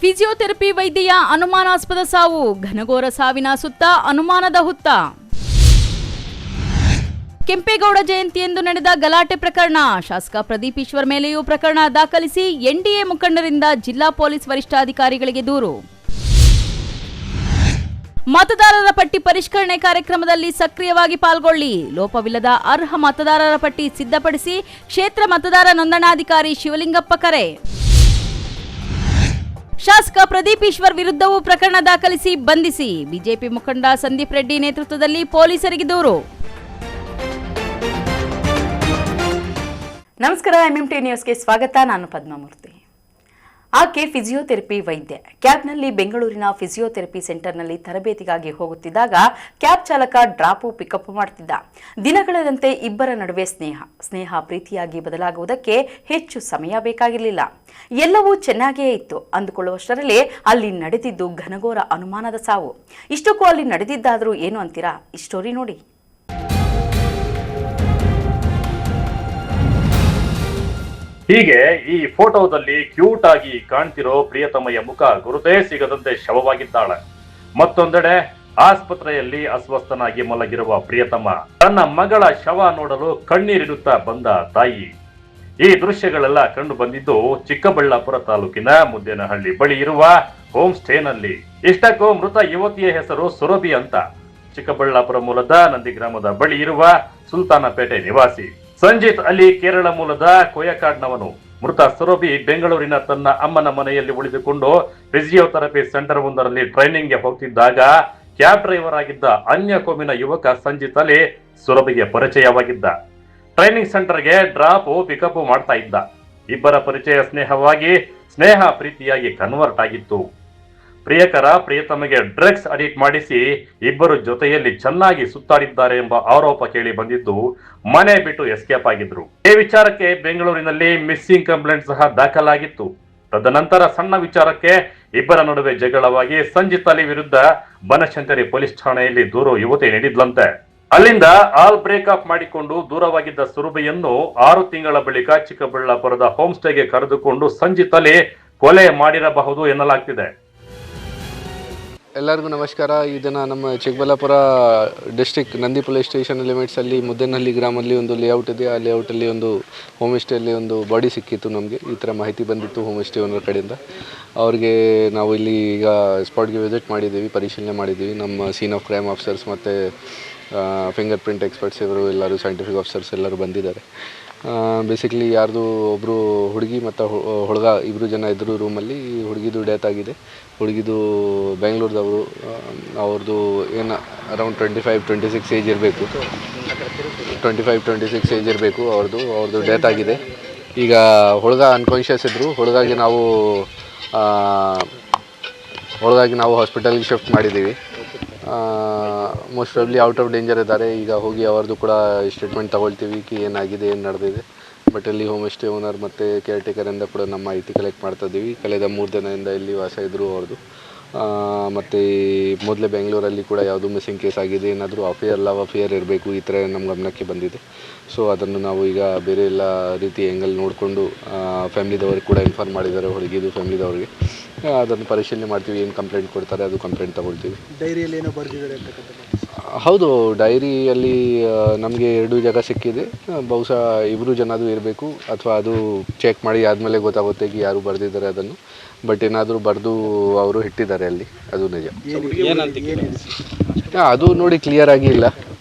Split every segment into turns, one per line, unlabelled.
Physiotherapy ವೈದ್ಯೆಯ ಅನುಮಾನಾಸ್ಪದ ಸಾವು, ಘನಘೋರ ಸಾವಿನ ಸುತ್ತ ಅನುಮಾನದ ಹುತ್ತ. ಕೆಂಪೇಗೌಡ ಜಯಂತಿಯಂದು ನಡೆದ ಗಲಾಟೆ ಪ್ರಕರಣ, ಶಾಸಕ ಪ್ರದೀಪ್ ಈಶ್ವರ್ ಮೇಲೆಯೂ ಪ್ರಕರಣ ದಾಖಲಿಸಿ ಎನ್ಡಿಎ ಮುಖಂಡರಿಂದ ಜಿಲ್ಲಾ ಪೊಲೀಸ್ ವರಿಷ್ಠಾಧಿಕಾರಿಗಳಿಗೆ ದೂರು. ಮತದಾರರ ಪಟ್ಟಿ ಪರಿಷ್ಕರಣೆ ಕಾರ್ಯಕ್ರಮದಲ್ಲಿ ಸಕ್ರಿಯವಾಗಿ ಪಾಲ್ಗೊಳ್ಳಿ, ಲೋಪವಿಲ್ಲದ ಅರ್ಹ ಮತದಾರರ ಪಟ್ಟಿ ಸಿದ್ಧಪಡಿಸಿ ಕ್ಷೇತ್ರ ಮತದಾರ ನೋಂದಣಾಧಿಕಾರಿ ಶಿವಲಿಂಗಪ್ಪ ಕರೆ. ಶಾಸಕ ಪ್ರದೀಪ್ ಈಶ್ವರ್ ವಿರುದ್ಧವೂ ಪ್ರಕರಣ ದಾಖಲಿಸಿ ಬಂಧಿಸಿ, ಬಿಜೆಪಿ ಮುಖಂಡ ಸಂದೀಪ್ ರೆಡ್ಡಿ ನೇತೃತ್ವದಲ್ಲಿ ಪೊಲೀಸರಿಗೆ ದೂರು. ನಮಸ್ಕಾರ, ಎಂಎಂಟಿ ನ್ಯೂಸ್ಗೆ ಸ್ವಾಗತ. ನಾನು ಪದ್ಮಮೂರ್ತಿ. ಆಕೆ ಫಿಸಿಯೋಥೆರಪಿ ವೈದ್ಯೆ. ಕ್ಯಾಬ್ನಲ್ಲಿ ಬೆಂಗಳೂರಿನ ಫಿಸಿಯೋಥೆರಪಿ ಸೆಂಟರ್ನಲ್ಲಿ ತರಬೇತಿಗಾಗಿ ಹೋಗುತ್ತಿದ್ದಾಗ ಕ್ಯಾಬ್ ಚಾಲಕ ಡ್ರಾಪು ಪಿಕಪ್ ಮಾಡುತ್ತಿದ್ದ. ದಿನಗಳೆದಂತೆ ಇಬ್ಬರ ನಡುವೆ ಸ್ನೇಹ ಪ್ರೀತಿಯಾಗಿ ಬದಲಾಗುವುದಕ್ಕೆ ಹೆಚ್ಚು ಸಮಯ ಬೇಕಾಗಿರಲಿಲ್ಲ. ಎಲ್ಲವೂ ಚೆನ್ನಾಗಿಯೇ ಇತ್ತು ಅಂದುಕೊಳ್ಳುವಷ್ಟರಲ್ಲೇ ಅಲ್ಲಿ ನಡೆದಿದ್ದು ಘನಘೋರ ಅನುಮಾನದ ಸಾವು. ಇಷ್ಟಕ್ಕೂ ಅಲ್ಲಿ ನಡೆದಿದ್ದಾದರೂ ಏನು ಅಂತೀರಾ? ಈ ಸ್ಟೋರಿ ನೋಡಿ.
ಹೀಗೆ ಈ ಫೋಟೋದಲ್ಲಿ ಕ್ಯೂಟ್ ಆಗಿ ಕಾಣ್ತಿರೋ ಪ್ರಿಯತಮೆಯ ಮುಖ ಗುರುತೇ ಸಿಗದಂತೆ ಶವವಾಗಿದ್ದಾಳೆ. ಮತ್ತೊಂದೆಡೆ ಆಸ್ಪತ್ರೆಯಲ್ಲಿ ಅಸ್ವಸ್ಥನಾಗಿ ಮಲಗಿರುವ ಪ್ರಿಯತಮ ತನ್ನ ಮಗಳ ಶವ ನೋಡಲು ಕಣ್ಣೀರಿಡುತ್ತಾ ಬಂದ ತಾಯಿ. ಈ ದೃಶ್ಯಗಳೆಲ್ಲ ಕಂಡು ಬಂದಿದ್ದು ಚಿಕ್ಕಬಳ್ಳಾಪುರ ತಾಲೂಕಿನ ಮುದ್ದೇನಹಳ್ಳಿ ಬಳಿ ಇರುವ ಹೋಮ್ ಸ್ಟೇನಲ್ಲಿ. ಇಷ್ಟಕ್ಕೂ ಮೃತ ಯುವತಿಯ ಹೆಸರು ಸುರಭಿ ಅಂತ. ಚಿಕ್ಕಬಳ್ಳಾಪುರ ಮೂಲದ ನಂದಿ ಗ್ರಾಮದ ಬಳಿ ಇರುವ ಸುಲ್ತಾನಪೇಟೆ ನಿವಾಸಿ. ಸಂಜಿತ್ ಅಲಿ ಕೇರಳ ಮೂಲದ ಕೊಯಕಾಡ್ನವನು. ಮೃತ ಸುರಭಿ ಬೆಂಗಳೂರಿನ ತನ್ನ ಅಮ್ಮನ ಮನೆಯಲ್ಲಿ ಉಳಿದುಕೊಂಡು ಫಿಸಿಯೋಥೆರಪಿ ಸೆಂಟರ್ ಒಂದರಲ್ಲಿ ಟ್ರೈನಿಂಗ್ಗೆ ಹೋಗ್ತಿದ್ದಾಗ ಕ್ಯಾಬ್ ಡ್ರೈವರ್ ಆಗಿದ್ದ ಅನ್ಯ ಕೋಮಿನ ಯುವಕ ಸಂಜಿತ್ ಅಲಿ ಸುರಭಿಗೆ ಪರಿಚಯವಾಗಿದ್ದ. ಟ್ರೈನಿಂಗ್ ಸೆಂಟರ್ಗೆ ಡ್ರಾಪ್ ಪಿಕಪ್ ಮಾಡ್ತಾ ಇದ್ದ. ಇಬ್ಬರ ಪರಿಚಯ ಸ್ನೇಹ ಪ್ರೀತಿಯಾಗಿ ಕನ್ವರ್ಟ್ ಆಗಿತ್ತು. ಪ್ರಿಯಕರ ಪ್ರಿಯತಮೆಗೆ ಡ್ರಗ್ಸ್ ಅಡಿಕ್ಟ್ ಮಾಡಿಸಿ ಇಬ್ಬರು ಜೊತೆಯಲ್ಲಿ ಚೆನ್ನಾಗಿ ಸುತ್ತಾಡಿದ್ದಾರೆ ಎಂಬ ಆರೋಪ ಕೇಳಿ ಬಂದಿದ್ದು ಮನೆ ಬಿಟ್ಟು ಎಸ್ಕೇಪ್ ಆಗಿದ್ರು. ಈ ವಿಚಾರಕ್ಕೆ ಬೆಂಗಳೂರಿನಲ್ಲಿ ಮಿಸ್ಸಿಂಗ್ ಕಂಪ್ಲೇಂಟ್ ಸಹ ದಾಖಲಾಗಿತ್ತು. ತದನಂತರ ಸಣ್ಣ ವಿಚಾರಕ್ಕೆ ಇಬ್ಬರ ನಡುವೆ ಜಗಳವಾಗಿ ಸಂಜಿತ್ ಅಲಿ ವಿರುದ್ಧ ಬನಶಂಕರಿ ಪೊಲೀಸ್ ಠಾಣೆಯಲ್ಲಿ ದೂರು ಯುವತಿ ನೀಡಿದ್ಲಂತೆ. ಅಲ್ಲಿಂದ ಆಲ್ ಬ್ರೇಕಪ್ ಮಾಡಿಕೊಂಡು ದೂರವಾಗಿದ್ದ ಸುರಭಿಯನ್ನು 6 ತಿಂಗಳ ಬಳಿಕ ಚಿಕ್ಕಬಳ್ಳಾಪುರದ ಹೋಮ್ ಸ್ಟೇಗೆ ಕರೆದುಕೊಂಡು ಸಂಜಿತ್ ಅಲಿ ಕೊಲೆ ಮಾಡಿರಬಹುದು ಎನ್ನಲಾಗ್ತಿದೆ.
ಎಲ್ಲರಿಗೂ ನಮಸ್ಕಾರ. ಇದನ್ನು ನಮ್ಮ Chikkaballapura district Nandi police station ಲಿಮಿಟ್ಸಲ್ಲಿ ಮುದ್ದೇನಹಳ್ಳಿ ಗ್ರಾಮಲ್ಲಿ ಒಂದು ಲೇಔಟ್ ಇದೆ. ಆ ಲೇಔಟಲ್ಲಿ ಒಂದು ಹೋಮ್ ಸ್ಟೇಯಲ್ಲಿ ಒಂದು ಬಾಡಿ ಸಿಕ್ಕಿತ್ತು. ನಮಗೆ ಈ ಥರ ಮಾಹಿತಿ ಬಂದಿತ್ತು ಹೋಮ್ ಸ್ಟೇ ಓನರ್ ಕಡೆಯಿಂದ. ಅವ್ರಿಗೆ ನಾವು ಇಲ್ಲಿ ಈಗ ಸ್ಪಾಟ್ಗೆ ವಿಸಿಟ್ ಮಾಡಿದ್ದೀವಿ, ಪರಿಶೀಲನೆ ಮಾಡಿದ್ದೀವಿ. ನಮ್ಮ ಸೀನ್ ಆಫ್ ಕ್ರೈಮ್ ಆಫೀಸರ್ಸ್ ಮತ್ತು ಫಿಂಗರ್ ಪ್ರಿಂಟ್ ಎಕ್ಸ್ಪರ್ಟ್ಸ್ ಇವರು ಎಲ್ಲರೂ ಸೈಂಟಿಫಿಕ್ ಆಫೀಸರ್ಸ್ ಎಲ್ಲರೂ ಬಂದಿದ್ದಾರೆ. ಬೇಸಿಕಲಿ ಯಾರ್ದು ಒಬ್ಬರು ಹುಡುಗಿ ಮತ್ತು ಹುಡುಗ ಇಬ್ಬರು ಜನ ಇದ್ದರು ರೂಮಲ್ಲಿ. ಹುಡುಗಿದು ಡೆತ್ ಆಗಿದೆ. ಹುಡುಗಿದು ಬೆಂಗಳೂರದವರು. ಅವ್ರದ್ದು ಏನು ಅರೌಂಡ್ 25-26 ಏಜ್ ಇರಬೇಕು. 25-26 ಏಜ್ ಇರಬೇಕು ಅವ್ರದ್ದು ಡೆತ್ ಆಗಿದೆ. ಈಗ ಹುಡುಗ ಅನ್ಕಾನ್ಷಿಯಸ್ ಇದ್ದರು. ಹುಡುಗಾಗಿ ನಾವು ಹಾಸ್ಪಿಟಲ್ಗೆ ಶಿಫ್ಟ್ ಮಾಡಿದ್ದೀವಿ. Most probably out of danger ಇದ್ದಾರೆ. ಈಗ ಹೋಗಿ ಅವ್ರದ್ದು ಕೂಡ ಸ್ಟೇಟ್ಮೆಂಟ್ ತಗೊಳ್ತೀವಿ ಏನಾಗಿದೆ, ಏನು ನಡೆದಿದೆ. ಬಟ್ ಇಲ್ಲಿ ಹೋಮ್ ಸ್ಟೇ ಓನರ್ ಮತ್ತು ಕೇರ್ ಟೇಕರಿಂದ ಕೂಡ ನಮ್ಮ ಮಾಹಿತಿ ಕಲೆಕ್ಟ್ ಮಾಡ್ತಾ ಇದ್ದೀವಿ. ಕಳೆದ 3 ದಿನದಿಂದ ಇಲ್ಲಿ ವಾಸ ಇದ್ದರು ಅವ್ರದ್ದು. ಮತ್ತು ಮೊದಲೇ ಬೆಂಗಳೂರಲ್ಲಿ ಕೂಡ ಯಾವುದು ಮಿಸ್ಸಿಂಗ್ ಕೇಸ್ ಆಗಿದೆ, ಏನಾದರೂ ಲವ್ ಅಫೇರ್ ಇರಬೇಕು, ಈ ಥರ ನಮ್ಮ ಗಮನಕ್ಕೆ ಬಂದಿದೆ. ಸೊ ಅದನ್ನು ನಾವು ಈಗ ಬೇರೆ ಎಲ್ಲ ರೀತಿ ಆ್ಯಂಗಲ್ ನೋಡಿಕೊಂಡು ಫ್ಯಾಮಿಲಿದವ್ರಿಗೆ ಕೂಡ ಇನ್ಫಾರ್ಮ್ ಮಾಡಿದ್ದಾರೆ, ಹುಡುಗಿದು ಫ್ಯಾಮಿಲಿದವ್ರಿಗೆ. ಅದನ್ನು ಪರಿಶೀಲನೆ ಮಾಡ್ತೀವಿ. ಏನು ಕಂಪ್ಲೇಂಟ್ ಕೊಡ್ತಾರೆ ಅದು ಕಂಪ್ಲೇಂಟ್ ತಗೊಳ್ತೀವಿ.
ಡೈರಿಯಲ್ಲಿ ಏನೋ ಬರೆದಿದ್ದಾರೆ ಅಂತಕ್ಕಂಥ?
ಹೌದು, ಡೈರಿಯಲ್ಲಿ ನಮಗೆ 2 ಜಾಗ ಸಿಕ್ಕಿದೆ. ಬಹುಶಃ ಇಬ್ಬರು ಜನದು ಇರಬೇಕು, ಅಥವಾ ಅದು ಚೆಕ್ ಮಾಡಿ ಆದಮೇಲೆ ಗೊತ್ತಾಗುತ್ತೆ ಯಾರು ಬರೆದಿದ್ದಾರೆ ಅದನ್ನು. ಬಟ್ ಏನಾದರೂ ಬರೆದು ಅವರು ಇಟ್ಟಿದ್ದಾರೆ ಅಲ್ಲಿ, ಅದು ನಿಜ. ಅದು ನೋಡಿ ಕ್ಲಿಯರ್ ಆಗಿ ಇಲ್ಲ.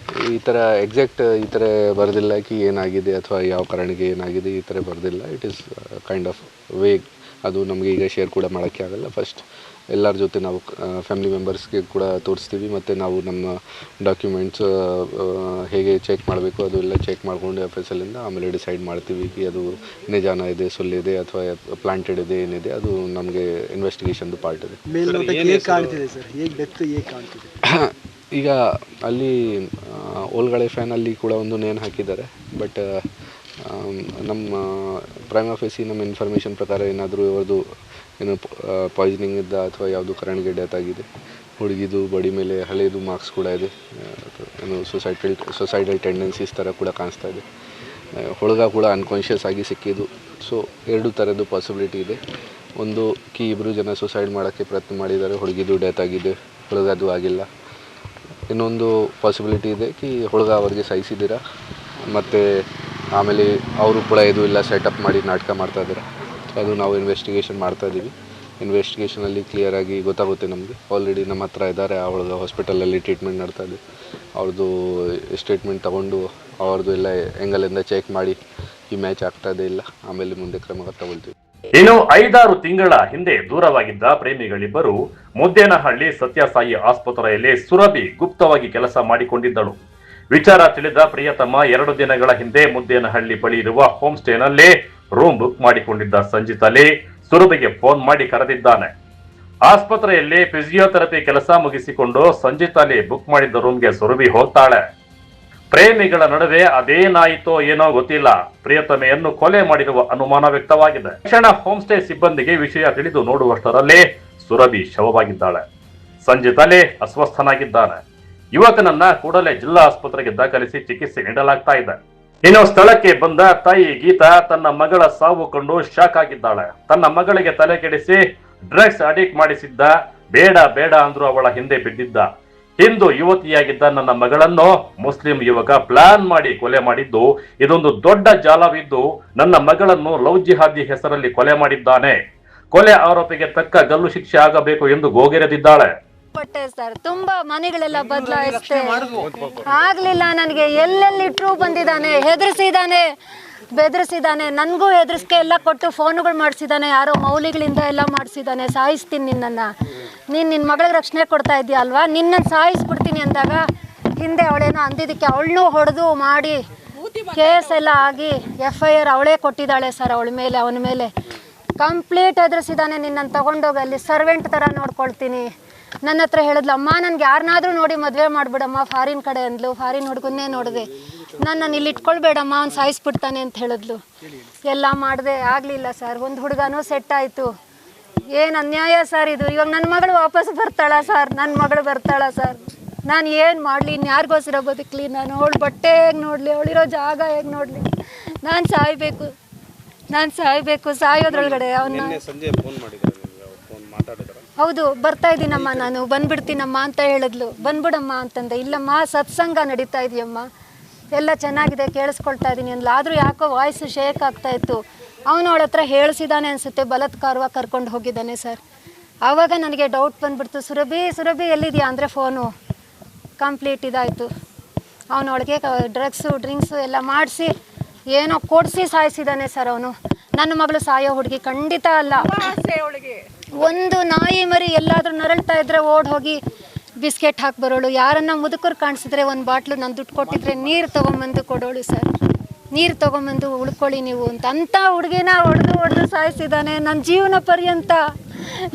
ಈ ಥರ ಎಕ್ಸಾಕ್ಟ್ ಈ ಥರ ಬರೆದಿಲ್ಲ ಏನಾಗಿದೆ ಅಥವಾ ಯಾವ ಕಾರಣಕ್ಕೆ ಏನಾಗಿದೆ, ಈ ಥರ ಬರೆದಿಲ್ಲ. It is kind of vague. ಅದು ನಮಗೆ ಈಗ ಶೇರ್ ಕೂಡ ಮಾಡೋಕ್ಕೆ ಆಗಲ್ಲ. ಫಸ್ಟ್ ಎಲ್ಲರ ಜೊತೆ ನಾವು ಫ್ಯಾಮಿಲಿ ಮೆಂಬರ್ಸ್ಗೆ ಕೂಡ ತೋರಿಸ್ತೀವಿ. ಮತ್ತು ನಾವು ನಮ್ಮ ಡಾಕ್ಯುಮೆಂಟ್ಸ್ ಹೇಗೆ ಚೆಕ್ ಮಾಡಬೇಕು ಅದು ಎಲ್ಲ ಚೆಕ್ ಮಾಡಿಕೊಂಡು FSLಯಿಂದ ಆಮೇಲೆ ಡಿಸೈಡ್ ಮಾಡ್ತೀವಿ ಅದು ನಿಜಾನ ಇದೆ, ಸುಳ್ಳಿದೆ ಅಥವಾ ಪ್ಲಾಂಟೆಡ್ ಇದೆ, ಏನಿದೆ ಅದು ನಮಗೆ ಇನ್ವೆಸ್ಟಿಗೇಷನ್ದು ಪಾರ್ಟ್ ಇದೆ. ಈಗ ಅಲ್ಲಿ ಓಲ್ಗಳೆ ಫ್ಯಾನಲ್ಲಿ ಕೂಡ ಒಂದು ನೇಣು ಹಾಕಿದ್ದಾರೆ. ಬಟ್ ನಮ್ಮ ಪ್ರೈಮ್ ಆಫೀಸಿ ನಮ್ಮ ಇನ್ಫಾರ್ಮೇಷನ್ ಪ್ರಕಾರ ಏನಾದರೂ ಇವ್ರದ್ದು ಏನು ಪಾಯ್ಸನಿಂಗ್ ಇದ್ದ ಅಥವಾ ಯಾವುದು ಕಾರಣಕ್ಕೆ ಡೆತ್ ಆಗಿದೆ. ಹುಡುಗಿದು ಬಾಡಿ ಮೇಲೆ ಹಳೆಯದು ಮಾರ್ಕ್ಸ್ ಕೂಡ ಇದೆ. ಏನು ಸುಸೈಡಲ್ ಟೆಂಡೆನ್ಸೀಸ್ ಥರ ಕೂಡ ಕಾಣಿಸ್ತಾ ಇದೆ. ಹುಡುಗ ಕೂಡ ಅನ್ಕಾನ್ಷಿಯಸ್ ಆಗಿ ಸಿಕ್ಕಿದ್ದು. ಸೊ 2 ಥರದ್ದು ಪಾಸಿಬಿಲಿಟಿ ಇದೆ. ಒಂದು ಇಬ್ಬರು ಜನ ಸುಸೈಡ್ ಮಾಡೋಕ್ಕೆ ಪ್ರಯತ್ನ ಮಾಡಿದ್ದಾರೆ. ಹುಡುಗಿದು ಡೆತ್ ಆಗಿದೆ, ಹುಡುಗದು ಆಗಿಲ್ಲ. ಇನ್ನೊಂದು ಪಾಸಿಬಿಲಿಟಿ ಇದೆ ಹುಡುಗ ಅವ್ರಿಗೆ ಸಾಯಿಸಿದ್ದೀರಾ, ಮತ್ತು ಆಮೇಲೆ ಅವರು ಕೂಡ ಇದು ಇಲ್ಲ ಸೆಟಪ್ ಮಾಡಿ ನಾಟಕ ಮಾಡ್ತಾಯಿದ್ದಾರೆ. ಅದು ನಾವು ಇನ್ವೆಸ್ಟಿಗೇಷನ್ ಮಾಡ್ತಾಯಿದ್ದೀವಿ. ಇನ್ವೆಸ್ಟಿಗೇಷನಲ್ಲಿ ಕ್ಲಿಯರಾಗಿ ಗೊತ್ತಾಗುತ್ತೆ ನಮಗೆ. ಆಲ್ರೆಡಿ ನಮ್ಮ ಹತ್ರ ಇದ್ದಾರೆ, ಆ ಹುಡುಗ ಹಾಸ್ಪಿಟಲಲ್ಲಿ ಟ್ರೀಟ್ಮೆಂಟ್ ಮಾಡ್ತಾಯಿದ್ದೆ. ಅವ್ರದ್ದು ಸ್ಟೇಟ್ಮೆಂಟ್ ತೊಗೊಂಡು ಅವ್ರದ್ದು ಎಲ್ಲ ಎಂಗಲಿಂದ ಚೆಕ್ ಮಾಡಿ ಈ ಮ್ಯಾಚ್ ಆಗ್ತಾಯಿದೆ ಇಲ್ಲ, ಆಮೇಲೆ ಮುಂದೆ ಕ್ರಮ ತಗೊಳ್ತೀವಿ.
ಇನ್ನು 5-6 ತಿಂಗಳ ಹಿಂದೆ ದೂರವಾಗಿದ್ದ ಪ್ರೇಮಿಗಳಿಬ್ಬರು ಮುದ್ದೇನಹಳ್ಳಿ ಸತ್ಯಸಾಯಿ ಆಸ್ಪತ್ರೆಯಲ್ಲಿ ಸುರಭಿ ಗುಪ್ತವಾಗಿ ಕೆಲಸ ಮಾಡಿಕೊಂಡಿದ್ದಳು. ವಿಚಾರ ತಿಳಿದ ಪ್ರಿಯತಮ 2 ದಿನಗಳ ಹಿಂದೆ ಮುದ್ದೇನಹಳ್ಳಿ ಬಳಿ ಇರುವ ಹೋಮ್ ಸ್ಟೇನಲ್ಲಿ ರೂಮ್ ಬುಕ್ ಮಾಡಿಕೊಂಡಿದ್ದ ಸಂಜಿತಲಿ ಸುರಭಿಗೆ ಫೋನ್ ಮಾಡಿ ಕರೆದಿದ್ದಾನೆ. ಆಸ್ಪತ್ರೆಯಲ್ಲಿ ಫಿಸಿಯೋಥೆರಪಿ ಕೆಲಸ ಮುಗಿಸಿಕೊಂಡು ಸಂಜಿತಲಿ ಬುಕ್ ಮಾಡಿದ್ದ ರೂಮ್ಗೆ ಸುರಭಿ ಹೋಗ್ತಾಳೆ. ಪ್ರೇಮಿಗಳ ನಡುವೆ ಅದೇನಾಯಿತೋ ಏನೋ ಗೊತ್ತಿಲ್ಲ, ಪ್ರಿಯತಮೆಯನ್ನು ಕೊಲೆ ಮಾಡಿರುವ ಅನುಮಾನ ವ್ಯಕ್ತವಾಗಿದೆ. ತಕ್ಷಣ ಹೋಮ್ ಸ್ಟೇ ಸಿಬ್ಬಂದಿಗೆ ವಿಷಯ ತಿಳಿದು ನೋಡುವಷ್ಟರಲ್ಲಿ ಸುರಭಿ ಶವವಾಗಿದ್ದಾಳೆ. ಸಂಜಿತಲಿ ಅಸ್ವಸ್ಥನಾಗಿದ್ದಾನೆ. ಯುವಕನನ್ನ ಕೂಡಲೇ ಜಿಲ್ಲಾ ಆಸ್ಪತ್ರೆಗೆ ದಾಖಲಿಸಿ ಚಿಕಿತ್ಸೆ ನೀಡಲಾಗ್ತಾ ಇದೆ. ಇನ್ನು ಸ್ಥಳಕ್ಕೆ ಬಂದ ತಾಯಿ ಗೀತಾ ತನ್ನ ಮಗಳ ಸಾವು ಕಂಡು ಶಾಕ್ ಆಗಿದ್ದಾಳೆ. ತನ್ನ ಮಗಳಿಗೆ ತಲೆ ಕೆಡಿಸಿ ಡ್ರಗ್ಸ್ ಅಡಿಕ್ಟ್ ಮಾಡಿಸಿದ್ದ, ಬೇಡ ಬೇಡ ಅಂದ್ರೂ ಅವಳ ಹಿಂದೆ ಬಿದ್ದಿದ್ದ. ಹಿಂದೂ ಯುವತಿಯಾಗಿದ್ದ ನನ್ನ ಮಗಳನ್ನು ಮುಸ್ಲಿಂ ಯುವಕ ಪ್ಲಾನ್ ಮಾಡಿ ಕೊಲೆ ಮಾಡಿದ್ದು, ಇದೊಂದು ದೊಡ್ಡ ಜಾಲವಿದ್ದು ನನ್ನ ಮಗಳನ್ನು ಲವ್ ಜಿಹಾದಿ ಹೆಸರಲ್ಲಿ ಕೊಲೆ ಮಾಡಿದ್ದಾನೆ. ಕೊಲೆ ಆರೋಪಿಗೆ ತಕ್ಕ ಗಲ್ಲು ಶಿಕ್ಷೆ ಆಗಬೇಕು ಎಂದು ಗೋಗೆರೆದಿದ್ದಾಳೆ.
ಸರ್ ತುಂಬಾ ಮನೆಗಳೆಲ್ಲ ಬದಲಾಯಿಸ್ತೆ, ಆಗ್ಲಿಲ್ಲ ನನಗೆ. ಎಲ್ಲೆಲ್ಲಿಟ್ರು ಬಂದಿದ್ದಾನೆ, ಹೆದರ್ಸಿದ್ದಾನೆ, ಬೆದರಿಸಿದ್ದಾನೆ. ನನಗೂ ಹೆದರ್ಸ್ಕೆ ಎಲ್ಲ ಕೊಟ್ಟು ಫೋನುಗಳು ಮಾಡಿಸಿದ್ದಾನೆ. ಯಾರೋ ಮೌಲಿಗಳಿಂದ ಎಲ್ಲ ಮಾಡಿಸಿದ್ದಾನೆ. ಸಾಯಿಸ್ತೀನಿ ನಿನ್ನನ್ನು, ನಿನ್ನ ಮಗಳಿಗೆ ರಕ್ಷಣೆ ಕೊಡ್ತಾ ಇದೆಯಾ ಅಲ್ವಾ, ನಿನ್ನನ್ನು ಸಾಯಿಸ್ಬಿಡ್ತೀನಿ ಅಂದಾಗ ಹಿಂದೆ ಅವಳೇನೋ ಅಂದಿದ್ದಕ್ಕೆ ಅವಳನ್ನೂ ಹೊಡೆದು ಮಾಡಿ ಕೇಸ್ ಎಲ್ಲ ಆಗಿ FIR ಅವಳೇ ಕೊಟ್ಟಿದ್ದಾಳೆ ಸರ್. ಅವನ ಮೇಲೆ ಕಂಪ್ಲೀಟ್ ಹೆದರ್ಸಿದ್ದಾನೆ. ನಿನ್ನನ್ನು ತೊಗೊಂಡೋಗಿ ಅಲ್ಲಿ ಸರ್ವೆಂಟ್ ಥರ ನೋಡ್ಕೊಳ್ತೀನಿ. ನನ್ನ ಹತ್ರ ಹೇಳಿದ್ಲು, ಅಮ್ಮ ನನಗೆ ಯಾರನ್ನಾದ್ರೂ ನೋಡಿ ಮದುವೆ ಮಾಡಿಬಿಡಮ್ಮ, ಫಾರಿನ್ ಕಡೆ ಅಂದ್ಲು. ಫಾರಿನ್ ಹುಡುಗನ್ನೇ ನೋಡಿದೆ. ನಾನು ಇಲ್ಲಿ ಇಟ್ಕೊಳ್ಬೇಡಮ್ಮ, ಅವ್ನು ಸಾಯಿಸ್ಬಿಡ್ತಾನೆ ಅಂತ ಹೇಳಿದ್ಲು. ಎಲ್ಲ ಮಾಡಿದೆ, ಆಗಲಿಲ್ಲ ಸರ್. ಒಂದು ಹುಡುಗನೂ ಸೆಟ್ ಆಯಿತು. ಏನು ಅನ್ಯಾಯ ಸರ್ ಇದು. ಇವಾಗ ನನ್ನ ಮಗಳು ವಾಪಸ್ ಬರ್ತಾಳ ಸರ್, ನನ್ನ ಮಗಳು ಬರ್ತಾಳ ಸರ್. ನಾನು ಏನು ಮಾಡಲಿ, ಇನ್ಯಾರಿಗೋಸ್ಕರ ಬದುಕಲಿ ನಾನು? ಅವಳು ಬಟ್ಟೆ ಹೇಗೆ ನೋಡಲಿ, ಅವಳಿರೋ ಜಾಗ ಹೇಗೆ ನೋಡಲಿ? ನಾನು ಸಾಯ್ಬೇಕು. ಸಾಯೋದ್ರೊಳಗಡೆ ಅವನ್ನ ಹೌದು ಬರ್ತಾ ಇದ್ದೀನಮ್ಮ, ನಾನು ಬಂದ್ಬಿಡ್ತೀನಮ್ಮ ಅಂತ ಹೇಳಿದ್ಲು. ಬಂದ್ಬಿಡಮ್ಮ ಅಂತಂದೆ. ಇಲ್ಲಮ್ಮ ಸತ್ಸಂಗ ನಡೀತಾ ಇದೆಯಮ್ಮ, ಎಲ್ಲ ಚೆನ್ನಾಗಿದೆ, ಕೇಳಿಸ್ಕೊಳ್ತಾ ಇದ್ದೀನಿ ಅಂದ್ಲು. ಆದರೂ ಯಾಕೋ ವಾಯ್ಸ್ ಶೇಕ್ ಆಗ್ತಾ ಇತ್ತು. ಅವನು ಅವಳ ಹತ್ರ ಹೇಳಿಸಿದ್ದಾನೆ ಅನಿಸುತ್ತೆ, ಬಲಾತ್ಕಾರವಾಗಿ ಕರ್ಕೊಂಡು ಹೋಗಿದ್ದಾನೆ ಸರ್. ಆವಾಗ ನನಗೆ ಡೌಟ್ ಬಂದುಬಿಡ್ತು, ಸುರಭಿ ಎಲ್ಲಿದೆಯಾ ಅಂದರೆ ಫೋನು ಕಂಪ್ಲೀಟ್ ಇದಾಯಿತು. ಅವನು ಅವಳಿಗೆ ಡ್ರಿಂಕ್ಸು ಎಲ್ಲ ಮಾಡಿಸಿ ಏನೋ ಕೊಡಿಸಿ ಸಾಯಿಸಿದ್ದಾನೆ ಸರ್ ಅವನು. ನನ್ನ ಮಗಳು ಸಾಯೋ ಹುಡುಗಿ ಖಂಡಿತ ಅಲ್ಲ. ಒಂದು ನಾಯಿ ಮರಿ ಎಲ್ಲಾದರೂ ನರಳ್ತಾ ಇದ್ರೆ ಓಡ್ ಹೋಗಿ ಬಿಸ್ಕೆಟ್ ಹಾಕಿ ಬರೋಳು. ಯಾರನ್ನ ಮುದುಕರು ಕಾಣಿಸಿದ್ರೆ ಒಂದು ಬಾಟ್ಲು ನಾನು ದುಡ್ಡು ಕೊಟ್ಟಿದ್ರೆ ನೀರು ತೊಗೊಂಬಂದು ಕೊಡೋಳು ಸರ್. ನೀರು ತೊಗೊಂಬಂದು ಉಳ್ಕೊಳ್ಳಿ ನೀವು ಅಂತ ಹುಡುಗಿನ ಹೊಡೆದು ಸಾಯಿಸಿದ್ದಾನೆ. ನನ್ನ ಜೀವನ ಪರ್ಯಂತ.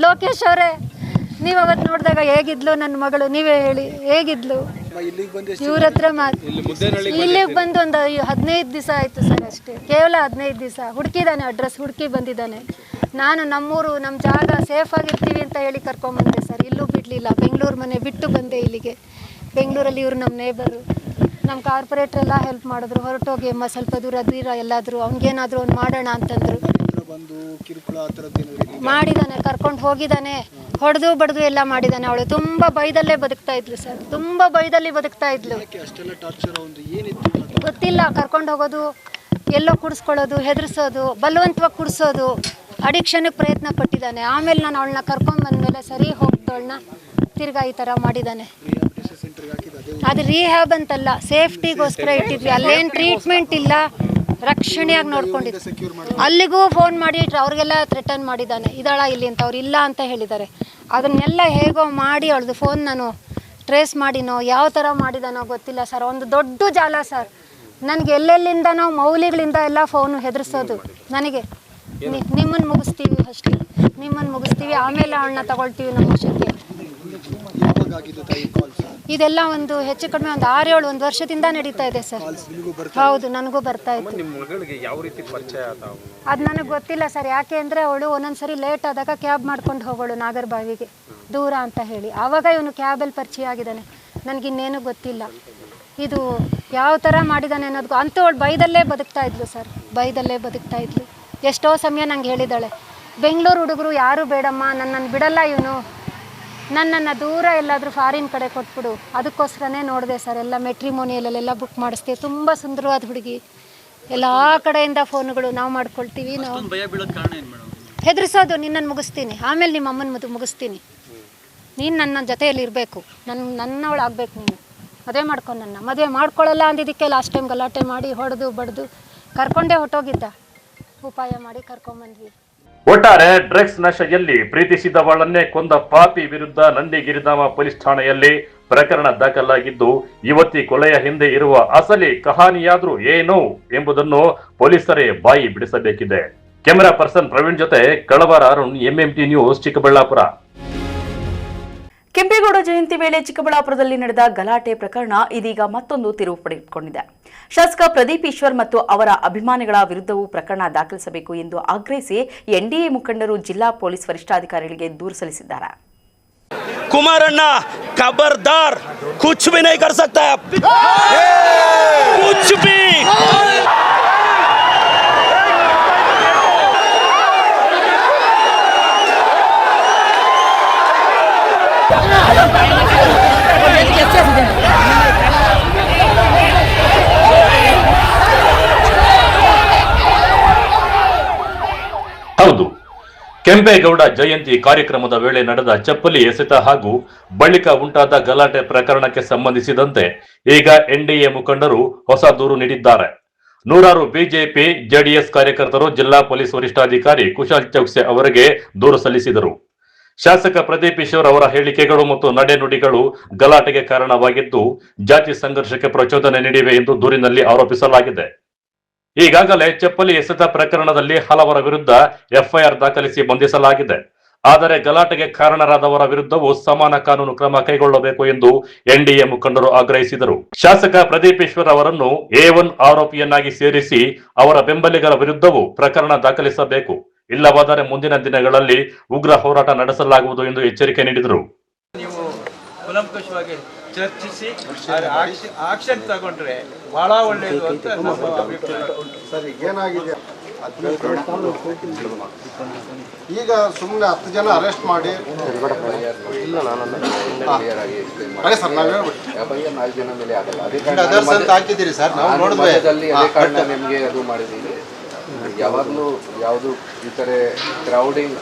ಲೋಕೇಶ್ ಅವರೇ, ನೀವು ಅವತ್ತು ನೋಡಿದಾಗ ಹೇಗಿದ್ಲು ನನ್ನ ಮಗಳು, ನೀವೇ ಹೇಳಿ ಹೇಗಿದ್ಲು? ಇವ್ರ ಹತ್ರ ಇಲ್ಲಿಗೆ ಬಂದು ಒಂದು 15 ದಿವಸ ಆಯಿತು ಸರ್, ಅಷ್ಟೇ, ಕೇವಲ 15 ದಿವಸ. ಹುಡುಕಿದ್ದಾನೆ, ಅಡ್ರೆಸ್ ಹುಡುಕಿ ಬಂದಿದ್ದಾನೆ. ನಾನು ನಮ್ಮೂರು, ನಮ್ಮ ಜಾಗ ಸೇಫ್ ಆಗಿರ್ತೀವಿ ಅಂತ ಹೇಳಿ ಕರ್ಕೊಂಬಂದೆ ಸರ್. ಇಲ್ಲೂ ಬಿಡಲಿಲ್ಲ. ಬೆಂಗಳೂರು ಮನೆ ಬಿಟ್ಟು ಬಂದೆ ಇಲ್ಲಿಗೆ. ಬೆಂಗಳೂರಲ್ಲಿ ಇವರು ನಮ್ಮ ನೇಬರು, ನಮ್ಮ ಕಾರ್ಪೊರೇಟ್ರ್ ಎಲ್ಲ ಹೆಲ್ಪ್ ಮಾಡಿದ್ರು. ಹೊರಟೋಗಿ ಅಮ್ಮ ಸ್ವಲ್ಪ ದೂರ ಎಲ್ಲಾದರೂ ಅವ್ನಿಗೇನಾದರೂ ಒಂದು ಮಾಡೋಣ ಅಂತಂದರು. ಮಾಡಿದ್ದಾನೆ, ಕರ್ಕೊಂಡು ಹೋಗಿದ್ದಾನೆ, ಹೊಡೆದು ಬಡ್ದು ಎಲ್ಲ ಮಾಡಿದ್ದಾನೆ. ಅವಳು ತುಂಬ ಭಯದಲ್ಲೇ ಬದುಕ್ತಾ ಇದ್ಲು ಸರ್, ತುಂಬ ಭಯದಲ್ಲಿ ಬದುಕ್ತಾ ಇದ್ಲು. ಗೊತ್ತಿಲ್ಲ, ಕರ್ಕೊಂಡು ಹೋಗೋದು, ಎಲ್ಲೋ ಕುಡಿಸ್ಕೊಳ್ಳೋದು, ಹೆದರ್ಸೋದು, ಬಲವಂತವಾಗಿ ಕುಡಿಸೋದು, ಅಡಿಕ್ಷನ್ಗೆ ಪ್ರಯತ್ನ ಪಟ್ಟಿದ್ದಾನೆ. ಆಮೇಲೆ ನಾನು ಅವಳನ್ನ ಕರ್ಕೊಂಡ್ಬಂದ್ಮೇಲೆ ಸರಿ ಹೋಗ್ತವಳನ್ನ ತಿರ್ಗಾ ಈ ಥರ ಮಾಡಿದ್ದಾನೆ. ಅದು ರೀಹ್ಯಾಬ್ ಅಂತಲ್ಲ, ಸೇಫ್ಟಿಗೋಸ್ಕರ ಇಟ್ಟಿದ್ವಿ. ಅಲ್ಲೇನು ಟ್ರೀಟ್ಮೆಂಟ್ ಇಲ್ಲ, ರಕ್ಷಣೆಯಾಗಿ ನೋಡ್ಕೊಂಡಿದ್ದು. ಅಲ್ಲಿಗೂ ಫೋನ್ ಮಾಡಿ ಅವ್ರಿಗೆಲ್ಲ ಥ್ರೆಟನ್ ಮಾಡಿದ್ದಾನೆ, ಇದ್ದಾಳ ಇಲ್ಲಿ ಅಂತ. ಅವ್ರು ಇಲ್ಲ ಅಂತ ಹೇಳಿದ್ದಾರೆ. ಅದನ್ನೆಲ್ಲ ಹೇಗೋ ಮಾಡಿ ಅವಳದು ಫೋನ್ ನಾನು ಟ್ರೇಸ್ ಮಾಡಿನೋ ಯಾವ ಥರ ಮಾಡಿದಾನೋ ಗೊತ್ತಿಲ್ಲ ಸರ್. ಒಂದು ದೊಡ್ಡ ಜಾಲ ಸರ್. ನನಗೆ ಎಲ್ಲೆಲ್ಲಿಂದನೋ ಮೌಲಿಗಳಿಂದ ಎಲ್ಲ ಫೋನು ಹೆದರ್ಸೋದು. ನನಗೆ ನಿಮ್ಮನ್ನು ಮುಗಿಸ್ತೀವಿ ಅಷ್ಟೇ, ನಿಮ್ಮನ್ನು ಮುಗಿಸ್ತೀವಿ, ಆಮೇಲೆ ಅವಳನ್ನ ತಗೊಳ್ತೀವಿ ನಮ್ಮ ವಶಕ್ಕೆ. ಇದೆಲ್ಲ ಒಂದು ಹೆಚ್ಚು ಕಡಿಮೆ ಒಂದು 6-7 ವರ್ಷದಿಂದ ನಡೀತಾ ಇದೆ ಸರ್. ಹೌದು, ನನಗೂ ಬರ್ತಾ ಇತ್ತು. ಅದು ನನಗೆ ಗೊತ್ತಿಲ್ಲ ಸರ್. ಯಾಕೆ ಅಂದರೆ ಅವಳು ಒಂದೊಂದ್ಸರಿ ಲೇಟ್ ಆದಾಗ ಕ್ಯಾಬ್ ಮಾಡ್ಕೊಂಡು ಹೋಗೋಳು ನಾಗರಬಾವಿಗೆ, ದೂರ ಅಂತ ಹೇಳಿ. ಆವಾಗ ಇವನು ಕ್ಯಾಬಲ್ಲಿ ಪರಿಚಯ ಆಗಿದ್ದಾನೆ. ನನಗಿನ್ನೇನು ಗೊತ್ತಿಲ್ಲ ಇದು ಯಾವ ಥರ ಮಾಡಿದ್ದಾನೆ ಅನ್ನೋದು. ಅಂತೂ ಅವಳು ಭಯದಲ್ಲೇ ಬದುಕ್ತಾ ಇದ್ಲು ಸರ್, ಭಯದಲ್ಲೇ ಬದುಕ್ತಾ ಇದ್ಲು. ಎಷ್ಟೋ ಸಮಯ ನಂಗೆ ಹೇಳಿದ್ದಾಳೆ, ಬೆಂಗಳೂರು ಹುಡುಗರು ಯಾರೂ ಬೇಡಮ್ಮ, ನನ್ನನ್ನು ಬಿಡಲ್ಲ ಇವನು, ನನ್ನನ್ನು ದೂರ ಎಲ್ಲಾದರೂ ಫಾರಿನ್ ಕಡೆ ಕೊಟ್ಬಿಡು, ಅದಕ್ಕೋಸ್ಕರನೇ ನೋಡಿದೆ ಸರ್. ಎಲ್ಲ ಮೆಟ್ರಿಮೋನಿಯಲ್ಲೆಲ್ಲ ಬುಕ್ ಮಾಡಿಸ್ತೀವಿ. ತುಂಬ ಸುಂದರವಾದ ಹುಡುಗಿ, ಎಲ್ಲ ಕಡೆಯಿಂದ ಫೋನುಗಳು ನಾವು ಮಾಡ್ಕೊಳ್ತೀವಿ. ನಾವು ಹೆದರಿಸೋದು, ನಿನ್ನನ್ನು ಮುಗಿಸ್ತೀನಿ, ಆಮೇಲೆ ನಿಮ್ಮ ಅಮ್ಮನ ಮುಗಿಸ್ತೀನಿ, ನೀನು ನನ್ನ ಜೊತೆಯಲ್ಲಿ ಇರಬೇಕು, ನನ್ನವಳು ಆಗಬೇಕು, ನೀನು ಮದುವೆ ಮಾಡ್ಕೊಂಡು ನನ್ನ ಮದುವೆ ಮಾಡ್ಕೊಳ್ಳಲ್ಲ ಅಂದಿದ್ದಕ್ಕೆ ಲಾಸ್ಟ್ ಟೈಮ್ ಗಲಾಟೆ ಮಾಡಿ ಹೊಡೆದು ಬಡ್ದು ಕರ್ಕೊಂಡೇ ಹೊಟ್ಟೋಗಿದ್ದ. ಉಪಾಯ ಮಾಡಿ ಕರ್ಕೊಂಬಂದ್ವಿ.
ಒಟ್ಟಾರೆ ಡ್ರಗ್ಸ್ ನಶೆಯಲ್ಲಿ ಪ್ರೀತಿಸಿದವಳನ್ನೇ ಕೊಂದ ಪಾಪಿ ವಿರುದ್ಧ ನಂದಿಗಿರಿಧಾಮ ಪೊಲೀಸ್ ಠಾಣೆಯಲ್ಲಿ ಪ್ರಕರಣ ದಾಖಲಾಗಿದ್ದು, ಯುವತಿ ಕೊಲೆಯ ಹಿಂದೆ ಇರುವ ಅಸಲಿ ಕಹಾನಿಯಾದ್ರೂ ಏನು ಎಂಬುದನ್ನು ಪೊಲೀಸರೇ ಬಾಯಿ ಬಿಡಿಸಬೇಕಿದೆ. ಕ್ಯಾಮೆರಾ ಪರ್ಸನ್ ಪ್ರವೀಣ್ ಜೊತೆ ಕಳವಾರ ಅರುಣ್, MMT ನ್ಯೂಸ್, ಚಿಕ್ಕಬಳ್ಳಾಪುರ.
ಕೆಂಪೇಗೌಡ ಜಯಂತಿ ವೇಳೆ ಚಿಕ್ಕಬಳ್ಳಾಪುರದಲ್ಲಿ ನಡೆದ ಗಲಾಟೆ ಪ್ರಕರಣ ಇದೀಗ ಮತ್ತೊಂದು ತಿರುವು ಪಡೆದುಕೊಂಡಿದೆ. ಶಾಸಕ ಪ್ರದೀಪ್ ಈಶ್ವರ್ ಮತ್ತು ಅವರ ಅಭಿಮಾನಿಗಳ ವಿರುದ್ಧವೂ ಪ್ರಕರಣ ದಾಖಲಿಸಬೇಕು ಎಂದು ಆಗ್ರಹಿಸಿ NDA ಮುಖಂಡರು ಜಿಲ್ಲಾ ಪೊಲೀಸ್ ವರಿಷ್ಠಾಧಿಕಾರಿಗಳಿಗೆ ದೂರು ಸಲ್ಲಿಸಿದ್ದಾರೆ.
कुमारण्णा खबरदार, कुछ भी नहीं कर सकता है, कुछ भी।
ಹೌದು, ಕೆಂಪೇಗೌಡ ಜಯಂತಿ ಕಾರ್ಯಕ್ರಮದ ವೇಳೆ ನಡೆದ ಚಪ್ಪಲಿ ಎಸೆತ ಹಾಗೂ ಬಳಿಕ ಉಂಟಾದ ಗಲಾಟೆ ಪ್ರಕರಣಕ್ಕೆ ಸಂಬಂಧಿಸಿದಂತೆ ಈಗ NDA ಮುಖಂಡರು ಹೊಸ ದೂರು ನೀಡಿದ್ದಾರೆ. ನೂರಾರು ಬಿಜೆಪಿ ಜೆಡಿಎಸ್ ಕಾರ್ಯಕರ್ತರು ಜಿಲ್ಲಾ ಪೊಲೀಸ್ ವರಿಷ್ಠಾಧಿಕಾರಿ ಕುಶಾಲ್ ಚೌಕ್ಸೆ ಅವರಿಗೆ ದೂರು ಸಲ್ಲಿಸಿದರು. ಶಾಸಕ ಪ್ರದೀಪ್ ಈಶ್ವರ್ ಅವರ ಹೇಳಿಕೆಗಳು ಮತ್ತು ನಡೆನುಡಿಗಳು ಗಲಾಟೆಗೆ ಕಾರಣವಾಗಿದ್ದು, ಜಾತಿ ಸಂಘರ್ಷಕ್ಕೆ ಪ್ರಚೋದನೆ ನೀಡಿವೆ ಎಂದು ದೂರಿನಲ್ಲಿ ಆರೋಪಿಸಲಾಗಿದೆ. ಈಗಾಗಲೇ ಚಪ್ಪಲಿ ಎಸೆತ ಪ್ರಕರಣದಲ್ಲಿ ಹಲವರ ವಿರುದ್ಧ FIR ದಾಖಲಿಸಿ ಬಂಧಿಸಲಾಗಿದೆ. ಆದರೆ ಗಲಾಟೆಗೆ ಕಾರಣರಾದವರ ವಿರುದ್ಧವೂ ಸಮಾನ ಕಾನೂನು ಕ್ರಮ ಕೈಗೊಳ್ಳಬೇಕು ಎಂದು NDA ಮುಖಂಡರು ಆಗ್ರಹಿಸಿದರು. ಶಾಸಕ ಪ್ರದೀಪ್ ಈಶ್ವರ್ ಅವರನ್ನು A1 ಆರೋಪಿಯನ್ನಾಗಿ ಸೇರಿಸಿ ಅವರ ಬೆಂಬಲಿಗರ ವಿರುದ್ಧವೂ ಪ್ರಕರಣ ದಾಖಲಿಸಬೇಕು. ಇಲ್ಲವಾದರೆ ಮುಂದಿನ ದಿನಗಳಲ್ಲಿ ಉಗ್ರ ಹೋರಾಟ ನಡೆಸಲಾಗುವುದು ಎಂದು ಎಚ್ಚರಿಕೆ ನೀಡಿದರು.
ನೀವು ಕೂಲಂಕಷವಾಗಿ ಚರ್ಚಿಸಿ ಆಕ್ಷನ್ ತಗೊಂಡ್ರೆ ಬಹಳ ಒಳ್ಳೆಯದು ಅಂತ ನಮ್ಮ ಅಭಿಪ್ರಾಯ.
ಸರ್, ಏನಾಗಿದೆ ಈಗ ಸುಮ್ಮನೆ 10 ಜನ ಅರೆಸ್ಟ್ ಮಾಡಿ ಹಾಕಿದ್ದೀರಿ ಸರ್, ನಾವು ನೋಡಿದ್ವಿ.
ನಿಮಗೆ ಅದು ಮಾಡಿದ್ದೀವಿ. ಯಾವಾಗಲೂ ಯಾವುದು ಈ ಥರ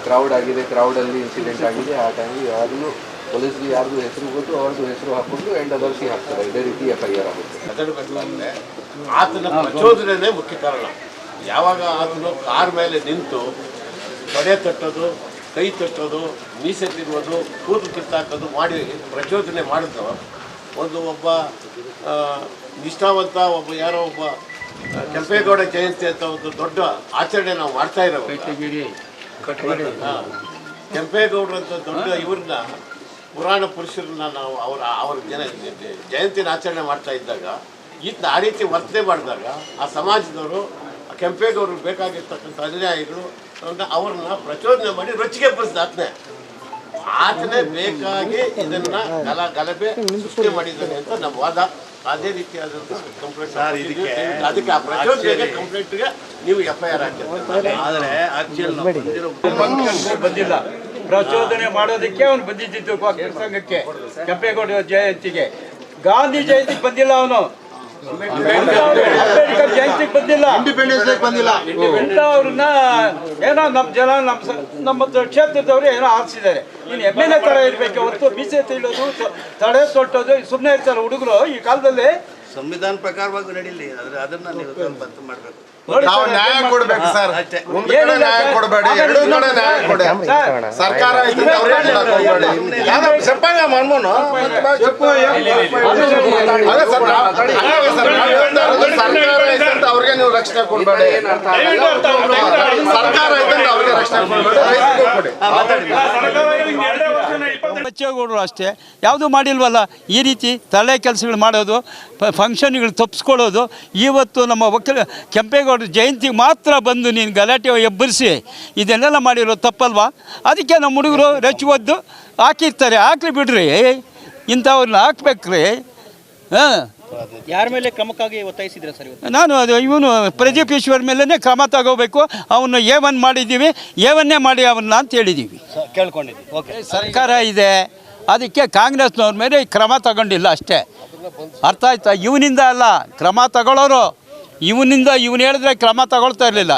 ಕ್ರೌಡ್ ಆಗಿದೆ, ಕ್ರೌಡಲ್ಲಿ ಇನ್ಸಿಡೆಂಟ್ ಆಗಿದೆ, ಆ ಟೈಮಿಗೆ ಯಾವಾಗಲೂ ಪೊಲೀಸ್ಗೆ ಯಾರ್ದು ಹೆಸರು ಗೊತ್ತು ಅವ್ರದ್ದು ಹೆಸರು ಹಾಕೊಂಡು ಎಂಡ್ ಅದರ್ಸಿಗೆ ಹಾಕ್ತಾರೆ. ಇದೇ ರೀತಿ FIR ಆಗುತ್ತೆ.
ಅಂದರೆ ಆತನ ಪ್ರಚೋದನೆ ಮುಖ್ಯ ಕಾರಣ. ಯಾವಾಗ ಆತನು ಕಾರ್ ಮೇಲೆ ನಿಂತು ತೊಡೆ ತಟ್ಟೋದು, ಕೈ ತಟ್ಟೋದು, ಮೀಸೆ ತಿನ್ನುವುದು, ಕೂದಲು ಕಿತ್ತಾಕೋದು ಮಾಡಿ ಪ್ರಚೋದನೆ ಮಾಡಿದ್ರು. ಒಬ್ಬ ನಿಷ್ಠಾವಂತ ಯಾರೋ ಒಬ್ಬ ಕೆಂಪೇಗೌಡ ಜಯಂತಿ ಅಂತ ಒಂದು ದೊಡ್ಡ ಆಚರಣೆ ನಾವು ಮಾಡ್ತಾ ಇರೋದು. ಕೆಂಪೇಗೌಡರು ಅಂತ ದೊಡ್ಡ ಇವ್ರನ್ನ ಪುರಾಣ ಪುರುಷರನ್ನ ನಾವು ಅವ್ರ ಜಯಂತಿನ ಆಚರಣೆ ಮಾಡ್ತಾ ಇದ್ದಾಗ ಈತ ಆ ರೀತಿ ವರ್ತನೆ ಮಾಡಿದಾಗ ಆ ಸಮಾಜದವರು ಕೆಂಪೇಗೌಡರು ಬೇಕಾಗಿರ್ತಕ್ಕಂಥ ಅನುಯಾಯಿಗಳು ಅವ್ರನ್ನ ಪ್ರಚೋದನೆ ಮಾಡಿ ರೊಚ್ಚಿಗೆ ಎಬ್ಬಿಸಿದ ಆತನೇ ಬೇಕಾಗಿ ಇದನ್ನ ಗಲಭೆ ಸೃಷ್ಟಿ ಮಾಡಿದ್ದಾನೆ ಅಂತ ನಮ್ಮ ವಾದ. ಅದೇ ರೀತಿಯಾದಂಥ ಕಂಪ್ಲೇಂಟ್ ಅದಕ್ಕೆ ಆ ಪ್ರಚೋದನೆಗೆ ಕಂಪ್ಲೇಂಟ್ಗೆ ನೀವು FIR ಹಾಕಿರ್ತೀರಿ.
ಆದರೆ ಬಂದಿಲ್ಲ, ಪ್ರಚೋದನೆ ಮಾಡೋದಕ್ಕೆ ಅವನು ಬಂದಿದ್ದು ಸಂಘಕ್ಕೆ, ಕೆಂಪೇಗೌಡ ಜಯಂತಿಗೆ. ಗಾಂಧಿ ಜಯಂತಿಗೆ ಬಂದಿಲ್ಲ, ಅವನು ಅಂಬೇಡ್ಕರ್ ಜಯಂತಿಗೆ ಬಂದಿಲ್ಲ,
ಇಂಡಿಪೆಂಡೆನ್ಸ್ ಡೇ ಬಂದಿಲ್ಲ.
ಅವ್ರನ್ನ ಏನೋ ನಮ್ಮ ಜನ ನಮ್ಮ ಕ್ಷೇತ್ರದವರು ಏನೋ ಆರಿಸಿದ್ದಾರೆ. ಇನ್ನು MLA ತರ ಇರ್ಬೇಕು ಹೊರತು ಮೀಸೆ ತಿಳಿಯೋದು, ತಡೆ ತೊಟ್ಟೋದು ಸುಮ್ಮನೆ ಇರ್ತಾರೆ ಹುಡುಗರು ಈ ಕಾಲದಲ್ಲಿ.
ಸಂವಿಧಾನ ಪ್ರಕಾರವಾಗಿ ನಡೀಲಿ, ಅದನ್ನ ನೀವು ಮಾಡಬೇಕು.
ನಾವು ನ್ಯಾಯ ಕೊಡ್ಬೇಕು ಸರ್, ಒಂದು ಕಡೆ ನ್ಯಾಯ ಕೊಡಬೇಡಿ, ಎರಡು ಕಡೆ ನ್ಯಾಯ ಕೊಡಿ. ಸರ್ಕಾರ ಸರ್ಕಾರ ಅವ್ರಿಗೆ ನೀವು ರಕ್ಷಣೆ ಕೊಡಬೇಡಿ, ಸರ್ಕಾರ ಅವ್ರಿಗೆ ರಕ್ಷಣೆ ಕೊಡಬೇಡಿ.
ಬಚ್ಚೇಗೌಡರು ಅಷ್ಟೇ ಯಾವುದೂ ಮಾಡಿಲ್ವಲ್ಲ. ಈ ರೀತಿ ತಲೆ ಕೆಲಸಗಳು ಮಾಡೋದು, ಫಂಕ್ಷನ್ಗಳು ತಪ್ಪಿಸ್ಕೊಳ್ಳೋದು. ಇವತ್ತು ನಮ್ಮ ಕೆಂಪೇಗೌಡ ಜಯಂತಿಗೆ ಮಾತ್ರ ಬಂದು ನೀನು ಗಲಾಟೆ ಎಬ್ಬರಿಸಿ ಇದನ್ನೆಲ್ಲ ಮಾಡಿರೋ ತಪ್ಪಲ್ವಾ? ಅದಕ್ಕೆ ನಮ್ಮ ಹುಡುಗರು ರೊಚ್ಚಿವದ್ದು ಹಾಕಿರ್ತಾರೆ. ಹಾಕ್ಲಿ ಬಿಡ್ರಿ, ಇಂಥವ್ರನ್ನ ಹಾಕ್ಬೇಕ್ರಿ.
ಯಾರ ಮೇಲೆ ಕ್ರಮಕ್ಕಾಗಿ ಒತ್ತಾಯಿಸಿದ್ರೆ ಸರ್ ಇವತ್ತು?
ನಾನು ಅದು ಇವನು ಪ್ರದೀಪ್ ಈಶ್ವರ್ ಮೇಲೇ ಕ್ರಮ ತಗೋಬೇಕು, ಅವನು A1 ಮಾಡಿದ್ದೀವಿ, A1 ಮಾಡಿ ಅವನ್ನ ಅಂತ ಹೇಳಿದ್ದೀವಿ.
ಕೇಳ್ಕೊಂಡಿದ್ದೀವಿ. ಓಕೆ,
ಸರ್ಕಾರ ಇದೆ, ಅದಕ್ಕೆ ಕಾಂಗ್ರೆಸ್ನವ್ರ ಮೇಲೆ ಕ್ರಮ ತಗೊಂಡಿಲ್ಲ ಅಷ್ಟೇ. ಅರ್ಥ ಆಯ್ತಾ? ಇವನಿಂದ ಅಲ್ಲ ಕ್ರಮ ತಗೊಳ್ಳೋರು, ಇವನಿಂದ ಇವನು ಹೇಳಿದ್ರೆ ಕ್ರಮ ತಗೊಳ್ತಾ ಇರಲಿಲ್ಲ.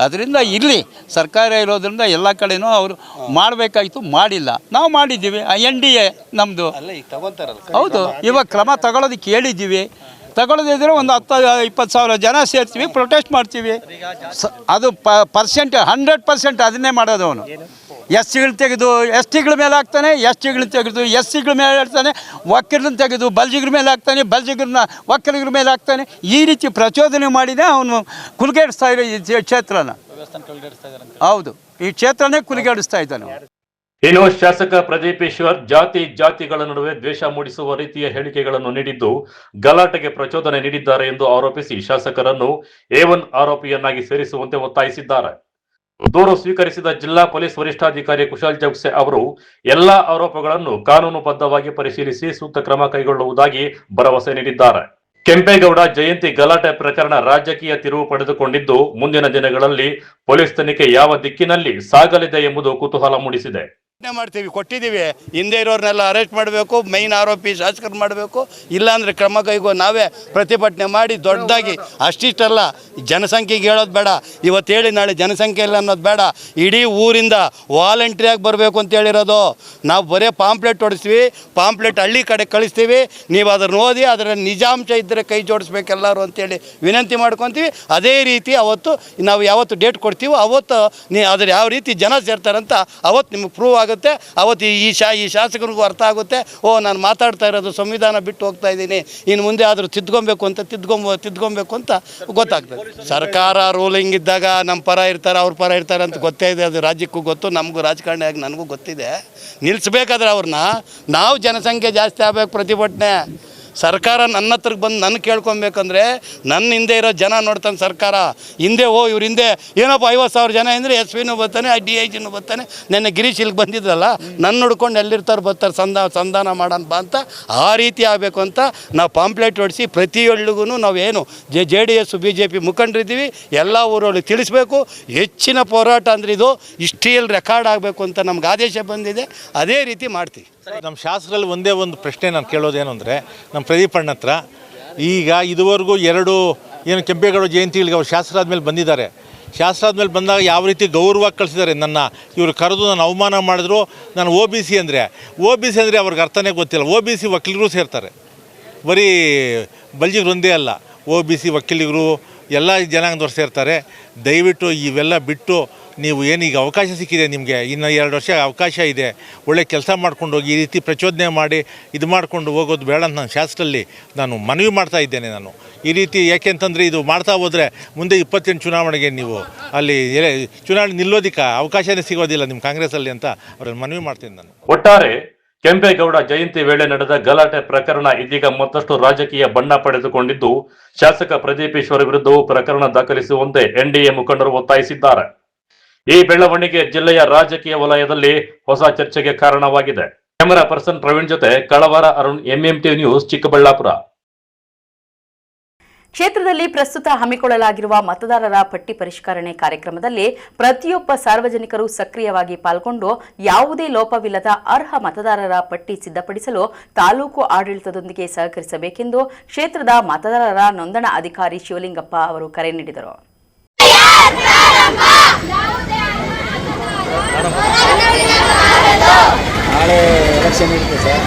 ಅದರಿಂದ ಇಲ್ಲಿ ಸರ್ಕಾರ ಇರೋದ್ರಿಂದ ಎಲ್ಲ ಕಡೆನೂ ಅವರು ಮಾಡಬೇಕಾಗಿತ್ತು, ಮಾಡಿಲ್ಲ. ನಾವು ಮಾಡಿದ್ದೀವಿ, NDA ನಮ್ಮದು. ಹೌದು, ಇವಾಗ ಕ್ರಮ ತಗೊಳ್ಳೋದಕ್ಕೆ ಹೇಳಿದ್ದೀವಿ. ತಗೊಳ್ಳೋದಿದ್ರೆ ಒಂದು 10-20 ಸಾವಿರ ಜನ ಸೇರ್ತೀವಿ, ಪ್ರೊಟೆಸ್ಟ್ ಮಾಡ್ತೀವಿ. ಅದು 100% ಅದನ್ನೇ ಮಾಡೋದು. ಅವನು SCಗಳು ತೆಗೆದು STಗಳ ಮೇಲೆ ಹಾಕ್ತಾನೆ, STಗಳನ್ನ ತೆಗೆದು SCಗಳ ಮೇಲೆ ಹೇಳ್ತಾನೆ, ಒಕ್ಕಲಿಗರನ್ನ ತೆಗೆದು ಬಲ್ಜಿಗ್ರ ಮೇಲೆ ಹಾಕ್ತಾನೆ, ಬಲ್ಜಿಗ್ರನ್ನ ಒಕ್ಕಲಿಗರ ಮೇಲೆ ಹಾಕ್ತಾನೆ. ಈ ರೀತಿ ಪ್ರಚೋದನೆ ಮಾಡಿದೆ ಅವನು. ಕುಲುಗೇಡಿಸ್ತಾ ಇರೋ ಈ ಕ್ಷೇತ್ರನ. ಹೌದು, ಈ ಕ್ಷೇತ್ರನೇ ಕುಲುಗೇಡಿಸ್ತಾ ಇದ್ದಾನೆ.
ಇನ್ನು ಶಾಸಕ ಪ್ರದೀಪ್ ಈಶ್ವರ್ ಜಾತಿಗಳ ನಡುವೆ ದ್ವೇಷ ಮೂಡಿಸುವ ರೀತಿಯ ಹೇಳಿಕೆಗಳನ್ನು ನೀಡಿದ್ದು ಗಲಾಟೆಗೆ ಪ್ರಚೋದನೆ ನೀಡಿದ್ದಾರೆ ಎಂದು ಆರೋಪಿಸಿ ಶಾಸಕರನ್ನು A1 ಆರೋಪಿಯನ್ನಾಗಿ ಸೇರಿಸುವಂತೆ ಒತ್ತಾಯಿಸಿದ್ದಾರೆ. ದೂರು ಸ್ವೀಕರಿಸಿದ ಜಿಲ್ಲಾ ಪೊಲೀಸ್ ವರಿಷ್ಠಾಧಿಕಾರಿ ಕುಶಾಲ್ ಚೌಕ್ಸೆ ಅವರು ಎಲ್ಲಾ ಆರೋಪಗಳನ್ನು ಕಾನೂನುಬದ್ಧವಾಗಿ ಪರಿಶೀಲಿಸಿ ಸೂಕ್ತ ಕ್ರಮ ಕೈಗೊಳ್ಳುವುದಾಗಿ ಭರವಸೆ ನೀಡಿದ್ದಾರೆ. ಕೆಂಪೇಗೌಡ ಜಯಂತಿ ಗಲಾಟೆ ಪ್ರಕರಣ ರಾಜಕೀಯ ತಿರುವು ಪಡೆದುಕೊಂಡಿದ್ದು ಮುಂದಿನ ದಿನಗಳಲ್ಲಿ ಪೊಲೀಸ್ ತನಿಖೆ ಯಾವ ದಿಕ್ಕಿನಲ್ಲಿ ಸಾಗಲಿದೆ ಎಂಬುದು ಕುತೂಹಲ ಮೂಡಿಸಿದೆ.
ಮಾಡ್ತೀವಿ, ಕೊಟ್ಟಿದ್ದೀವಿ. ಹಿಂದೆ ಇರೋರ್ನೆಲ್ಲ ಅರೆಸ್ಟ್ ಮಾಡಬೇಕು, ಮೈನ್ ಆರೋಪಿ ಶಾಸಕರು ಮಾಡಬೇಕು, ಇಲ್ಲಾಂದರೆ ಕ್ರಮ ಕೈಗೋ ನಾವೇ ಪ್ರತಿಭಟನೆ ಮಾಡಿ ದೊಡ್ಡದಾಗಿ. ಅಷ್ಟಿಷ್ಟಲ್ಲ, ಜನಸಂಖ್ಯೆಗೆ ಹೇಳೋದು ಬೇಡ, ಇವತ್ತು ಹೇಳಿ ನಾಳೆ ಜನಸಂಖ್ಯೆ ಇಲ್ಲ ಅನ್ನೋದು ಬೇಡ. ಇಡೀ ಊರಿಂದ ವಾಲಂಟ್ರಿಯಾಗಿ ಬರಬೇಕು ಅಂತ ಹೇಳಿರೋದು. ನಾವು ಬರೀ ಪಾಂಪ್ಲೆಟ್ ಹೊಡಿಸ್ತೀವಿ, ಪಾಂಪ್ಲೆಟ್ ಹಳ್ಳಿ ಕಡೆ ಕಳಿಸ್ತೀವಿ, ನೀವು ಅದನ್ನು ಓದಿ ಅದರ ನಿಜಾಂಶ ಇದ್ದರೆ ಕೈ ಜೋಡಿಸ್ಬೇಕು ಎಲ್ಲರೂ ಅಂತೇಳಿ ವಿನಂತಿ ಮಾಡ್ಕೊತೀವಿ. ಅದೇ ರೀತಿ ಅವತ್ತು ನಾವು ಯಾವತ್ತು ಡೇಟ್ ಕೊಡ್ತೀವೋ ಅವತ್ತು ಅದ್ರ ಯಾವ ರೀತಿ ಜನ ಸೇರ್ತಾರಂತ ಅವತ್ತು ನಿಮಗೆ ಪ್ರೂವ್ ಆಗುತ್ತೆ. ಅವತ್ತು ಈ ಶಾಸಕರಿಗೂ ಅರ್ಥ ಆಗುತ್ತೆ, ನಾನು ಮಾತಾಡ್ತಾ ಇರೋದು ಸಂವಿಧಾನ ಬಿಟ್ಟು ಹೋಗ್ತಾ ಇದ್ದೀನಿ, ಇನ್ನು ಮುಂದೆ ಆದರೂ ತಿದ್ಕೊಬೇಕು ಅಂತ ಗೊತ್ತಾಗ್ತದೆ. ಸರ್ಕಾರ ರೂಲಿಂಗ್ ಇದ್ದಾಗ ನಮ್ಮ ಪರ ಇರ್ತಾರೆ, ಅವ್ರ ಪರ ಇರ್ತಾರೆ ಅಂತ ಗೊತ್ತೇ ಇದೆ. ಅದು ರಾಜ್ಯಕ್ಕೂ ಗೊತ್ತು, ನಮಗೂ ರಾಜಕಾರಣಿಯಾಗಿ ನನಗೂ ಗೊತ್ತಿದೆ. ನಿಲ್ಲಿಸ್ಬೇಕಾದ್ರೆ ಅವ್ರನ್ನ ನಾವು ಜನಸಂಖ್ಯೆ ಜಾಸ್ತಿ ಆಗಬೇಕು, ಪ್ರತಿಭಟನೆ. ಸರ್ಕಾರ ನನ್ನ ಹತ್ರಕ್ಕೆ ಬಂದು ನನ್ನ ಕೇಳ್ಕೊಬೇಕಂದ್ರೆ ನನ್ನ ಹಿಂದೆ ಇರೋ ಜನ ನೋಡ್ತಾನೆ ಸರ್ಕಾರ. ಹಿಂದೆ ಇವ್ರ ಹಿಂದೆ ಏನಪ್ಪ 50,000 ಜನ ಅಂದರೆ SPನೂ ಬರ್ತಾನೆ, DIGನೂ ಬರ್ತಾನೆ. ನೆನ್ನೆ ಗಿರೀಶ್ ಇಲ್ಲಿಗೆ ಬಂದಿದ್ರಲ್ಲ, ನನ್ನ ಹುಡ್ಕೊಂಡು ಎಲ್ಲಿರ್ತಾರೆ ಬರ್ತಾರೆ, ಸಂಧಾನ ಮಾಡೋಣ ಬಾ ಅಂತ. ಆ ರೀತಿ ಆಗಬೇಕು ಅಂತ ನಾವು ಪಾಂಪ್ಲೆಟ್ ಹೊಡಿಸಿ ಪ್ರತಿ ಹಳ್ಳಿಗೂ ನಾವೇನು JDS BJP ಮುಖಂಡರಿದ್ದೀವಿ, ಎಲ್ಲ ಊರೊಳಗೆ ತಿಳಿಸ್ಬೇಕು. ಹೆಚ್ಚಿನ ಹೋರಾಟ ಅಂದರೆ ಇದು ಹಿಸ್ಟ್ರಿಯಲ್ಲಿ ರೆಕಾರ್ಡ್ ಆಗಬೇಕು ಅಂತ ನಮ್ಗೆ ಆದೇಶ ಬಂದಿದೆ. ಅದೇ ರೀತಿ ಮಾಡ್ತೀವಿ.
ನಮ್ಮ ಶಾಸ್ತ್ರದಲ್ಲಿ ಒಂದೇ ಒಂದು ಪ್ರಶ್ನೆ ನಾನು ಕೇಳೋದೇನು ಅಂದರೆ, ನಮ್ಮ ಪ್ರದೀಪ್ ಅಣ್ಣ ಹತ್ರ ಈಗ ಇದುವರೆಗೂ 2 ಏನು ಕೆಂಪೇಗೌಡ ಜಯಂತಿಗಳಿಗೆ ಅವ್ರು ಶಾಸ್ತ್ರ ಆದಮೇಲೆ ಬಂದಿದ್ದಾರೆ. ಶಾಸ್ತ್ರ ಆದಮೇಲೆ ಬಂದಾಗ ಯಾವ ರೀತಿ ಗೌರವವಾಗಿ ಕಳಿಸಿದ್ದಾರೆ ನನ್ನ. ಇವರು ಕರೆದು ನಾನು ಅವಮಾನ ಮಾಡಿದ್ರು. ನಾನು OBC ಅಂದರೆ ಅವ್ರಿಗೆ ಅರ್ಥನೇ ಗೊತ್ತಿಲ್ಲ. OBC ವಕೀಲರು ಸೇರ್ತಾರೆ, ಬರೀ ಬಲ್ಜಿಗರು ಒಂದೇ ಅಲ್ಲ, OBC ವಕೀಲಿಗರು ಎಲ್ಲ ಜನಾಂಗದವ್ರು ಸೇರ್ತಾರೆ. ದಯವಿಟ್ಟು ಇವೆಲ್ಲ ಬಿಟ್ಟು ನೀವು ಏನೀಗ ಅವಕಾಶ ಸಿಕ್ಕಿದೆ, ನಿಮಗೆ ಇನ್ನು 2 ವರ್ಷ ಅವಕಾಶ ಇದೆ, ಒಳ್ಳೆ ಕೆಲಸ ಮಾಡ್ಕೊಂಡು ಹೋಗಿ. ಈ ರೀತಿ ಪ್ರಚೋದನೆ ಮಾಡಿ ಇದು ಮಾಡಿಕೊಂಡು ಹೋಗೋದು ಬೇಡ ಅಂತ ನಾನು ಶಾಸ್ತ್ರದಲ್ಲಿ ನಾನು ಮನವಿ ಮಾಡ್ತಾ ಇದ್ದೇನೆ. ನಾನು ಈ ರೀತಿ ಯಾಕೆಂತಂದರೆ ಇದು ಮಾಡ್ತಾ ಹೋದರೆ ಮುಂದೆ 28 ಚುನಾವಣೆಗೆ ನೀವು ಅಲ್ಲಿ ಚುನಾವಣೆ ನಿಲ್ಲೋದಕ್ಕೆ ಅವಕಾಶನೇ ಸಿಗೋದಿಲ್ಲ ನಿಮ್ಮ ಕಾಂಗ್ರೆಸ್ಸಲ್ಲಿ ಅಂತ ಅವ್ರಲ್ಲಿ ಮನವಿ ಮಾಡ್ತೀನಿ ನಾನು.
ಒಟ್ಟಾರೆ ಕೆಂಪೇಗೌಡ ಜಯಂತಿ ವೇಳೆ ನಡೆದ ಗಲಾಟೆ ಪ್ರಕರಣ ಇದೀಗ ಮತ್ತಷ್ಟು ರಾಜಕೀಯ ಬಣ್ಣ ಪಡೆದುಕೊಂಡಿದ್ದು ಶಾಸಕ ಪ್ರದೀಪ್ ಈಶ್ವರ್ ವಿರುದ್ಧವೂ ಪ್ರಕರಣ ದಾಖಲಿಸುವಂತೆ NDA ಮುಖಂಡರು ಒತ್ತಾಯಿಸಿದ್ದಾರೆ. ಈ ಬೆಳವಣಿಗೆ ಜಿಲ್ಲೆಯ ರಾಜಕೀಯ ವಲಯದಲ್ಲಿ ಹೊಸ ಚರ್ಚೆಗೆ ಕಾರಣವಾಗಿದೆ. ಕ್ಯಾಮೆರಾ ಪರ್ಸನ್ ಪ್ರವೀಣ್ ಜೊತೆ ಕಳವಾರ ಅರುಣ್, MMT ನ್ಯೂಸ್, ಚಿಕ್ಕಬಳ್ಳಾಪುರ.
ಕ್ಷೇತ್ರದಲ್ಲಿ ಪ್ರಸ್ತುತ ಹಮ್ಮಿಕೊಳ್ಳಲಾಗಿರುವ ಮತದಾರರ ಪಟ್ಟಿ ಪರಿಷ್ಕರಣೆ ಕಾರ್ಯಕ್ರಮದಲ್ಲಿ ಪ್ರತಿಯೊಬ್ಬ ಸಾರ್ವಜನಿಕರು ಸಕ್ರಿಯವಾಗಿ ಪಾಲ್ಗೊಂಡು ಯಾವುದೇ ಲೋಪವಿಲ್ಲದ ಅರ್ಹ ಮತದಾರರ ಪಟ್ಟಿ ಸಿದ್ಧಪಡಿಸಲು ತಾಲೂಕು ಆಡಳಿತದೊಂದಿಗೆ ಸಹಕರಿಸಬೇಕೆಂದು ಕ್ಷೇತ್ರದ ಮತದಾರರ ನೋಂದಣಾ ಅಧಿಕಾರಿ ಶಿವಲಿಂಗಪ್ಪ ಅವರು ಕರೆ ನೀಡಿದರು.
ನಾಳೆ ಎಲೆಕ್ಷನ್ ಇರುತ್ತೆ ಸರ್.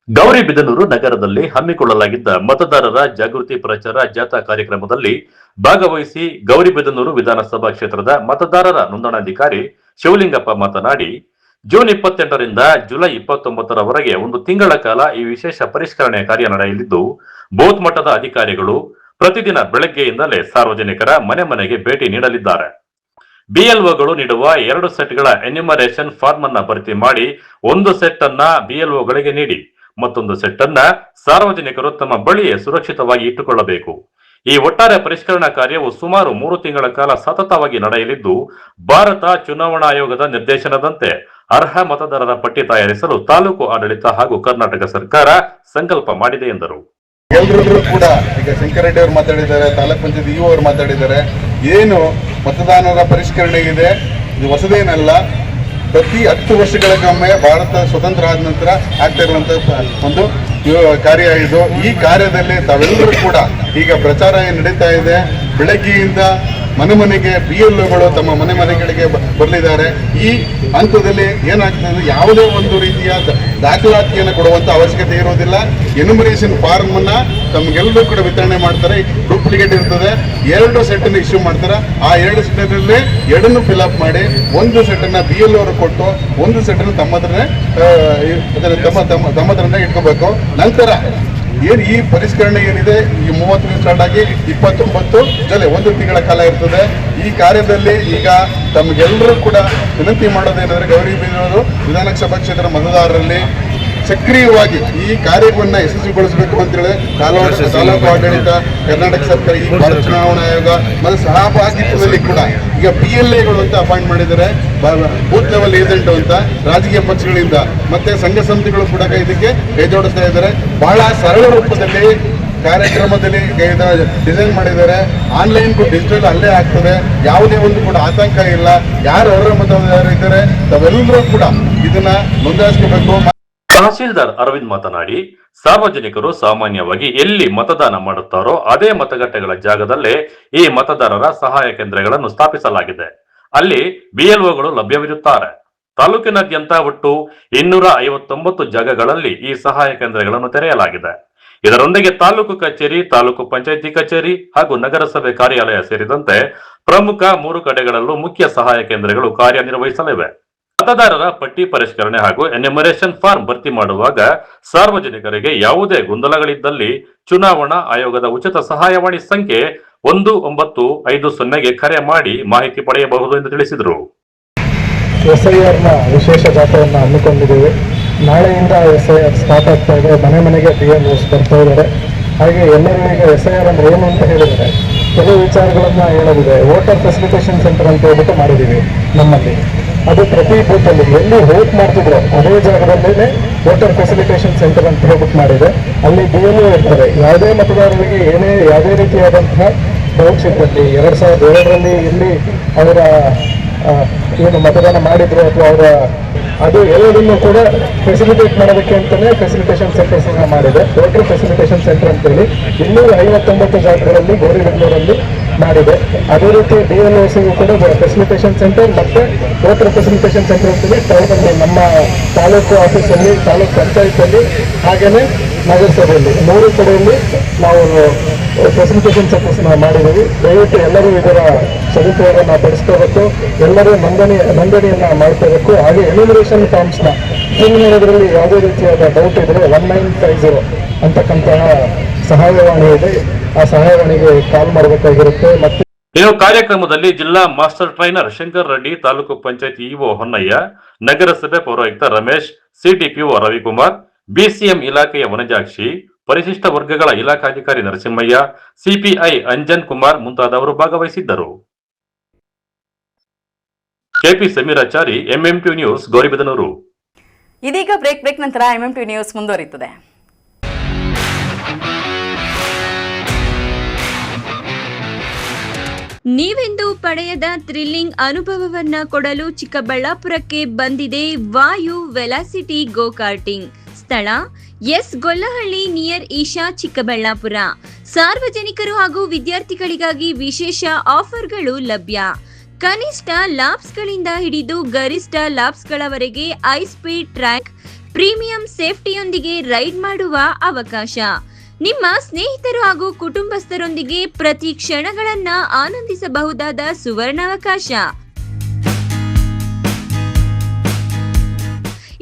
ಗೌರಿಬಿದನೂರು ನಗರದಲ್ಲಿ ಹಮ್ಮಿಕೊಳ್ಳಲಾಗಿದ್ದ ಮತದಾರರ ಜಾಗೃತಿ ಪ್ರಚಾರ ಜಾಥಾ ಕಾರ್ಯಕ್ರಮದಲ್ಲಿ ಭಾಗವಹಿಸಿ ಗೌರಿಬಿದನೂರು ವಿಧಾನಸಭಾ ಕ್ಷೇತ್ರದ ಮತದಾರರ ನೋಂದಣಾಧಿಕಾರಿ ಶಿವಲಿಂಗಪ್ಪ ಮಾತನಾಡಿ, ಜೂನ್ 28ರಿಂದ ಜುಲೈ 29ರವರೆಗೆ 1 ತಿಂಗಳ ಕಾಲ ಈ ವಿಶೇಷ ಪರಿಷ್ಕರಣೆ ಕಾರ್ಯ ನಡೆಯಲಿದ್ದು ಬೂತ್ ಮಟ್ಟದ ಅಧಿಕಾರಿಗಳು ಪ್ರತಿದಿನ ಬೆಳಗ್ಗೆಯಿಂದಲೇ ಸಾರ್ವಜನಿಕರ ಮನೆ ಮನೆಗೆ ಭೇಟಿ ನೀಡಲಿದ್ದಾರೆ. BLOಗಳು ನೀಡುವ 2 ಸೆಟ್ಗಳ ಎನ್ಯುಮರೇಷನ್ ಫಾರ್ಮ್ ಅನ್ನ ಭರ್ತಿ ಮಾಡಿ 1 ಸೆಟ್ ಅನ್ನ BLOಗಳಿಗೆ ನೀಡಿ ಮತ್ತೊಂದು ಸೆಟ್ ಅನ್ನ ಸಾರ್ವಜನಿಕರು ತಮ್ಮ ಬಳಿಯೇ ಸುರಕ್ಷಿತವಾಗಿ ಇಟ್ಟುಕೊಳ್ಳಬೇಕು. ಈ ಒಟ್ಟಾರೆ ಪರಿಷ್ಕರಣಾ ಕಾರ್ಯವು ಸುಮಾರು 3 ತಿಂಗಳ ಕಾಲ ಸತತವಾಗಿ ನಡೆಯಲಿದ್ದು ಭಾರತ ಚುನಾವಣಾ ಆಯೋಗದ ನಿರ್ದೇಶನದಂತೆ ಅರ್ಹ ಮತದಾರರ ಪಟ್ಟಿ ತಯಾರಿಸಲು ತಾಲೂಕು ಆಡಳಿತ ಹಾಗೂ ಕರ್ನಾಟಕ ಸರ್ಕಾರ ಸಂಕಲ್ಪ ಮಾಡಿದೆ ಎಂದರು.
ಎಲ್ಲರೂ ಕೂಡ ಈಗ ಶಂಕರರೆಡ್ಡಿ ಅವರು ಮಾತಾಡಿದ್ದಾರೆ, ತಾಲೂಕ್ ಪಂಚಾಯತ್ ಇಒ ಅವರು ಮಾತಾಡಿದ್ದಾರೆ. ಏನು ಮತದಾನದ ಪರಿಷ್ಕರಣೆ ಇದೆ, ಇದು ಹೊಸದೇನಲ್ಲ. ಪ್ರತಿ 10 ವರ್ಷಗಳಿಗೊಮ್ಮೆ ಭಾರತ ಸ್ವತಂತ್ರ ಆದ ನಂತರ ಆಗ್ತಾ ಇರುವಂತ ಒಂದು ಕಾರ್ಯ ಇದು. ಈ ಕಾರ್ಯದಲ್ಲಿ ತಾವೆಲ್ಲರೂ ಕೂಡ ಈಗ ಪ್ರಚಾರ ನಡೀತಾ ಇದೆ. ಬೆಳಗ್ಗೆಯಿಂದ ಮನೆ ಮನೆಗೆ BLOಗಳು ತಮ್ಮ ಮನೆ ಮನೆಗಳಿಗೆ ಬರಲಿದ್ದಾರೆ. ಈ ಹಂತದಲ್ಲಿ ಏನಾಗ್ತದೆ, ಯಾವುದೇ ಒಂದು ರೀತಿಯ ದಾಖಲಾತಿಯನ್ನು ಕೊಡುವಂತ ಅವಶ್ಯಕತೆ ಇರೋದಿಲ್ಲ. ಎನ್ಯುಮರೇಷನ್ ಫಾರ್ಮ್ ಅನ್ನ ತಮಗೆಲ್ಲರೂ ಕೂಡ ವಿತರಣೆ ಮಾಡ್ತಾರೆ. ಡೂಪ್ಲಿಕೇಟ್ ಇರ್ತದೆ, 2 ಸೆಟ್ ಇಶ್ಯೂ ಮಾಡ್ತಾರೆ. ಆ 2 ಸೆಟ್ನಲ್ಲಿ 2 ಫಿಲ್ ಅಪ್ ಮಾಡಿ 1 ಸೆಟ್ ಅನ್ನ BLO ಅವರು ಕೊಟ್ಟು 1 ಸೆಟ್ ಅನ್ನು ತಮ್ಮ ಹತ್ರನೇ ಇಟ್ಕೋಬೇಕು. ನಂತರ ಏನು ಈ ಪರಿಷ್ಕರಣೆ ಏನಿದೆ, ಈ 30 ಸ್ಟಾರ್ಟ್ ಆಗಿ 29 ಜುಲೈ 1 ತಿಂಗಳ ಕಾಲ ಇರ್ತದೆ. ಈ ಕಾರ್ಯದಲ್ಲಿ ಈಗ ತಮಗೆಲ್ಲರೂ ಕೂಡ ವಿನಂತಿ ಮಾಡೋದೇನೆಂದರೆ, ಗೌರಿಬಿದನೂರು ವಿಧಾನಸಭಾ ಕ್ಷೇತ್ರ ಮತದಾರರಲ್ಲಿ ಸಕ್ರಿಯವಾಗಿ ಈ ಕಾರ್ಯವನ್ನು ಯಶಸ್ವಿಗೊಳಿಸಬೇಕು ಅಂತೇಳಿ ತಾಲೂಕು ಆಡಳಿತ, ಕರ್ನಾಟಕ ಸರ್ಕಾರ, ಈ ಭಾರತ ಚುನಾವಣಾ ಆಯೋಗ ಮತ್ತು ಸಹಭಾಗಿತ್ವದಲ್ಲಿ ಕೂಡ ಈಗ PLAಗಳು ಅಂತ ಅಪಾಯಿಂಟ್ ಮಾಡಿದ್ದಾರೆ. ಬೂತ್ ಲೆವೆಲ್ ಏಜೆಂಟ್ ಅಂತ ರಾಜಕೀಯ ಪಕ್ಷಗಳಿಂದ ಮತ್ತೆ ಸಂಘ ಸಂಸ್ಥೆಗಳು ಕೂಡ ಇದಕ್ಕೆ ಕೈ ಜೋಡಿಸ್ತಾ ಇದ್ದಾರೆ. ಬಹಳ ಸರಳ ರೂಪದಲ್ಲಿ ಕಾರ್ಯಕ್ರಮದಲ್ಲಿ ಡಿಸೈನ್ ಮಾಡಿದ್ದಾರೆ. ಆನ್ಲೈನ್ ಡಿಜಿಟಲ್ ಅಲ್ಲೇ ಆಗ್ತದೆ. ಯಾವುದೇ ಒಂದು ಕೂಡ ಆತಂಕ ಇಲ್ಲ. ಯಾರು ಅವರ ಮತದಾರರು ಇದ್ದಾರೆ ತಾವೆಲ್ಲರೂ ಕೂಡ ಇದನ್ನ ನೋಂದಾಯಿಸ್ಕೋಬೇಕು.
ತಹಸೀಲ್ದಾರ್ ಅರವಿಂದ್ ಮಾತನಾಡಿ, ಸಾರ್ವಜನಿಕರು ಸಾಮಾನ್ಯವಾಗಿ ಎಲ್ಲಿ ಮತದಾನ ಮಾಡುತ್ತಾರೋ ಅದೇ ಮತಗಟ್ಟೆಗಳ ಜಾಗದಲ್ಲೇ ಈ ಮತದಾರರ ಸಹಾಯ ಕೇಂದ್ರಗಳನ್ನು ಸ್ಥಾಪಿಸಲಾಗಿದೆ. ಅಲ್ಲಿ BLOಗಳು ಲಭ್ಯವಿರುತ್ತಾರೆ. ತಾಲೂಕಿನಾದ್ಯಂತ ಒಟ್ಟು 259 ಜಾಗಗಳಲ್ಲಿ ಈ ಸಹಾಯ ಕೇಂದ್ರಗಳನ್ನು ತೆರೆಯಲಾಗಿದೆ. ಇದರೊಂದಿಗೆ ತಾಲೂಕು ಕಚೇರಿ, ತಾಲೂಕು ಪಂಚಾಯಿತಿ ಕಚೇರಿ ಹಾಗೂ ನಗರಸಭೆ ಕಾರ್ಯಾಲಯ ಸೇರಿದಂತೆ ಪ್ರಮುಖ 3 ಕಡೆಗಳಲ್ಲೂ ಮುಖ್ಯ ಸಹಾಯ ಕೇಂದ್ರಗಳು ಕಾರ್ಯನಿರ್ವಹಿಸಲಿವೆ. ಮತದಾರರ ಪಟ್ಟಿ ಪರಿಷ್ಕರಣೆ ಹಾಗೂ ಎನ್ಯುಮರೇಷನ್ ಫಾರ್ಮ್ ಭರ್ತಿ ಮಾಡುವಾಗ ಸಾರ್ವಜನಿಕರಿಗೆ ಯಾವುದೇ ಗೊಂದಲಗಳಿದ್ದಲ್ಲಿ ಚುನಾವಣಾ ಆಯೋಗದ ಉಚಿತ ಸಹಾಯವಾಣಿ ಸಂಖ್ಯೆ 1950ಗೆ ಕರೆ ಮಾಡಿ ಮಾಹಿತಿ ಪಡೆಯಬಹುದು ಎಂದು ತಿಳಿಸಿದರು.
SIRನ ವಿಶೇಷ ಜಾಥಾವನ್ನು ಹಮ್ಮಿಕೊಂಡಿದ್ದೇವೆ. ನಾಳೆಯಿಂದ SIR ಸ್ಟಾರ್ಟ್ ಆಗ್ತಾ ಇದೆ. ಮನೆ ಮನೆಗೆ BLOs ಬರ್ತಾ ಇದ್ದಾರೆ. ಹಾಗೆ ಎಲ್ಲರೂ ಈಗ SIR ಅಂದ್ರೆ ಏನು ಅಂತ ಹೇಳಿದರೆ ಕೆಲವು ವಿಚಾರಗಳನ್ನ ಹೇಳೋದಿದೆ. ವೋಟರ್ ಫೆಸಿಲಿಟೇಷನ್ ಸೆಂಟರ್ ಅಂತ ಹೇಳ್ಬಿಟ್ಟು ಮಾಡಿದ್ದೀವಿ ನಮ್ಮಲ್ಲಿ. ಅದು ಪ್ರತಿ ಬೂತಲ್ಲಿ ಎಲ್ಲಿ ವೋಟ್ ಮಾಡ್ತಿದ್ರು ಅದೇ ಜಾಗದಲ್ಲೇ ವೋಟರ್ ಫೆಸಿಲಿಟೇಷನ್ ಸೆಂಟರ್ ಅಂತ ಹೇಳ್ಬಿಟ್ಟು ಮಾಡಿದೆ. ಅಲ್ಲಿ BLO ಇರ್ತಾರೆ. ಯಾವುದೇ ಮತದಾರರಿಗೆ ಯಾವುದೇ ರೀತಿಯಾದಂತಹ ಡೌಟ್ಸ್ ಇದ್ದಲ್ಲಿ 2002ರಲ್ಲಿ ಇಲ್ಲಿ ಅವರ ಏನು ಮತದಾನ ಮಾಡಿದ್ರು ಅಥವಾ ಅವರ ಅದು ಎಲ್ಲದನ್ನು ಕೂಡ ಫೆಸಿಲಿಟೇಟ್ ಮಾಡೋದಕ್ಕೆ ಅಂತಲೇ ಫೆಸಿಲಿಟೇಷನ್ ಸೆಂಟರ್ಸ್ ಮಾಡಿದೆ. ವೋಟರ್ ಫೆಸಿಲಿಟೇಷನ್ ಸೆಂಟರ್ ಅಂತೇಳಿ 259 ಜಾಗಗಳಲ್ಲಿ ಗೌರಿಬಿದನೂರಲ್ಲಿ ಮಾಡಿದೆ. ಅದೇ ರೀತಿ BLOಸಿಗೂ ಕೂಡ ಫೆಸಿಲಿಟೇಷನ್ ಸೆಂಟರ್ ಮತ್ತು ವೋಟರ್ ಫೆಸಿಲಿಟೇಷನ್ ಸೆಂಟರ್ ಅಂತೇಳಿ ಟೌನಲ್ಲಿ ನಮ್ಮ ತಾಲೂಕು ಆಫೀಸಲ್ಲಿ, ತಾಲೂಕು ಪಂಚಾಯತಲ್ಲಿ ಹಾಗೆಯೇ ನಗರಸಭೆಯಲ್ಲಿ 3 ಕಡೆಯಲ್ಲಿ ನಾವು ಫೆಸಿಲಿಟೇಷನ್ ಸೆಂಟರ್ಸ್ ಮಾಡಿದ್ದೀವಿ. ದಯವಿಟ್ಟು ಎಲ್ಲರೂ ಇದರ ಸದುಪಯೋಗವನ್ನು ಪಡಿಸ್ಕೋಬೇಕು. ಎಲ್ಲರೂ ನೋಂದಣಿಯನ್ನು ಮಾಡ್ಕೋಬೇಕು. ಹಾಗೆ ಎನ್ಯುಮರೇಷನ್ ಫಾರ್ಮ್ಸ್ನ ಫಿಲ್ ಮಾಡೋದ್ರಲ್ಲಿ ಯಾವುದೇ ರೀತಿಯಾದ ಡೌಟ್ ಇದ್ದರೆ 1950 ಅಂತಕ್ಕಂತಹ ಸಹಾಯವಾಣಿ ಇದೆ. ಆ ಸಹಾಯವಾಣಿಗೆ ಕಾಲ್ ಮಾಡಬೇಕಾಗಿರುತ್ತೆ. ಮತ್ತೆ
ಇನ್ನು ಕಾರ್ಯಕ್ರಮದಲ್ಲಿ ಜಿಲ್ಲಾ master trainer Shankar Reddy, taluk panchayat EO Honnaiah, ನಗರಸಭೆ ಪೌರಾಯುಕ್ತ ರಮೇಶ್, ಸಿಡಿಪಿಒ ರವಿಕುಮಾರ್, BCM ಇಲಾಖೆಯ ವನಜಾಕ್ಷಿ, ಪರಿಶಿಷ್ಟ ವರ್ಗಗಳ ಇಲಾಖಾಧಿಕಾರಿ ನರಸಿಂಹಯ್ಯ, ಸಿಪಿಐ ಅಂಜನ್ ಕುಮಾರ್ ಮುಂತಾದವರು ಭಾಗವಹಿಸಿದ್ದರು. KP Sameerachari, MMT news, Gauribidanur.
ಇದೀಗ ಬ್ರೇಕ್ ನಂತರ MMT ನ್ಯೂಸ್ ಮುಂದುವರಿಯುತ್ತದೆ.
ನೀವೆಂದು ಪಡೆಯದ ಥ್ರಿಲ್ಲಿಂಗ್ ಅನುಭವವನ್ನ ಕೊಡಲು ಚಿಕ್ಕಬಳ್ಳಾಪುರಕ್ಕೆ ಬಂದಿದೆ ವಾಯು ವೆಲಾಸಿಟಿ ಗೋ ಕಾರ್ಟಿಂಗ್. ಸ್ಥಳ ಎಸ್ ಗೊಲ್ಲಹಳ್ಳಿ ನಿಯರ್ ಈಶಾ, ಚಿಕ್ಕಬಳ್ಳಾಪುರ. ಸಾರ್ವಜನಿಕರು ಹಾಗೂ ವಿದ್ಯಾರ್ಥಿಗಳಿಗಾಗಿ ವಿಶೇಷ ಆಫರ್ಗಳು ಲಭ್ಯ. ಕನಿಷ್ಠ ಲಾಪ್ಸ್ಗಳಿಂದ ಹಿಡಿದು ಗರಿಷ್ಠ ಲಾಪ್ಸ್ಗಳವರೆಗೆ ಹೈ ಸ್ಪೀಡ್ ಟ್ರ್ಯಾಕ್, ಪ್ರೀಮಿಯಂ ಸೇಫ್ಟಿಯೊಂದಿಗೆ ರೈಡ್ ಮಾಡುವ ಅವಕಾಶ. ನಿಮ್ಮ ಸ್ನೇಹಿತರು ಹಾಗೂ ಕುಟುಂಬಸ್ಥರೊಂದಿಗೆ ಪ್ರತಿ ಕ್ಷಣಗಳನ್ನ ಆನಂದಿಸಬಹುದಾದ ಸುವರ್ಣಾವಕಾಶ.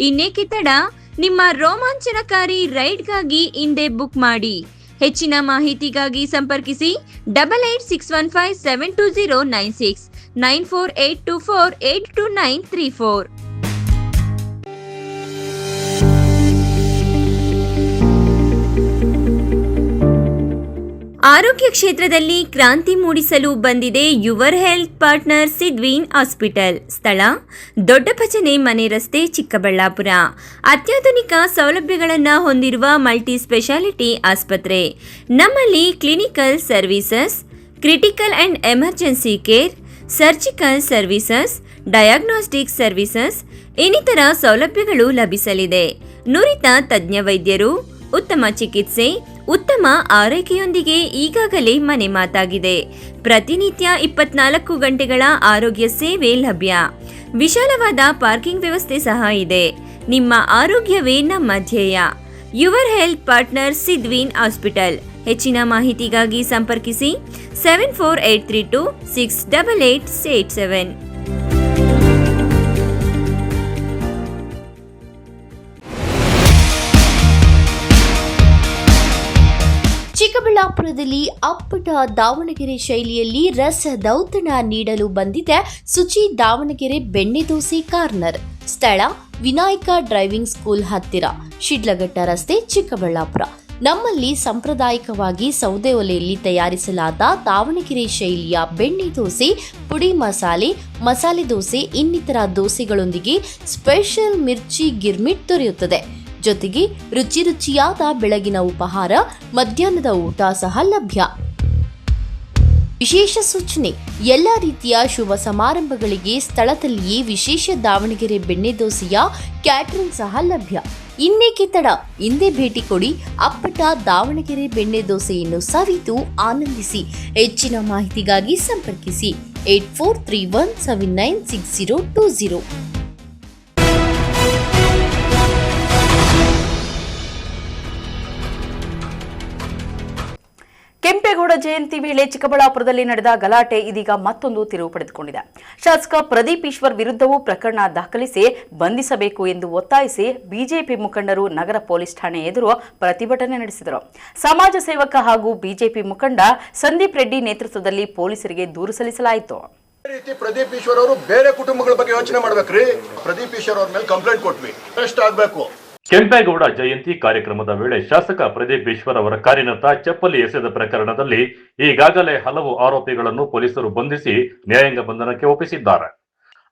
ಇನ್ನೇಕೆ ತಡ, ನಿಮ್ಮ ರೋಮಾಂಚನಕಾರಿ ರೈಡ್ಗಾಗಿ ಹಿಂದೆ ಬುಕ್ ಮಾಡಿ. ಹೆಚ್ಚಿನ ಮಾಹಿತಿಗಾಗಿ ಸಂಪರ್ಕಿಸಿ 8861572096 9482482934. ಆರೋಗ್ಯ ಕ್ಷೇತ್ರದಲ್ಲಿ ಕ್ರಾಂತಿ ಮೂಡಿಸಲು ಬಂದಿದೆ your health partner Sidveen hospital. ಸ್ಥಳ ದೊಡ್ಡಪಚನೆ ಮನೆ ರಸ್ತೆ, ಚಿಕ್ಕಬಳ್ಳಾಪುರ. ಅತ್ಯಾಧುನಿಕ ಸೌಲಭ್ಯಗಳನ್ನು ಹೊಂದಿರುವ ಮಲ್ಟಿ ಸ್ಪೆಷಾಲಿಟಿ ಆಸ್ಪತ್ರೆ. ನಮ್ಮಲ್ಲಿ clinical services, critical and emergency care, surgical services, diagnostic services ಇನ್ನಿತರ ಸೌಲಭ್ಯಗಳು ಲಭಿಸಲಿದೆ. ನುರಿತ ತಜ್ಞ ವೈದ್ಯರು, ಉತ್ತಮ ಚಿಕಿತ್ಸೆ, ಉತ್ತಮ ಆರೈಕೆಯೊಂದಿಗೆ ಈಗಾಗಲೇ ಮನೆ ಮಾತಾಗಿದೆ. ಪ್ರತಿನಿತ್ಯ 24 ಗಂಟೆಗಳ ಆರೋಗ್ಯ ಸೇವೆ ಲಭ್ಯ. ವಿಶಾಲವಾದ ಪಾರ್ಕಿಂಗ್ ವ್ಯವಸ್ಥೆ ಸಹ ಇದೆ. ನಿಮ್ಮ ಆರೋಗ್ಯವೇ ನಮ್ಮ ಧ್ಯೇಯ. Your health partner Sidveen hospital. ಹೆಚ್ಚಿನ ಮಾಹಿತಿಗಾಗಿ ಸಂಪರ್ಕಿಸಿ 74832 68887.
ಚಿಕ್ಕಬಳ್ಳಾಪುರದಲ್ಲಿ ಅಪ್ಪಟ ದಾವಣಗೆರೆ ಶೈಲಿಯಲ್ಲಿ ರಸದೌತಣ ನೀಡಲು ಬಂದಿದೆ ಸುಚಿ ದಾವಣಗೆರೆ ಬೆಣ್ಣೆ ದೋಸೆ ಕಾರ್ನರ್. ಸ್ಥಳ ವಿನಾಯಕ ಡ್ರೈವಿಂಗ್ ಸ್ಕೂಲ್ ಹತ್ತಿರ, ಶಿಡ್ಲಘಟ್ಟ ರಸ್ತೆ, ಚಿಕ್ಕಬಳ್ಳಾಪುರ. ನಮ್ಮಲ್ಲಿ ಸಾಂಪ್ರದಾಯಿಕವಾಗಿ ಸೌದೆ ಒಲೆಯಲ್ಲಿ ತಯಾರಿಸಲಾದ ದಾವಣಗೆರೆ ಶೈಲಿಯ ಬೆಣ್ಣೆ ದೋಸೆ, ಪುಡಿ ಮಸಾಲೆ, ಮಸಾಲೆ ದೋಸೆ ಇನ್ನಿತರ ದೋಸೆಗಳೊಂದಿಗೆ ಸ್ಪೆಷಲ್ ಮಿರ್ಚಿ ಗಿರ್ಮಿಟ್ ದೊರೆಯುತ್ತದೆ. ಜೊತೆಗೆ ರುಚಿ ರುಚಿಯಾದ ಬೆಳಗಿನ ಉಪಹಾರ, ಮಧ್ಯಾಹ್ನದ ಊಟ ಸಹ ಲಭ್ಯ. ವಿಶೇಷ ಸೂಚನೆ: ಎಲ್ಲ ರೀತಿಯ ಶುಭ ಸಮಾರಂಭಗಳಿಗೆ ಸ್ಥಳದಲ್ಲಿಯೇ ವಿಶೇಷ ದಾವಣಗೆರೆ ಬೆಣ್ಣೆ ದೋಸೆಯ ಕ್ಯಾಟರಿಂಗ್ ಸಹ ಲಭ್ಯ. ಇನ್ನೇಕೆ ತಡ, ಹಿಂದೆ ಭೇಟಿ ಕೊಡಿ. ಅಪ್ಪಟ ದಾವಣಗೆರೆ ಬೆಣ್ಣೆ ದೋಸೆಯನ್ನು ಸವಿದು ಆನಂದಿಸಿ. ಹೆಚ್ಚಿನ ಮಾಹಿತಿಗಾಗಿ ಸಂಪರ್ಕಿಸಿ 8431796020.
ಕೆಂಪೇಗೌಡ ಜಯಂತಿ ವೇಳೆ ಚಿಕ್ಕಬಳ್ಳಾಪುರದಲ್ಲಿ ನಡೆದ ಗಲಾಟೆ ಇದೀಗ ಮತ್ತೊಂದು ತಿರುವು ಪಡೆದುಕೊಂಡಿದೆ. ಶಾಸಕ ಪ್ರದೀಪ್ ಈಶ್ವರ್ ವಿರುದ್ಧವೂ ಪ್ರಕರಣ ದಾಖಲಿಸಿ ಬಂಧಿಸಬೇಕು ಎಂದು ಒತ್ತಾಯಿಸಿ ಬಿಜೆಪಿ ಮುಖಂಡರು ನಗರ ಪೊಲೀಸ್ ಠಾಣೆ ಎದುರು ಪ್ರತಿಭಟನೆ ನಡೆಸಿದರು. ಸಮಾಜ ಸೇವಕ ಹಾಗೂ ಬಿಜೆಪಿ ಮುಖಂಡ ಸಂದೀಪ್ ರೆಡ್ಡಿ ನೇತೃತ್ವದಲ್ಲಿ ಪೊಲೀಸರಿಗೆ ದೂರು ಸಲ್ಲಿಸಲಾಯಿತು.
ಪ್ರದೀಪ್ ಈಶ್ವರ್ ಅವರು ಬೇರೆ ಕುಟುಂಬಗಳ ಬಗ್ಗೆ ಯೋಚನೆ ಮಾಡ್ಬೇಕ್ರಿ. ಪ್ರದೀಪ್ ಈಶ್ವರ್ ಅವ್ರ ಮೇಲೆ ಕಂಪ್ಲೇಂಟ್ ಕೊಟ್ವಿ, ಅರೆಸ್ಟ್ ಆಗ್ಬೇಕು.
ಕೆಂಪೇಗೌಡ ಜಯಂತಿ ಕಾರ್ಯಕ್ರಮದ ವೇಳೆ ಶಾಸಕ ಪ್ರದೀಪ್ ಈಶ್ವರ್ ಅವರ ಕಾರಿನತ್ತ ಚಪ್ಪಲಿ ಎಸೆದ ಪ್ರಕರಣದಲ್ಲಿ ಈಗಾಗಲೇ ಹಲವು ಆರೋಪಿಗಳನ್ನು ಪೊಲೀಸರು ಬಂಧಿಸಿ ನ್ಯಾಯಾಂಗ ಬಂಧನಕ್ಕೆ ಒಪ್ಪಿಸಿದ್ದಾರೆ.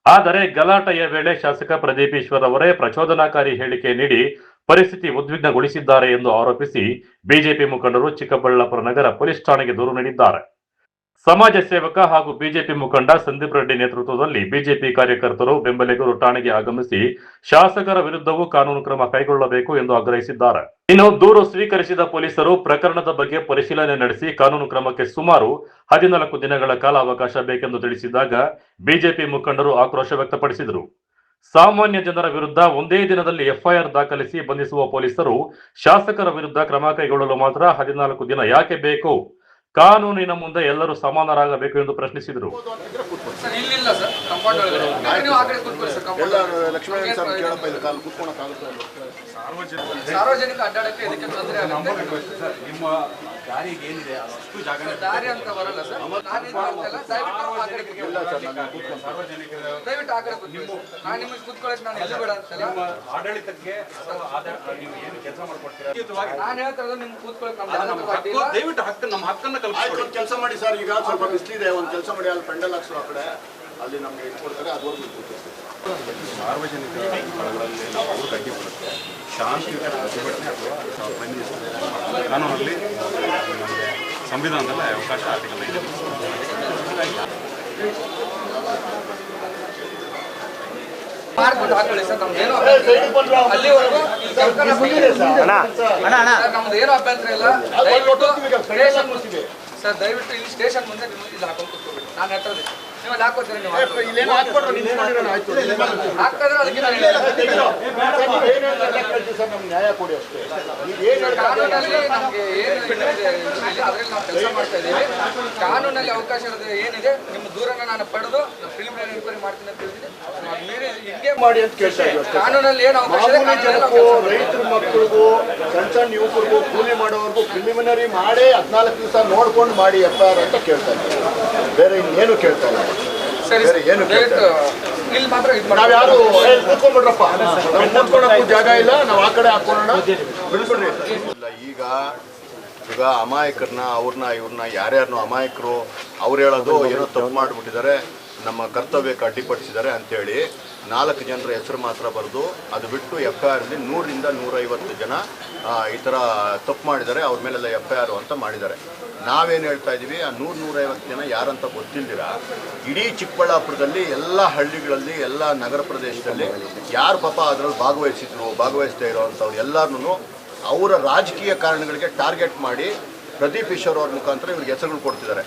ಆದರೆ ಗಲಾಟೆಯ ವೇಳೆ ಶಾಸಕ ಪ್ರದೀಪ್ ಈಶ್ವರ್ ಅವರೇ ಪ್ರಚೋದನಾಕಾರಿ ಹೇಳಿಕೆ ನೀಡಿ ಪರಿಸ್ಥಿತಿ ಉದ್ವಿಗ್ನಗೊಳಿಸಿದ್ದಾರೆ ಎಂದು ಆರೋಪಿಸಿ ಬಿಜೆಪಿ ಮುಖಂಡರು ಚಿಕ್ಕಬಳ್ಳಾಪುರ ನಗರ ಪೊಲೀಸ್ ಠಾಣೆಗೆ ದೂರು ನೀಡಿದ್ದಾರೆ. ಸಮಾಜ ಸೇವಕ ಹಾಗೂ ಬಿಜೆಪಿ ಮುಖಂಡ ಸಂದೀಪ್ ರೆಡ್ಡಿ ನೇತೃತ್ವದಲ್ಲಿ ಬಿಜೆಪಿ ಕಾರ್ಯಕರ್ತರು ಬೆಂಬಲಿಗರು ಠಾಣೆಗೆ ಆಗಮಿಸಿ ಶಾಸಕರ ವಿರುದ್ಧವೂ ಕಾನೂನು ಕ್ರಮ ಕೈಗೊಳ್ಳಬೇಕು ಎಂದು ಆಗ್ರಹಿಸಿದ್ದಾರೆ. ಇನ್ನು ದೂರು ಸ್ವೀಕರಿಸಿದ ಪೊಲೀಸರು ಪ್ರಕರಣದ ಬಗ್ಗೆ ಪರಿಶೀಲನೆ ನಡೆಸಿ ಕಾನೂನು ಕ್ರಮಕ್ಕೆ ಸುಮಾರು 14 ದಿನಗಳ ಕಾಲಾವಕಾಶ ಬೇಕೆಂದು ತಿಳಿಸಿದಾಗ ಬಿಜೆಪಿ ಮುಖಂಡರು ಆಕ್ರೋಶ ವ್ಯಕ್ತಪಡಿಸಿದರು. ಸಾಮಾನ್ಯ ಜನರ ವಿರುದ್ಧ ಒಂದೇ ದಿನದಲ್ಲಿ ಎಫ್ಐಆರ್ ದಾಖಲಿಸಿ ಬಂಧಿಸುವ ಪೊಲೀಸರು ಶಾಸಕರ ವಿರುದ್ಧ ಕ್ರಮ ಕೈಗೊಳ್ಳಲು ಮಾತ್ರ 14 ದಿನ ಯಾಕೆ ಬೇಕು? ಕಾನೂನಿನ ಮುಂದೆ ಎಲ್ಲರೂ ಸಮಾನರಾಗಬೇಕು ಎಂದು ಪ್ರಶ್ನಿಸಿದರು.
ಸಾರ್ವಜನಿಕ ಅಡ್ಡಾಡಕ್ಕೆ ಇದಕ್ಕೆ ತೊಂದರೆ ಆಗುತ್ತೆ. ನಿಮ್ಮ ದಾರಿಗೆ ಏನಿದೆ ಅಷ್ಟು ಜಾಗ ದಾರಿ ಅಂತ ಬರಲ್ಲ ಸರ್. ನಾನು ಇದು ಮಾಡ್ತಲ್ಲ, ದಯವಿಟ್ಟು ಆ ಕಡೆ ಕೂತ್ಕೊಳ್ಳಿ. ನಾನು ನಿಮಗೆ ಕೂತ್ಕೊಳ್ಳೋಕೆ ನಾನು ಎಲ್ಲಿ ಬೇಡ ಅಂತಲ್ಲ. ಆಡಳಿತಕ್ಕೆ ನೀವು ಏನು ಕೆಲಸ ಮಾಡ್ಕೊಡ್ತೀರಾ? ನಾನು ಹೇಳ್ತಾ ಇರೋದು ನಿಮ್ಗೆ ಕೂತ್ಕೊಳ್ಳೋಕೆ ದಯವಿಟ್ಟು ಹಕ್ಕು, ನಮ್ಮ ಹಕ್ಕನ್ನು ಕಲ್ಪಿಸಿ.
ಒಂದು ಕೆಲಸ ಮಾಡಿ ಸರ್, ಈಗ ಸ್ವಲ್ಪ ಬಿಸಿಲಿದೆ, ಒಂದು ಕೆಲಸ ಮಾಡಿ, ಅಲ್ಲಿ ಪೆಂಡಲ್ ಹಾಕ್ಸೋ ಆ ಕಡೆ, ಅಲ್ಲಿ ನಮ್ಗೆ ಇಟ್ಕೊಡ್ತಾರೆ, ಅದುವರೆಗೂ
ಸಾರ್ವಜನಿಕ ಸ್ಥಳಗಳಲ್ಲಿ ನಾವು ಗಡ್ಡಿ ಬರುತ್ತೆ, ಶಾಂತಿಯುತ ಪ್ರತಿಭಟನೆ ಅಥವಾ ಕಾನೂನಲ್ಲಿ ನಮಗೆ ಸಂವಿಧಾನದಲ್ಲಿ ಅವಕಾಶ ಆರ್ಟಿಕಲ್ ಇದೆ.
ಮಾಡ್ಕೊಂಡು ಹಾಕೊಳ್ಳಿ ಸರ್, ನಮ್ದೇನು ಅಲ್ಲಿವರೆಗೂ ನಮ್ದು ಏನೋ ಅಭ್ಯಂತರ ಇಲ್ಲ. ದಯವಿಟ್ಟು ಸ್ಟೇಷನ್ ಸರ್, ದಯವಿಟ್ಟು ಇಲ್ಲಿ ಸ್ಟೇಷನ್ ಮುಂದೆ ನೀವು ಇಲ್ಲಿ ಹಾಕೊಂಡು ಕೂತ್ಕೊಬಿಡಿ. ನಾನು ಹೇಳ್ತದೆ ನೀವು ಅಲ್ಲಿ ಹಾಕೋತೀರ, ನೀವು ಹಾಕಿದ್ರೆ ಅದಕ್ಕೆ
ನ್ಯಾಯ ಕೊಡಿ ಅಷ್ಟೇ.
ಕಾನೂನಲ್ಲಿ ನಮಗೆ ಏನು ಅದರಲ್ಲಿ ನಾವು ಕೆಲಸ ಮಾಡ್ತಾ ಇದ್ದೀವಿ. ಕಾನೂನಲ್ಲಿ ಅವಕಾಶ ಇರೋದು ಏನಿದೆ, ನಿಮ್ಮ ದೂರನ್ನ ನಾನು ಪಡೆದು ಪ್ರಿಲಿಮಿನರಿ ಎನ್ಕ್ವೈರಿ ಮಾಡ್ತೀನಿ ಅಂತ ಹೇಳಿದ್ದೀನಿ. ಹಿಂಗೆ
ಮಾಡಿ ಅಂತ ಕೇಳ್ತಾ ಇದ್ದೀವಿ.
ಕಾನೂನಲ್ಲಿ ಏನು ಅವಕಾಶ ಇದೆ,
ರೈತರ ಮಕ್ಕಳಿಗೂ ಸಣ್ಣ ಸಣ್ಣ ಯುವಕರಿಗೂ ಕೂಲಿ ಮಾಡೋರ್ಗೂ ಪ್ರಿಲಿಮಿನರಿ ಮಾಡಿ 14 ದಿವಸ ನೋಡ್ಕೊಂಡು ಮಾಡಿ ಎಫ್ಐಆರ್ ಅಂತ ಕೇಳ್ತಾ ಇದ್ದೀವಿ. ಬೇರೆ ಇನ್ನೇನು ಕೇಳ್ತಾ ಇಲ್ಲ. ಬೇರೆ ಏನು ನಾವ್ ಯಾರು ಕೂತ್ಕೊಂಡ್ಬಿಡ್ರಪ್ಪ, ನಾವು ಕೂತ್ಕೊಳ್ಳೋಕ್ಕೂ ಜಾಗ ಇಲ್ಲ, ನಾವು ಆ ಕಡೆ ಹಾಕೊಳ್ಳೋಣ. ಬಿಡ್ಬಿಡ್ರಿ. ಈಗ ಈಗ ಅಮಾಯಕರನ್ನ ಇವ್ರನ್ನ ಯಾರ್ಯಾರನ್ನೋ ಅಮಾಯಕರು ಅವ್ರು ಹೇಳೋದು ಏನೋ ತಪ್ಪು ಮಾಡಿಬಿಟ್ಟಿದ್ದಾರೆ, ನಮ್ಮ ಕರ್ತವ್ಯಕ್ಕೆ ಅಡ್ಡಿಪಡಿಸಿದ್ದಾರೆ ಅಂಥೇಳಿ 4 ಜನರ ಹೆಸರು ಮಾತ್ರ ಬರೆದು ಅದು ಬಿಟ್ಟು FIR 100ರಿಂದ 150 ಜನ ಈ ಥರ ತಪ್ಪು ಮಾಡಿದ್ದಾರೆ, ಅವ್ರ ಮೇಲೆಲ್ಲ FIR ಅಂತ ಮಾಡಿದ್ದಾರೆ. ನಾವೇನು ಹೇಳ್ತಾ ಇದ್ದೀವಿ, ಆ 100-150 ಜನ ಯಾರಂತ ಗೊತ್ತಿಲ್ದಿರ ಇಡೀ ಚಿಕ್ಕಬಳ್ಳಾಪುರದಲ್ಲಿ ಎಲ್ಲ ಹಳ್ಳಿಗಳಲ್ಲಿ ಎಲ್ಲ ನಗರ ಪ್ರದೇಶದಲ್ಲಿ ಯಾರು ಪಾಪ ಅದರಲ್ಲಿ ಭಾಗವಹಿಸ್ತಾ ಇರೋವಂಥವ್ರು ಎಲ್ಲರನ್ನೂ ಅವರ ರಾಜಕೀಯ ಕಾರಣಗಳಿಗೆ ಟಾರ್ಗೆಟ್ ಮಾಡಿ ಪ್ರದೀಪ್ ಈಶ್ವರ್ ಅವ್ರ ಮುಖಾಂತರ ಇವ್ರಿಗೆ ಹೆಸರುಗಳು ಕೊಡ್ತಿದ್ದಾರೆ.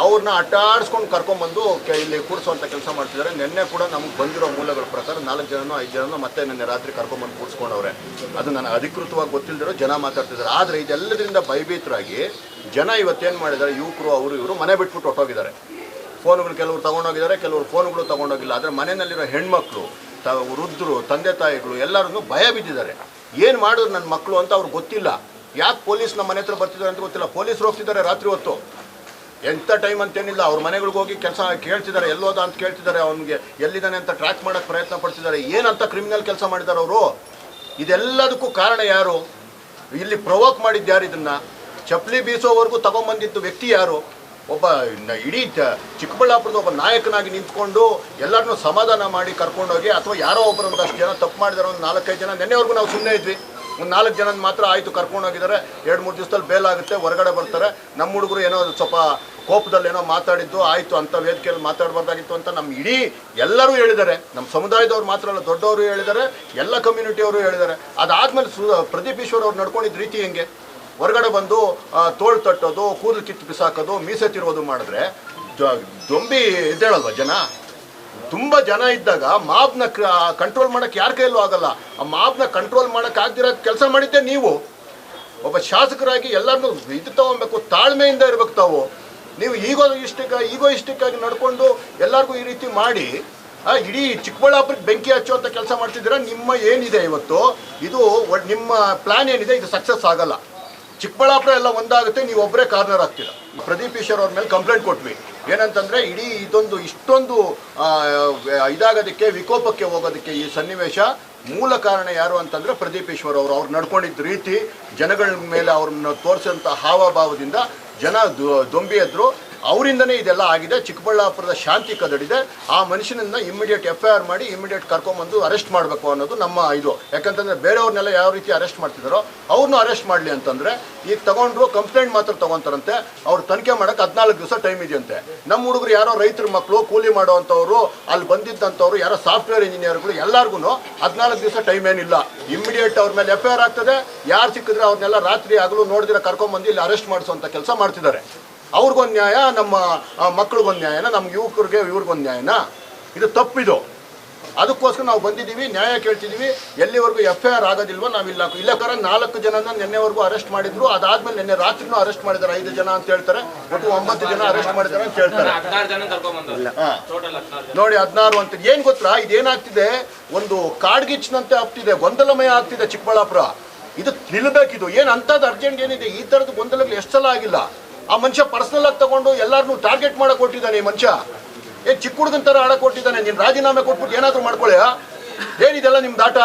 ಅವ್ರನ್ನ ಅಟ್ಟಾಡಿಸ್ಕೊಂಡು ಕರ್ಕೊಂಡ್ಬಂದು ಇಲ್ಲಿ ಕೂರಿಸುವಂಥ ಕೆಲಸ ಮಾಡ್ತಿದ್ದಾರೆ. ನಿನ್ನೆ ಕೂಡ ನಮ್ಗೆ ಬಂದಿರೋ ಮೂಲಗಳ ಪ್ರಕಾರ 4 ಜನನೋ 5 ಜನನೋ ಮತ್ತೆ ನಿನ್ನೆ ರಾತ್ರಿ ಕರ್ಕೊಂಡ್ಬಂದು ಕೂರಿಸ್ಕೊಂಡವ್ರೆ. ಅದು ನನಗೆ ಅಧಿಕೃತವಾಗಿ ಗೊತ್ತಿಲ್ಲದಿರೋ ಜನ ಮಾತಾಡ್ತಿದ್ದಾರೆ. ಆದರೆ ಇದೆಲ್ಲದರಿಂದ ಭಯಭೀತರಾಗಿ ಜನ ಇವತ್ತೇನು ಮಾಡಿದ್ದಾರೆ, ಯುವಕರು ಇವರು ಮನೆ ಬಿಟ್ಬಿಟ್ಟು ಹೊಟ್ಟೋಗಿದ್ದಾರೆ. ಫೋನುಗಳು ಕೆಲವರು ತೊಗೊಂಡೋಗಿದ್ದಾರೆ, ಕೆಲವರು ಫೋನುಗಳು ತೊಗೊಂಡೋಗಿಲ್ಲ. ಆದರೆ ಮನೆಯಲ್ಲಿರೋ ಹೆಣ್ಮಕ್ಳು, ವೃದ್ಧರು, ತಂದೆ ತಾಯಿಗಳು ಎಲ್ಲರೂ ಭಯ ಬಿದ್ದಿದ್ದಾರೆ. ಏನು ಮಾಡಿದ್ರು ನನ್ನ ಮಕ್ಕಳು ಅಂತ ಅವ್ರಿಗೆ ಗೊತ್ತಿಲ್ಲ. ಯಾಕೆ ಪೊಲೀಸ್ ನಮ್ಮ ಮನೆ ಹತ್ರ ಬರ್ತಿದ್ದಾರೆ ಅಂತ ಗೊತ್ತಿಲ್ಲ. ಪೊಲೀಸರು ಹೋಗ್ತಿದ್ದಾರೆ ರಾತ್ರಿ ಹೊತ್ತು, ಎಂಥ ಟೈಮ್ ಅಂತೇನಿಲ್ಲ. ಅವ್ರ ಮನೆಗಳಿಗೆ ಹೋಗಿ ಕೆಲಸ ಕೇಳ್ತಿದ್ದಾರೆ, ಎಲ್ಲೋದ ಅಂತ ಕೇಳ್ತಿದ್ದಾರೆ, ಅವನಿಗೆ ಎಲ್ಲಿದ್ದಾನೆ ಅಂತ ಟ್ರ್ಯಾಕ್ ಮಾಡೋಕ್ಕೆ ಪ್ರಯತ್ನ ಪಡ್ತಿದ್ದಾರೆ. ಏನಂತ ಕ್ರಿಮಿನಲ್ ಕೆಲಸ ಮಾಡಿದ್ದಾರೆ ಅವರು? ಇದೆಲ್ಲದಕ್ಕೂ ಕಾರಣ ಯಾರು? ಇಲ್ಲಿ ಪ್ರವೋಕ್ ಮಾಡಿದ್ದು ಯಾರು? ಇದನ್ನು ಚಪ್ಪಲಿ ಬೀಸೋವರೆಗೂ ತಗೊಂಬಂದಿದ್ದು ವ್ಯಕ್ತಿ ಯಾರು? ಒಬ್ಬ ಇಡೀ ಚಿಕ್ಕಬಳ್ಳಾಪುರದ ಒಬ್ಬ ನಾಯಕನಾಗಿ ನಿಂತ್ಕೊಂಡು ಎಲ್ಲರನ್ನೂ ಸಮಾಧಾನ ಮಾಡಿ ಕರ್ಕೊಂಡೋಗಿ, ಅಥವಾ ಯಾರೋ ಒಬ್ಬರೊಂದಷ್ಟು ಜನ ತಪ್ಪು ಮಾಡಿದಾರೆ, ಒಂದು 4-5 ಜನ. ನೆನ್ನೆವರೆಗೂ ನಾವು ಸುಮ್ಮನೆ ಇದ್ವಿ. ಒಂದು 4 ಜನ ಮಾತ್ರ ಆಯಿತು ಕರ್ಕೊಂಡೋಗಿದ್ದಾರೆ, 2-3 ದಿವಸದಲ್ಲಿ ಬೇಲ್ ಆಗುತ್ತೆ, ಹೊರಗಡೆ ಬರ್ತಾರೆ. ನಮ್ಮ ಹುಡುಗರು ಏನೋ ಸ್ವಲ್ಪ ಕೋಪದಲ್ಲಿ ಏನೋ ಮಾತಾಡಿದ್ದು ಆಯಿತು, ಅಂಥ ವೇದಿಕೆಯಲ್ಲಿ ಮಾತಾಡಬಾರ್ದಾಗಿತ್ತು ಅಂತ ನಮ್ಮ ಇಡೀ ಎಲ್ಲರೂ ಹೇಳಿದ್ದಾರೆ. ನಮ್ಮ ಸಮುದಾಯದವ್ರು ಮಾತ್ರ ಅಲ್ಲ, ದೊಡ್ಡವರು ಹೇಳಿದ್ದಾರೆ, ಎಲ್ಲ ಕಮ್ಯುನಿಟಿಯವರು ಹೇಳಿದ್ದಾರೆ. ಅದಾದಮೇಲೆ ಪ್ರದೀಪ್ ಈಶ್ವರ್ ಅವ್ರು ನಡ್ಕೊಂಡಿದ್ದ ರೀತಿ ಹೆಂಗೆ? ಹೊರಗಡೆ ಬಂದು ತೋಳು ತಟ್ಟೋದು, ಕೂದಲು ಕಿತ್ತು ಬಿಸಾಕೋದು, ಮೀಸೆ ತಿರುವುದು ಮಾಡಿದ್ರೆ ದೊಂಬಿ ಎದ್ದೇಳಲ್ವ ಜನ? ತುಂಬ ಜನ ಇದ್ದಾಗ ಮಾಬ್ನ ಕಂಟ್ರೋಲ್ ಮಾಡೋಕ್ಕೆ ಯಾರ ಕೈಯಲ್ಲೂ ಆಗಲ್ಲ. ಆ ಮಾಬ್ನ ಕಂಟ್ರೋಲ್ ಮಾಡೋಕ್ಕೆ ಆಗದಿರೋ ಕೆಲಸ ಮಾಡಿದ್ದೆ ನೀವು. ಒಬ್ಬ ಶಾಸಕರಾಗಿ ಎಲ್ಲರನ್ನೂ ಇದು ತಗೊಬೇಕು, ತಾಳ್ಮೆಯಿಂದ ಇರ್ಬೇಕು ತಾವು. ನೀವು ಈಗೋಯಿಸ್ಟಿಕ್ಕಾಗಿ ನಡ್ಕೊಂಡು ಎಲ್ಲರಿಗೂ ಈ ರೀತಿ ಮಾಡಿ ಇಡೀ ಚಿಕ್ಕಬಳ್ಳಾಪುರಕ್ಕೆ ಬೆಂಕಿ ಹಚ್ಚುವಂಥ ಕೆಲಸ ಮಾಡ್ತಿದ್ದೀರಾ. ನಿಮ್ಮ ಏನಿದೆ ಇವತ್ತು, ಇದು ನಿಮ್ಮ ಪ್ಲಾನ್ ಏನಿದೆ, ಇದು ಸಕ್ಸಸ್ ಆಗಲ್ಲ. ಚಿಕ್ಕಬಳ್ಳಾಪುರ ಎಲ್ಲ ಒಂದಾಗುತ್ತೆ, ನೀವು ಒಬ್ಬರೇ ಕಾರ್ನರ್ ಆಗ್ತೀರಾ. ಪ್ರದೀಪ್ ಈಶ್ವರ್ ಅವ್ರ ಮೇಲೆ ಕಂಪ್ಲೇಂಟ್ ಕೊಟ್ವಿ. ಏನಂತಂದರೆ ಇಡೀ ಇಷ್ಟೊಂದು ಇದಾಗೋದಕ್ಕೆ, ವಿಕೋಪಕ್ಕೆ ಹೋಗೋದಕ್ಕೆ ಈ ಸನ್ನಿವೇಶ ಮೂಲ ಕಾರಣ ಯಾರು ಅಂತಂದರೆ ಪ್ರದೀಪ್ ಈಶ್ವರ್ ಅವರು. ಅವ್ರು ನಡ್ಕೊಂಡಿದ್ದ ರೀತಿ, ಜನಗಳ ಮೇಲೆ ಅವ್ರನ್ನ ತೋರಿಸೋಂಥ ಹಾವಭಾವದಿಂದ ಜನ ದೊಂಬಿ ಎದ್ರು. ಅವರಿಂದನೇ ಇದೆಲ್ಲ ಆಗಿದೆ. ಚಿಕ್ಕಬಳ್ಳಾಪುರದ ಶಾಂತಿ ಕದಡಿದೆ. ಆ ಮನುಷ್ಯನನ್ನು ಇಮಿಡಿಯೇಟ್ FIR ಮಾಡಿ ಇಮಿಡಿಯೇಟ್ ಕರ್ಕೊಂಬಂದು ಅರೆಸ್ಟ್ ಮಾಡಬೇಕು ಅನ್ನೋದು ನಮ್ಮ ಇದು. ಯಾಕಂತಂದರೆ ಬೇರೆಯವ್ರನ್ನೆಲ್ಲ ಯಾವ ರೀತಿ ಅರೆಸ್ಟ್ ಮಾಡ್ತಿದ್ದಾರೋ ಅವ್ರನ್ನೂ ಅರೆಸ್ಟ್ ಮಾಡಲಿ ಅಂತಂದರೆ, ಈಗ ತಗೊಂಡ್ರು ಕಂಪ್ಲೇಂಟ್ ಮಾತ್ರ ತೊಗೊತಾರಂತೆ. ಅವ್ರು ತನಿಖೆ ಮಾಡೋಕ್ಕೆ 14 ದಿವಸ ಟೈಮ್ ಇದೆಯಂತೆ. ನಮ್ಮ ಹುಡುಗರು ಯಾರೋ ರೈತರ ಮಕ್ಕಳು, ಕೂಲಿ ಮಾಡೋವಂಥವ್ರು, ಅಲ್ಲಿ ಬಂದಿದ್ದಂಥವ್ರು ಯಾರೋ ಸಾಫ್ಟ್ವೇರ್ ಇಂಜಿನಿಯರ್ಗಳು, ಎಲ್ಲರಿಗೂ 14 ದಿವಸ ಟೈಮ್ ಏನಿಲ್ಲ. ಇಮಿಡಿಯೇಟ್ ಅವ್ರ ಮೇಲೆ FIR ಆಗ್ತದೆ. ಯಾರು ಸಿಕ್ಕಿದ್ರೆ ಅವ್ರನ್ನೆಲ್ಲ ರಾತ್ರಿ ಆಗಲು ನೋಡಿದ್ರೆ ಕರ್ಕೊಂಬಂದು ಇಲ್ಲಿ ಅರೆಸ್ಟ್ ಮಾಡಿಸುವಂಥ ಕೆಲಸ ಮಾಡ್ತಿದ್ದಾರೆ. ಅವ್ರಿಗೊಂದು ನ್ಯಾಯ, ನಮ್ಮ ಮಕ್ಳಿಗೊಂದು ನ್ಯಾಯನ, ನಮ್ಮ ಯುವಕರಿಗೆ ಇವ್ರಿಗೊಂದು ನ್ಯಾಯನ? ಇದು ತಪ್ಪಿದು. ಅದಕ್ಕೋಸ್ಕರ ನಾವು ಬಂದಿದ್ದೀವಿ, ನ್ಯಾಯ ಕೇಳ್ತಿದ್ದೀವಿ. ಎಲ್ಲಿವರೆಗೂ FIR ಆಗೋದಿಲ್ವೋ ನಾವಿಲ್ಲ. ಇಲ್ಲಕ್ಕಾರ 4 ಜನನ ನಿನ್ನೆವರೆಗೂ ಅರೆಸ್ಟ್ ಮಾಡಿದ್ರು. ಅದಾದ್ಮೇಲೆ ನಿನ್ನೆ ರಾತ್ರಿನೂ ಅರೆಸ್ಟ್ ಮಾಡಿದ್ದಾರೆ 5 ಜನ ಅಂತ ಹೇಳ್ತಾರೆ. ಒಟ್ಟು 9 ಜನ ಅರೆಸ್ಟ್ ಮಾಡಿದ್ದಾರೆ ಅಂತ ಹೇಳ್ತಾರೆ. ನೋಡಿ 16 ಅಂತ ಏನು ಗೊತ್ತಾ? ಇದೇನಾಗ್ತಿದೆ, ಒಂದು ಕಾಡ್ಗಿಚ್ಚಿನಂತೆ ಆಗ್ತಿದೆ, ಗೊಂದಲಮಯ ಆಗ್ತಿದೆ ಚಿಕ್ಕಬಳ್ಳಾಪುರ. ಇದು ನಿಲ್ಬೇಕಿದು. ಏನು ಅಂಥದ್ದು ಅರ್ಜೆಂಟ್ ಏನಿದೆ? ಈ ಥರದ ಗೊಂದಲಗಳು ಎಷ್ಟು ಸಲ ಆಗಿಲ್ಲ. ಆ ಮನುಷ್ಯ ಪರ್ಸನಲ್ ಆಗಿ ತಗೊಂಡು ಎಲ್ಲರನ್ನೂ ಟಾರ್ಗೆಟ್ ಮಾಡಕ್ಕೆ ಕೊಟ್ಟಿದ್ದಾನೆ. ಈ ಮನುಷ್ಯ ಏನು ಚಿಕ್ಕ ಹುಡುಗನ ಥರ ಆಡಕ್ಕೆ ಕೊಟ್ಟಿದ್ದಾನೆ. ನೀನು ರಾಜೀನಾಮೆ ಕೊಟ್ಬಿಟ್ಟು ಏನಾದರೂ ಮಾಡ್ಕೊಳ್ಳಿ. ಏನಿದೆಲ್ಲ ನಿಮ್ದು ಆಟ?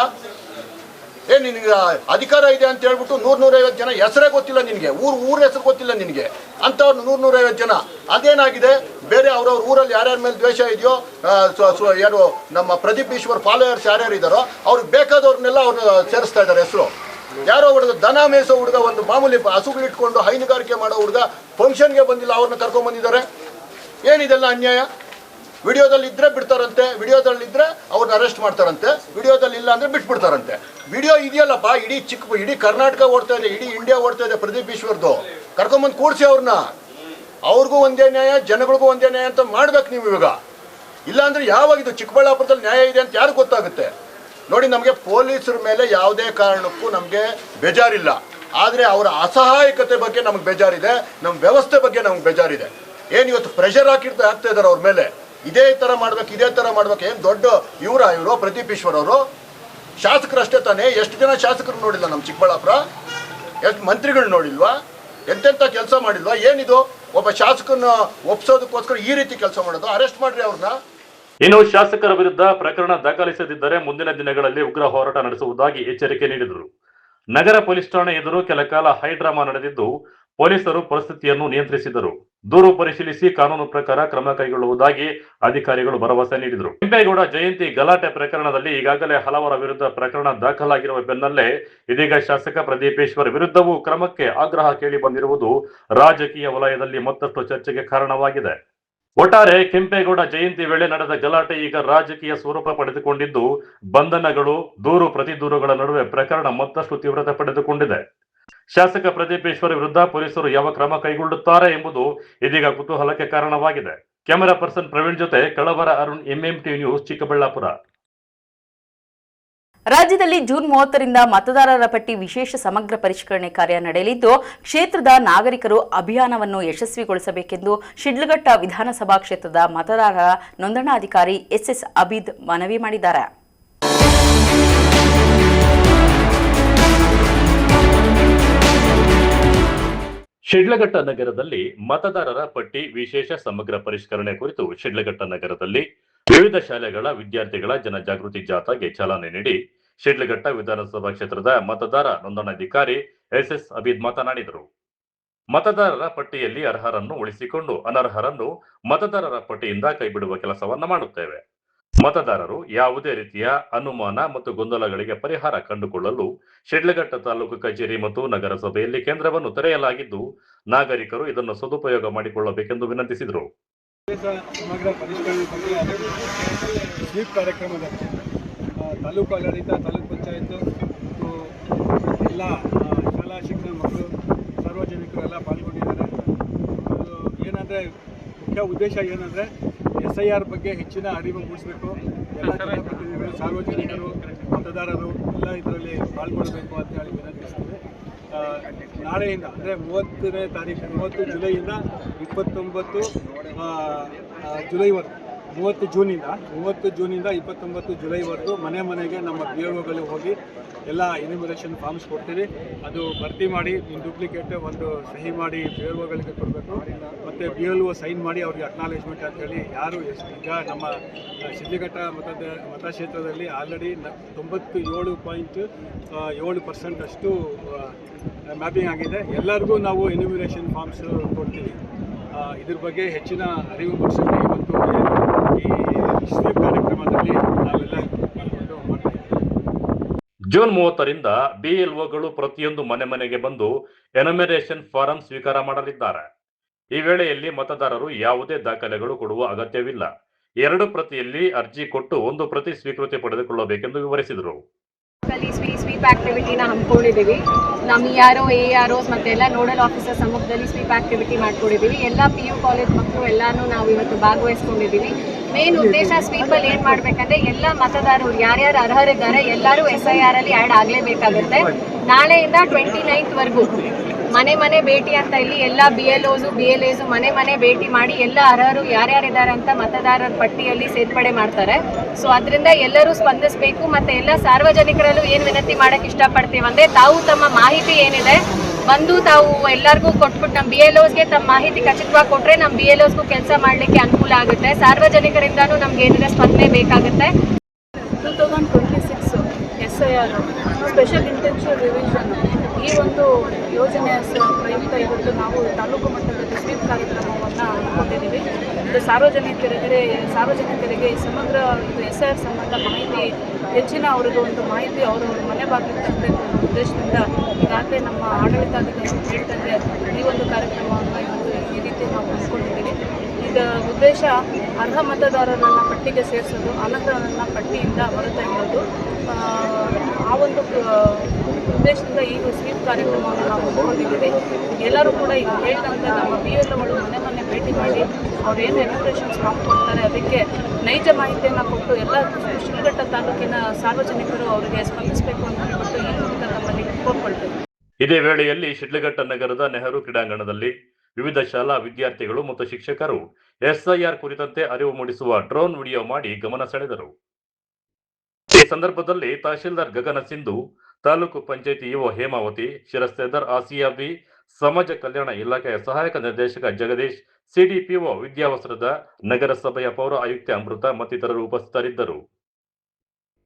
ಏನು ನಿನಗೆ ಅಧಿಕಾರ ಇದೆ ಅಂತ ಹೇಳ್ಬಿಟ್ಟು 100-150 ಜನ ಹೆಸರೇ ಗೊತ್ತಿಲ್ಲ ನಿನಗೆ, ಊರ ಹೆಸರು ಗೊತ್ತಿಲ್ಲ ನಿನಗೆ, ಅಂಥವ್ರು 100-150 ಜನ. ಅದೇನಾಗಿದೆ? ಬೇರೆ ಅವ್ರವ್ರ ಊರಲ್ಲಿ ಯಾರ್ಯಾರ ಮೇಲೆ ದ್ವೇಷ ಇದೆಯೋ, ಯಾರು ನಮ್ಮ ಪ್ರದೀಪ್ ಈಶ್ವರ್ ಫಾಲೋಯರ್ಸ್ ಯಾರ್ಯಾರು ಇದ್ದಾರೋ ಅವ್ರಿಗೆ ಬೇಕಾದವ್ರನ್ನೆಲ್ಲ ಅವ್ರನ್ನ ಸೇರಿಸ್ತಾ ಇದ್ದಾರೆ ಹೆಸರು. ಯಾರೋ ಹುಡುಗ, ದನ ಮೇಯಿಸೋ ಹುಡುಗ, ಒಂದು ಮಾಮೂಲಿ ಹಸುಗಳಿಟ್ಕೊಂಡು ಹೈನುಗಾರಿಕೆ ಮಾಡೋ ಹುಡುಗ ಫಂಕ್ಷನ್ಗೆ ಬಂದಿಲ್ಲ, ಅವ್ರನ್ನ ಕರ್ಕೊಂಡ್ಬಂದಿದ್ದಾರೆ. ಏನಿದೆಲ್ಲ ಅನ್ಯಾಯ? ವಿಡಿಯೋದಲ್ಲಿ ಇದ್ದರೆ ಬಿಡ್ತಾರಂತೆ, ವಿಡಿಯೋದಲ್ಲಿದ್ದರೆ ಅವ್ರನ್ನ ಅರೆಸ್ಟ್ ಮಾಡ್ತಾರಂತೆ, ವಿಡಿಯೋದಲ್ಲಿ ಇಲ್ಲ ಅಂದರೆ ಬಿಟ್ಬಿಡ್ತಾರಂತೆ. ವಿಡಿಯೋ ಇದೆಯಲ್ಲಪ್ಪ, ಇಡೀ ಕರ್ನಾಟಕ ಓಡ್ತಾ ಇದೆ, ಇಡೀ ಇಂಡಿಯಾ ಓಡ್ತಾ ಇದೆ ಪ್ರದೀಪ್ ಈಶ್ವರ್ದು. ಕರ್ಕೊಂಬಂದು ಕೂಡಿಸಿ ಅವ್ರನ್ನ. ಅವ್ರಿಗೂ ಒಂದೇ ನ್ಯಾಯ, ಜನಗಳಿಗೂ ಒಂದೇ ನ್ಯಾಯ ಅಂತ ಮಾಡ್ಬೇಕು ನೀವು ಇವಾಗ. ಇಲ್ಲಾಂದರೆ ಯಾವಾಗಿದು ಚಿಕ್ಕಬಳ್ಳಾಪುರದಲ್ಲಿ ನ್ಯಾಯ ಇದೆ ಅಂತ ಯಾರು ಗೊತ್ತಾಗುತ್ತೆ? ನೋಡಿ, ನಮಗೆ ಪೊಲೀಸರ ಮೇಲೆ ಯಾವುದೇ ಕಾರಣಕ್ಕೂ ನಮಗೆ ಬೇಜಾರಿಲ್ಲ. ಆದರೆ ಅವರ ಅಸಹಾಯಕತೆ ಬಗ್ಗೆ ನಮಗೆ ಬೇಜಾರಿದೆ, ನಮ್ಮ ವ್ಯವಸ್ಥೆ ಬಗ್ಗೆ ನಮ್ಗೆ ಬೇಜಾರಿದೆ. ಏನು ಇವತ್ತು ಪ್ರೆಷರ್ ಆಗ್ತಾ ಇದ್ದಾರೆ ಅವ್ರ ಮೇಲೆ, ಇದೇ ಥರ ಮಾಡ್ಬೇಕು, ಇದೇ ಥರ ಮಾಡ್ಬೇಕು. ಏನು ದೊಡ್ಡ ಇವರು ಪ್ರದೀಪ್ ಈಶ್ವರ್ ಅವರು ಶಾಸಕರು ಅಷ್ಟೇ ತಾನೇ? ಎಷ್ಟು ಜನ ಶಾಸಕರು ನೋಡಿಲ್ಲ ನಮ್ಮ ಚಿಕ್ಕಬಳ್ಳಾಪುರ? ಎಷ್ಟು ಮಂತ್ರಿಗಳು ನೋಡಿಲ್ವಾ? ಎಂತೆಂಥ ಕೆಲಸ ಮಾಡಿಲ್ವಾ? ಏನಿದು ಒಬ್ಬ ಶಾಸಕನ ಒಪ್ಸೋದಕ್ಕೋಸ್ಕರ ಈ ರೀತಿ ಕೆಲಸ ಮಾಡೋದು? ಅರೆಸ್ಟ್ ಮಾಡ್ರಿ ಅವ್ರನ್ನ.
ಇನ್ನು ಶಾಸಕರ ವಿರುದ್ಧ ಪ್ರಕರಣ ದಾಖಲಿಸದಿದ್ದರೆ ಮುಂದಿನ ದಿನಗಳಲ್ಲಿ ಉಗ್ರ ಹೋರಾಟ ನಡೆಸುವುದಾಗಿ ಎಚ್ಚರಿಕೆ ನೀಡಿದರು. ನಗರ ಪೊಲೀಸ್ ಠಾಣೆ ಎದುರು ಕೆಲ ಕಾಲ ಹೈಡ್ರಾಮಾ ನಡೆದಿದ್ದು, ಪೊಲೀಸರು ಪರಿಸ್ಥಿತಿಯನ್ನು ನಿಯಂತ್ರಿಸಿದರು. ದೂರು ಪರಿಶೀಲಿಸಿ ಕಾನೂನು ಪ್ರಕಾರ ಕ್ರಮ ಕೈಗೊಳ್ಳುವುದಾಗಿ ಅಧಿಕಾರಿಗಳು ಭರವಸೆ ನೀಡಿದರು. ಕೆಂಪೇಗೌಡ ಜಯಂತಿ ಗಲಾಟೆ ಪ್ರಕರಣದಲ್ಲಿ ಈಗಾಗಲೇ ಹಲವರ ವಿರುದ್ಧ ಪ್ರಕರಣ ದಾಖಲಾಗಿರುವ ಬೆನ್ನಲ್ಲೇ ಇದೀಗ ಶಾಸಕ ಪ್ರದೀಪೇಶ್ವರ್ ವಿರುದ್ಧವೂ ಕ್ರಮಕ್ಕೆ ಆಗ್ರಹ ಕೇಳಿ ಬಂದಿರುವುದು ರಾಜಕೀಯ ವಲಯದಲ್ಲಿ ಮತ್ತಷ್ಟು ಚರ್ಚೆಗೆ ಕಾರಣವಾಗಿದೆ. ಒಟ್ಟಾರೆ ಕೆಂಪೇಗೌಡ ಜಯಂತಿ ವೇಳೆ ನಡೆದ ಗಲಾಟೆ ಈಗ ರಾಜಕೀಯ ಸ್ವರೂಪ ಪಡೆದುಕೊಂಡಿದ್ದು, ಬಂಧನಗಳು, ದೂರು ಪ್ರತಿದೂರುಗಳ ನಡುವೆ ಪ್ರಕರಣ ಮತ್ತಷ್ಟು ತೀವ್ರತೆ ಪಡೆದುಕೊಂಡಿದೆ. ಶಾಸಕ ಪ್ರದೀಪೇಶ್ವರ್ ವಿರುದ್ಧ ಪೊಲೀಸರು ಯಾವ ಕ್ರಮ ಕೈಗೊಳ್ಳುತ್ತಾರೆ ಎಂಬುದು ಇದೀಗ ಕುತೂಹಲಕ್ಕೆ ಕಾರಣವಾಗಿದೆ. ಕ್ಯಾಮೆರಾ ಪರ್ಸನ್ ಪ್ರವೀಣ್ ಜೊತೆ ಕಳವರ ಅರುಣ್, MMT ನ್ಯೂಸ್, ಚಿಕ್ಕಬಳ್ಳಾಪುರ.
ರಾಜ್ಯದಲ್ಲಿ ಜೂನ್ 30ರಿಂದ ಮತದಾರರ ಪಟ್ಟಿ ವಿಶೇಷ ಸಮಗ್ರ ಪರಿಷ್ಕರಣೆ ಕಾರ್ಯ ನಡೆಯಲಿದ್ದು, ಕ್ಷೇತ್ರದ ನಾಗರಿಕರು ಅಭಿಯಾನವನ್ನು ಯಶಸ್ವಿಗೊಳಿಸಬೇಕೆಂದು ಶಿಡ್ಲಘಟ್ಟ ವಿಧಾನಸಭಾ ಕ್ಷೇತ್ರದ ಮತದಾರರ ನೋಂದಣಾಧಿಕಾರಿ SS ಅಬೀದ್ ಮನವಿ ಮಾಡಿದ್ದಾರೆ.
ಶಿಡ್ಲಘಟ್ಟ ನಗರದಲ್ಲಿ ಮತದಾರರ ಪಟ್ಟಿ ವಿಶೇಷ ಸಮಗ್ರ ಪರಿಷ್ಕರಣೆ ಕುರಿತು ಶಿಡ್ಲಘಟ್ಟ ನಗರದಲ್ಲಿ ವಿವಿಧ ಶಾಲೆಗಳ ವಿದ್ಯಾರ್ಥಿಗಳ ಜನಜಾಗೃತಿ ಜಾಥಾಗೆ ಚಾಲನೆ ನೀಡಿ ಶಿಡ್ಲಘಟ್ಟ ವಿಧಾನಸಭಾ ಕ್ಷೇತ್ರದ ಮತದಾರ ನೋಂದಣಾಧಿಕಾರಿ SS ಅಬೀದ್ ಮಾತನಾಡಿದರು. ಮತದಾರರ ಪಟ್ಟಿಯಲ್ಲಿ ಅರ್ಹರನ್ನು ಉಳಿಸಿಕೊಂಡು ಅನರ್ಹರನ್ನು ಮತದಾರರ ಪಟ್ಟಿಯಿಂದ ಕೈಬಿಡುವ ಕೆಲಸವನ್ನ ಮಾಡುತ್ತೇವೆ. ಮತದಾರರು ಯಾವುದೇ ರೀತಿಯ ಅನುಮಾನ ಮತ್ತು ಗೊಂದಲಗಳಿಗೆ ಪರಿಹಾರ ಕಂಡುಕೊಳ್ಳಲು ಶಿಡ್ಲಘಟ್ಟ ತಾಲೂಕು ಕಚೇರಿ ಮತ್ತು ನಗರಸಭೆಯಲ್ಲಿ ಕೇಂದ್ರವನ್ನು ತೆರೆಯಲಾಗಿದ್ದು, ನಾಗರಿಕರು ಇದನ್ನು ಸದುಪಯೋಗ ಮಾಡಿಕೊಳ್ಳಬೇಕೆಂದು ವಿನಂತಿಸಿದರು.
ಸಮಗ್ರ ಪರಿಷ್ಕರಣೆ ಬಗ್ಗೆ ಸ್ವೀಪ್ ಕಾರ್ಯಕ್ರಮದಲ್ಲಿ ತಾಲೂಕು ಆಡಳಿತ, ತಾಲೂಕು ಪಂಚಾಯತ್ ಮತ್ತು ಎಲ್ಲ ಶಾಲಾ ಶಿಕ್ಷಣ ಮಕ್ಕಳು, ಸಾರ್ವಜನಿಕರು ಎಲ್ಲ ಪಾಲ್ಗೊಂಡಿದ್ದಾರೆ. ಏನಂದರೆ ಮುಖ್ಯ ಉದ್ದೇಶ ಏನಂದರೆ SIR ಬಗ್ಗೆ ಹೆಚ್ಚಿನ ಅರಿವು ಮೂಡಿಸಬೇಕು. ಎಲ್ಲ ಜನಪ್ರತಿನಿಧಿಗಳು, ಸಾರ್ವಜನಿಕರು, ಮತದಾರರು ಎಲ್ಲ ಇದರಲ್ಲಿ ಪಾಲ್ಗೊಳ್ಳಬೇಕು ಅಂತ ಹೇಳಿ ವಿನಂತಿಸ್ತೇವೆ. ನಾಳೆಯಿಂದ ಅಂದರೆ 30ನೇ ತಾರೀಕು 30 ಜುಲೈಯಿಂದ 29 ಜುಲೈವರೆಗೂ 30 ಜೂನಿಂದ 29 ಜುಲೈವರೆಗೂ ಮನೆ ಮನೆಗೆ ನಮ್ಮ BLOಗಳು ಹೋಗಿ ಎಲ್ಲ ಎನ್ಯುಮರೇಷನ್ ಫಾರ್ಮ್ಸ್ ಕೊಡ್ತೀವಿ. ಅದು ಭರ್ತಿ ಮಾಡಿ ಡೂಪ್ಲಿಕೇಟ್ ಒಂದು ಸಹಿ ಮಾಡಿ BLOಗಳಿಗೆ ಕೊಡಬೇಕು. ಮತ್ತು BLO ಸೈನ್ ಮಾಡಿ ಅವ್ರಿಗೆ ಅಕ್ನಾಲೇಜ್ಮೆಂಟ್ ಅಂತೇಳಿ ಯಾರು ಈಗ ನಮ್ಮ ಶಿಡ್ಲಘಟ್ಟ ಮತಕ್ಷೇತ್ರದಲ್ಲಿ ಆಲ್ರೆಡಿ 97.7% ಅಷ್ಟು ಮ್ಯಾಪಿಂಗ್ ಆಗಿದೆ. ಎಲ್ಲರಿಗೂ ನಾವು ಎನ್ಯುಮರೇಷನ್ ಫಾರ್ಮ್ಸ್ ಕೊಡ್ತೀವಿ. ಇದ್ರ ಬಗ್ಗೆ ಹೆಚ್ಚಿನ ಅರಿವು ಮೂಡಿಸೋಕ್ಕೆ ಇವತ್ತು ಈ ಸ್ವೀಪ್ ಕಾರ್ಯಕ್ರಮದಲ್ಲಿ ನಾವೆಲ್ಲ ಪಾಲ್ಗೊಂಡು ಮಾಡ್ತಾ ಇದ್ದೀವಿ.
ಜೂನ್ 30ರಿಂದ BLOಗಳು ಪ್ರತಿಯೊಂದು ಮನೆ ಮನೆಗೆ ಬಂದು ಎನ್ಯುಮರೇಷನ್ ಫಾರಂ ಸ್ವೀಕಾರ ಮಾಡಲಿದ್ದಾರೆ. ಈ ವೇಳೆಯಲ್ಲಿ ಮತದಾರರು ಯಾವುದೇ ದಾಖಲೆಗಳು ಕೊಡುವ ಅಗತ್ಯವಿಲ್ಲ. 2 ಪ್ರತಿಯಲ್ಲಿ ಅರ್ಜಿ ಕೊಟ್ಟು 1 ಪ್ರತಿ ಸ್ವೀಕೃತಿ ಪಡೆದುಕೊಳ್ಳಬೇಕೆಂದು ವಿವರಿಸಿದರು.
ಸ್ವೀಪ್ ಆಕ್ಟಿವಿಟಿನ ಹಮ್ಮಿಕೊಂಡಿದ್ದೀವಿ. ನಮ್ಮ ERO, AROಸ್ ಮತ್ತು ಎಲ್ಲ ನೋಡಲ್ ಆಫೀಸರ್ ಸಮ್ಮುಖದಲ್ಲಿ ಸ್ವೀಪ್ ಆಕ್ಟಿವಿಟಿ ಮಾಡ್ಕೊಂಡಿದ್ದೀವಿ. ಎಲ್ಲ PU ಕಾಲೇಜ್ ಮಕ್ಕಳು ಎಲ್ಲಾನು ನಾವು ಇವತ್ತು ಭಾಗವಹಿಸ್ಕೊಂಡಿದ್ದೀವಿ. ಮೇನ್ ಉದ್ದೇಶ ಸ್ವೀಪಲ್ಲಿ ಏನು ಮಾಡಬೇಕಂದ್ರೆ ಎಲ್ಲ ಮತದಾರರು ಯಾರ್ಯಾರು ಅರ್ಹರಿದ್ದಾರೆ ಎಲ್ಲರೂ SIR ಅಲ್ಲಿ ಆ್ಯಡ್ ಆಗಲೇಬೇಕಾಗುತ್ತೆ. ನಾಳೆಯಿಂದ 29th ಮನೆ ಮನೆ ಭೇಟಿ ಅಂತ ಇಲ್ಲಿ ಎಲ್ಲ BLOಸು BLAಸು ಮನೆ ಮನೆ ಭೇಟಿ ಮಾಡಿ ಎಲ್ಲ ಅರ್ಹರು ಯಾರ್ಯಾರಿದ್ದಾರೆ ಅಂತ ಮತದಾರರ ಪಟ್ಟಿಯಲ್ಲಿ ಸೇರ್ಪಡೆ ಮಾಡ್ತಾರೆ. ಸೊ ಅದರಿಂದ ಎಲ್ಲರೂ ಸ್ಪಂದಿಸಬೇಕು. ಮತ್ತು ಎಲ್ಲ ಸಾರ್ವಜನಿಕರಲ್ಲೂ ಏನು ವಿನಂತಿ ಮಾಡೋಕ್ಕೆ ಇಷ್ಟಪಡ್ತೀವಿ ಅಂದರೆ, ತಾವು ತಮ್ಮ ಮಾಹಿತಿ ಏನಿದೆ ಬಂದು ತಾವು ಎಲ್ಲರಿಗೂ ಕೊಟ್ಬಿಟ್ಟು ನಮ್ಮ BLOಸ್ಗೆ ತಮ್ಮ ಮಾಹಿತಿ ಖಚಿತವಾಗಿ ಕೊಟ್ಟರೆ ನಮ್ಮ BLOಸ್ಗೂ ಕೆಲಸ ಮಾಡಲಿಕ್ಕೆ ಅನುಕೂಲ ಆಗುತ್ತೆ. ಸಾರ್ವಜನಿಕರಿಂದನೂ ನಮ್ಗೆ ಏನಿದೆ ಸ್ಪಂದನೆ ಬೇಕಾಗುತ್ತೆ.
2026 SIR ಸ್ಪೆಷಲ್ ಇಂಟೆನ್ಷನ್ ರಿವಿಷನ್ ಈ ಒಂದು ಯೋಜನೆಯ ಪ್ರಯುಕ್ತ ಇವತ್ತು ನಾವು ತಾಲೂಕು ಮಟ್ಟದಲ್ಲಿ ಸ್ವೀಪ್ ಕಾರ್ಯಕ್ರಮವನ್ನು ಹಮ್ಮಿಕೊಂಡಿದ್ದೀವಿ. ಇದು ಸಾರ್ವಜನಿಕರಿಗೆ ಸಮಗ್ರ SIR ಸಂಬಂಧ ಮಾಹಿತಿ ಹೆಚ್ಚಿನ ಅವ್ರಿಗೆ ಒಂದು ಮಾಹಿತಿ ಅವರು ಮನೆ ಬಾಗಿಲು ತರಬೇಕು ಅನ್ನೋ ಉದ್ದೇಶದಿಂದ ಈಗಾಗಲೇ ನಮ್ಮ ಆಡಳಿತಾಧಿಕಾರಿಗಳು ಹೇಳ್ತಂದ್ರೆ ಈ ಒಂದು ಕಾರ್ಯಕ್ರಮವನ್ನು ಇವತ್ತು ಈ ರೀತಿ ನಾವು ಹಮ್ಮಿಕೊಂಡಿದ್ದೀವಿ. ಇದರ ಉದ್ದೇಶ ಅರ್ಹ ಮತದಾರರನ್ನು ಪಟ್ಟಿಗೆ ಸೇರಿಸೋದು, ಅನರ್ಹರನ್ನ ಪಟ್ಟಿಯಿಂದ ಹೊರತೆಗೆಯೋದು. ಆ ಒಂದು ಉದ್ದೇಶದಿಂದ ಈ ಸ್ವೀಪ್ ಕಾರ್ಯಕ್ರಮವನ್ನು ನಾವು ಹಮ್ಮಿಕೊಂಡಿದ್ದೀವಿ. ಎಲ್ಲರೂ ಕೂಡ ಈಗ ಹೇಳಿದಂತೆ ನಮ್ಮ BLOಗಳು ಮನೆ ಮನೆ ಭೇಟಿ ಮಾಡಿ ಅವ್ರು ಏನು ಎನ್ಯುಮರೇಷನ್ಸ್ ಫಾರ್ಮ್ ಕೊಡ್ತಾರೆ ಅದಕ್ಕೆ ನೈಜ ಮಾಹಿತಿಯನ್ನು ಕೊಟ್ಟು ಎಲ್ಲ ಶಿಡ್ಲಘಟ್ಟ ತಾಲೂಕಿನ ಸಾರ್ವಜನಿಕರು ಅವರಿಗೆ ಸ್ಪಂದಿಸಬೇಕು ಅಂತ ಹೇಳ್ಬಿಟ್ಟು ಈ ಮೂಲಕ ನಮ್ಮಲ್ಲಿ ಕೋರ್ಕೊಳ್ತೇವೆ.
ಇದೇ ವೇಳೆಯಲ್ಲಿ ಶಿಡ್ಲಘಟ್ಟ ನಗರದ ನೆಹರು ಕ್ರೀಡಾಂಗಣದಲ್ಲಿ ವಿವಿಧ ಶಾಲಾ ವಿದ್ಯಾರ್ಥಿಗಳು ಮತ್ತು ಶಿಕ್ಷಕರು SIR ಕುರಿತಂತೆ ಅರಿವು ಮೂಡಿಸುವ ಡ್ರೋನ್ ವಿಡಿಯೋ ಮಾಡಿ ಗಮನ ಸೆಳೆದರು. ಈ ಸಂದರ್ಭದಲ್ಲಿ ತಹಶೀಲ್ದಾರ್ ಗಗನ ಸಿಂಧು, ತಾಲೂಕು ಪಂಚಾಯಿತಿ EO ಹೇಮಾವತಿ, ಶಿರಸ್ತೇದಾರ್ ಆಸಿಯಾ ಬಿ, ಸಮಾಜ ಕಲ್ಯಾಣ ಇಲಾಖೆಯ ಸಹಾಯಕ ನಿರ್ದೇಶಕ ಜಗದೀಶ್, CDPO ವಿದ್ಯಾವಸ್ತ್ರದ, ನಗರಸಭೆಯ ಪೌರ ಆಯುಕ್ತೆ ಅಮೃತ ಮತ್ತಿತರರು ಉಪಸ್ಥಿತರಿದ್ದರು.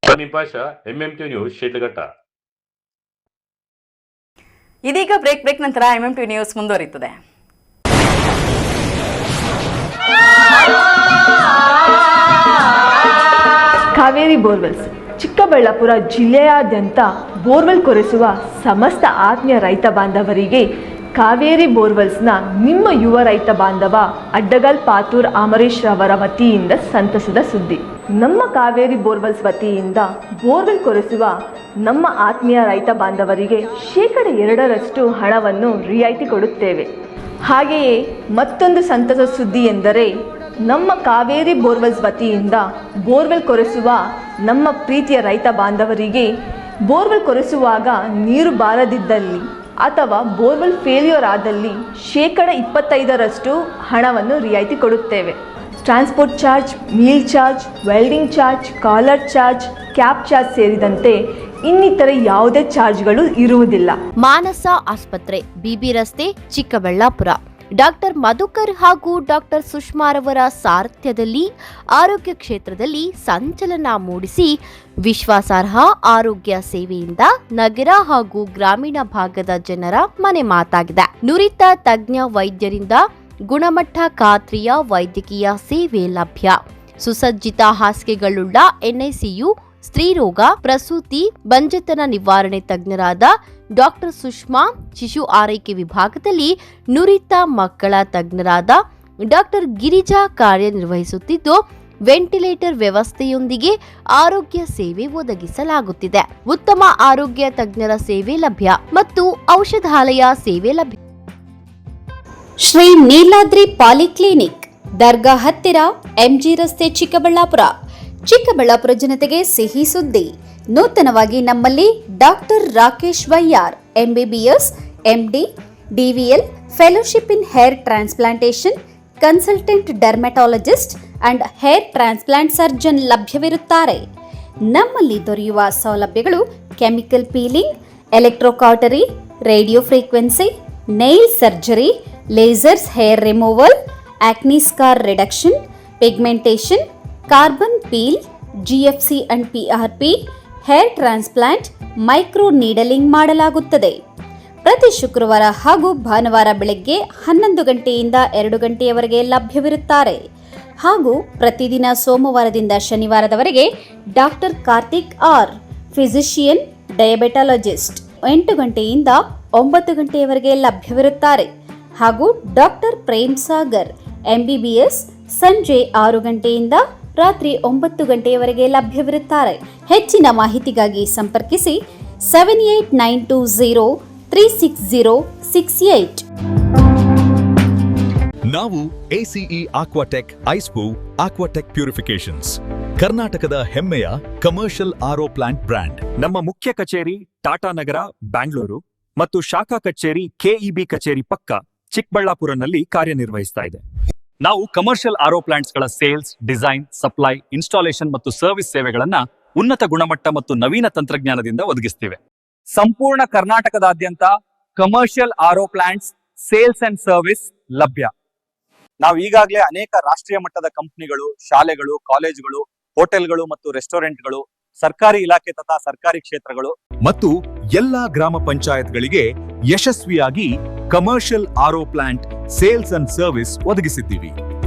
ತಮೀಂ ಪಾಷಾ, MMT ನ್ಯೂಸ್, ಶಿಡ್ಲಘಟ್ಟ.
ಇದೀಗ ಬ್ರೇಕ್ ನಂತರ MMTV ನ್ಯೂಸ್ ಮುಂದುವರಿಯುತ್ತದೆ.
ಕಾವೇರಿ ಬೋರ್ವೆಲ್ಸ್ ಚಿಕ್ಕಬಳ್ಳಾಪುರ ಜಿಲ್ಲೆಯಾದ್ಯಂತ ಬೋರ್ವೆಲ್ ಕೊರೆಸುವ ಸಮಸ್ತ ಆತ್ಮೀಯ ರೈತ ಬಾಂಧವರಿಗೆ ಕಾವೇರಿ ಬೋರ್ವೆಲ್ಸ್ನ ನಿಮ್ಮ ಯುವ ರೈತ ಬಾಂಧವ ಅಡ್ಡಗಲ್ ಪಾತೂರ್ ಅಮರೀಶ್ ರವರ ವತಿಯಿಂದ ಸಂತಸದ ಸುದ್ದಿ. ನಮ್ಮ ಕಾವೇರಿ ಬೋರ್ವೆಲ್ಸ್ ವತಿಯಿಂದ ಬೋರ್ವೆಲ್ ಕೊರೆಸುವ ನಮ್ಮ ಆತ್ಮೀಯ ರೈತ ಬಾಂಧವರಿಗೆ 2% ಹಣವನ್ನು ರಿಯಾಯಿತಿ ಕೊಡುತ್ತೇವೆ. ಹಾಗೆಯೇ ಮತ್ತೊಂದು ಸಂತಸ ಸುದ್ದಿ ಎಂದರೆ ನಮ್ಮ ಕಾವೇರಿ ಬೋರ್ವೆಲ್ಸ್ ವತಿಯಿಂದ ಬೋರ್ವೆಲ್ ಕೊರೆಸುವ ನಮ್ಮ ಪ್ರೀತಿಯ ರೈತ ಬಾಂಧವರಿಗೆ ಬೋರ್ವೆಲ್ ಕೊರೆಸುವಾಗ ನೀರು ಬಾರದಿದ್ದಲ್ಲಿ ಅಥವಾ ಬೋರ್ವೆಲ್ ಫೇಲ್ಯೂರ್ ಆದಲ್ಲಿ 25% ಹಣವನ್ನು ರಿಯಾಯಿತಿ ಕೊಡುತ್ತೇವೆ. Transport charge, meal charge, welding charge, collar charge, cab charge ಸೇರಿದಂತೆ ಇನ್ನಿತರೆ ಯಾವುದೇ ಚಾರ್ಜ್ಗಳು ಇರುವುದಿಲ್ಲ.
ಮಾನಸ ಆಸ್ಪತ್ರೆ, ಬಿಬಿ ರಸ್ತೆ, ಚಿಕ್ಕಬಳ್ಳಾಪುರ. ಡಾಕ್ಟರ್ ಮಧುಕರ್ ಹಾಗೂ ಡಾಕ್ಟರ್ ಸುಷ್ಮಾರವರ ಸಾರಥ್ಯದಲ್ಲಿ ಆರೋಗ್ಯ ಕ್ಷೇತ್ರದಲ್ಲಿ ಸಂಚಲನ ಮೂಡಿಸಿ ವಿಶ್ವಾಸಾರ್ಹ ಆರೋಗ್ಯ ಸೇವೆಯಿಂದ ನಗರ ಹಾಗೂ ಗ್ರಾಮೀಣ ಭಾಗದ ಜನರ ಮನೆ ಮಾತಾಗಿದೆ. ನುರಿತ ತಜ್ಞ ವೈದ್ಯರಿಂದ ಗುಣಮಟ್ಟ ಖಾತ್ರಿಯ ವೈದ್ಯಕೀಯ ಸೇವೆ ಲಭ್ಯ. ಸುಸಜ್ಜಿತ ಹಾಸಿಗೆಗಳುಳ್ಳ NICU, ಸ್ತ್ರೀರೋಗ, ಪ್ರಸೂತಿ, ಬಂಜೆತನ ನಿವಾರಣೆ ತಜ್ಞರಾದ ಡಾಕ್ಟರ್ ಸುಷ್ಮಾ, ಶಿಶು ಆರೈಕೆ ವಿಭಾಗದಲ್ಲಿ ನುರಿತ ಮಕ್ಕಳ ತಜ್ಞರಾದ ಡಾಕ್ಟರ್ ಗಿರಿಜಾ ಕಾರ್ಯನಿರ್ವಹಿಸುತ್ತಿದ್ದು, ವೆಂಟಿಲೇಟರ್ ವ್ಯವಸ್ಥೆಯೊಂದಿಗೆ ಆರೋಗ್ಯ ಸೇವೆ ಒದಗಿಸಲಾಗುತ್ತಿದೆ. ಉತ್ತಮ ಆರೋಗ್ಯ ತಜ್ಞರ ಸೇವೆ ಲಭ್ಯ ಮತ್ತು ಔಷಧಾಲಯ ಸೇವೆ ಲಭ್ಯ. ಶ್ರೀ ನೀಲಾದ್ರಿ ಪಾಲಿಕ್ಲಿನಿಕ್, ದರ್ಗಾ ಹತ್ತಿರ, MG ರಸ್ತೆ, ಚಿಕ್ಕಬಳ್ಳಾಪುರ. ಚಿಕ್ಕಬಳ್ಳಾಪುರ ಜನತೆಗೆ ಸಿಹಿ ಸುದ್ದಿ. ನೂತನವಾಗಿ ನಮ್ಮಲ್ಲಿ doctor Rakesh Y R MBBS, MD, DVL, fellowship in hair transplantation, consultant dermatologist and hair transplant surgeon ಲಭ್ಯವಿರುತ್ತಾರೆ. ನಮ್ಮಲ್ಲಿ ದೊರೆಯುವ ಸೌಲಭ್ಯಗಳು chemical peeling, electrocautery, radio frequency, nail surgery, lasers hair removal, acne scar reduction, pigmentation, carbon peel, GFC and PRP, hair transplant, micro needling ಮಾಡಲಾಗುತ್ತದೆ. ಪ್ರತಿ ಶುಕ್ರವಾರ ಹಾಗೂ ಭಾನುವಾರ ಬೆಳಗ್ಗೆ 11 ಗಂಟೆಯಿಂದ 2 ಗಂಟೆಯವರೆಗೆ ಲಭ್ಯವಿರುತ್ತಾರೆ. ಹಾಗೂ ಪ್ರತಿದಿನ ಸೋಮವಾರದಿಂದ ಶನಿವಾರದವರೆಗೆ ಡಾಕ್ಟರ್ ಕಾರ್ತಿಕ್ ಆರ್, ಫಿಸಿಷಿಯನ್, ಡಯಾಬೆಟಾಲಜಿಸ್ಟ್ 8 ಗಂಟೆಯಿಂದ 9 ಗಂಟೆಯವರೆಗೆ ಲಭ್ಯವಿರುತ್ತಾರೆ. ಹಾಗೂ ಡಾಕ್ಟರ್ ಪ್ರೇಮ್ ಸಾಗರ್ MBBS ಸಂಜೆ 6 ಗಂಟೆಯಿಂದ ರಾತ್ರಿ 9 ಗಂಟೆಯವರೆಗೆ ಲಭ್ಯವಿರುತ್ತಾರೆ. ಹೆಚ್ಚಿನ ಮಾಹಿತಿಗಾಗಿ ಸಂಪರ್ಕಿಸಿ 7892036068.
ನಾವು ACE ಆಕ್ವಾಟೆಕ್ ಐಸ್ಪೂ ಆಕ್ವಾಟೆಕ್ ಪ್ಯೂರಿಫಿಕೇಶನ್ಸ್, ಕರ್ನಾಟಕದ ಹೆಮ್ಮೆಯ ಕಮರ್ಷಿಯಲ್ RO ಪ್ಲಾಂಟ್ ಬ್ರ್ಯಾಂಡ್. ನಮ್ಮ ಮುಖ್ಯ ಕಚೇರಿ ಟಾಟಾ ನಗರ, ಬ್ಯಾಂಗ್ಳೂರು ಮತ್ತು ಶಾಖಾ ಕಚೇರಿ KEB ಕಚೇರಿ ಪಕ್ಕ ಚಿಕ್ಕಬಳ್ಳಾಪುರನಲ್ಲಿ ಕಾರ್ಯನಿರ್ವಹಿಸ್ತಾ ಇದೆ. ನಾವು ಕಮರ್ಷಿಯಲ್ RO ಪ್ಲಾಂಟ್ಸ್ಗಳ ಸೇಲ್ಸ್, ಡಿಸೈನ್, ಸಪ್ಲೈ, ಇನ್ಸ್ಟಾಲೇಷನ್ ಮತ್ತು ಸರ್ವಿಸ್ ಸೇವೆಗಳನ್ನ ಉನ್ನತ ಗುಣಮಟ್ಟ ಮತ್ತು ನವೀನ ತಂತ್ರಜ್ಞಾನದಿಂದ ಒದಗಿಸ್ತಿವೆ. ಸಂಪೂರ್ಣ ಕರ್ನಾಟಕದಾದ್ಯಂತ commercial RO plants sales and service ಲಭ್ಯ. ನಾವು ಈಗಾಗಲೇ ಅನೇಕ ರಾಷ್ಟ್ರೀಯ ಮಟ್ಟದ ಕಂಪನಿಗಳು, ಶಾಲೆಗಳು, ಕಾಲೇಜುಗಳು, ಹೋಟೆಲ್ಗಳು ಮತ್ತು ರೆಸ್ಟೋರೆಂಟ್ಗಳು, ಸರ್ಕಾರಿ ಇಲಾಖೆ ತಥಾ ಸರ್ಕಾರಿ ಕ್ಷೇತ್ರಗಳು ಮತ್ತು ಎಲ್ಲಾ ಗ್ರಾಮ ಪಂಚಾಯತ್ಗಳಿಗೆ ಯಶಸ್ವಿಯಾಗಿ commercial RO plant sales and service ಒದಗಿಸಿದ್ದೀವಿ.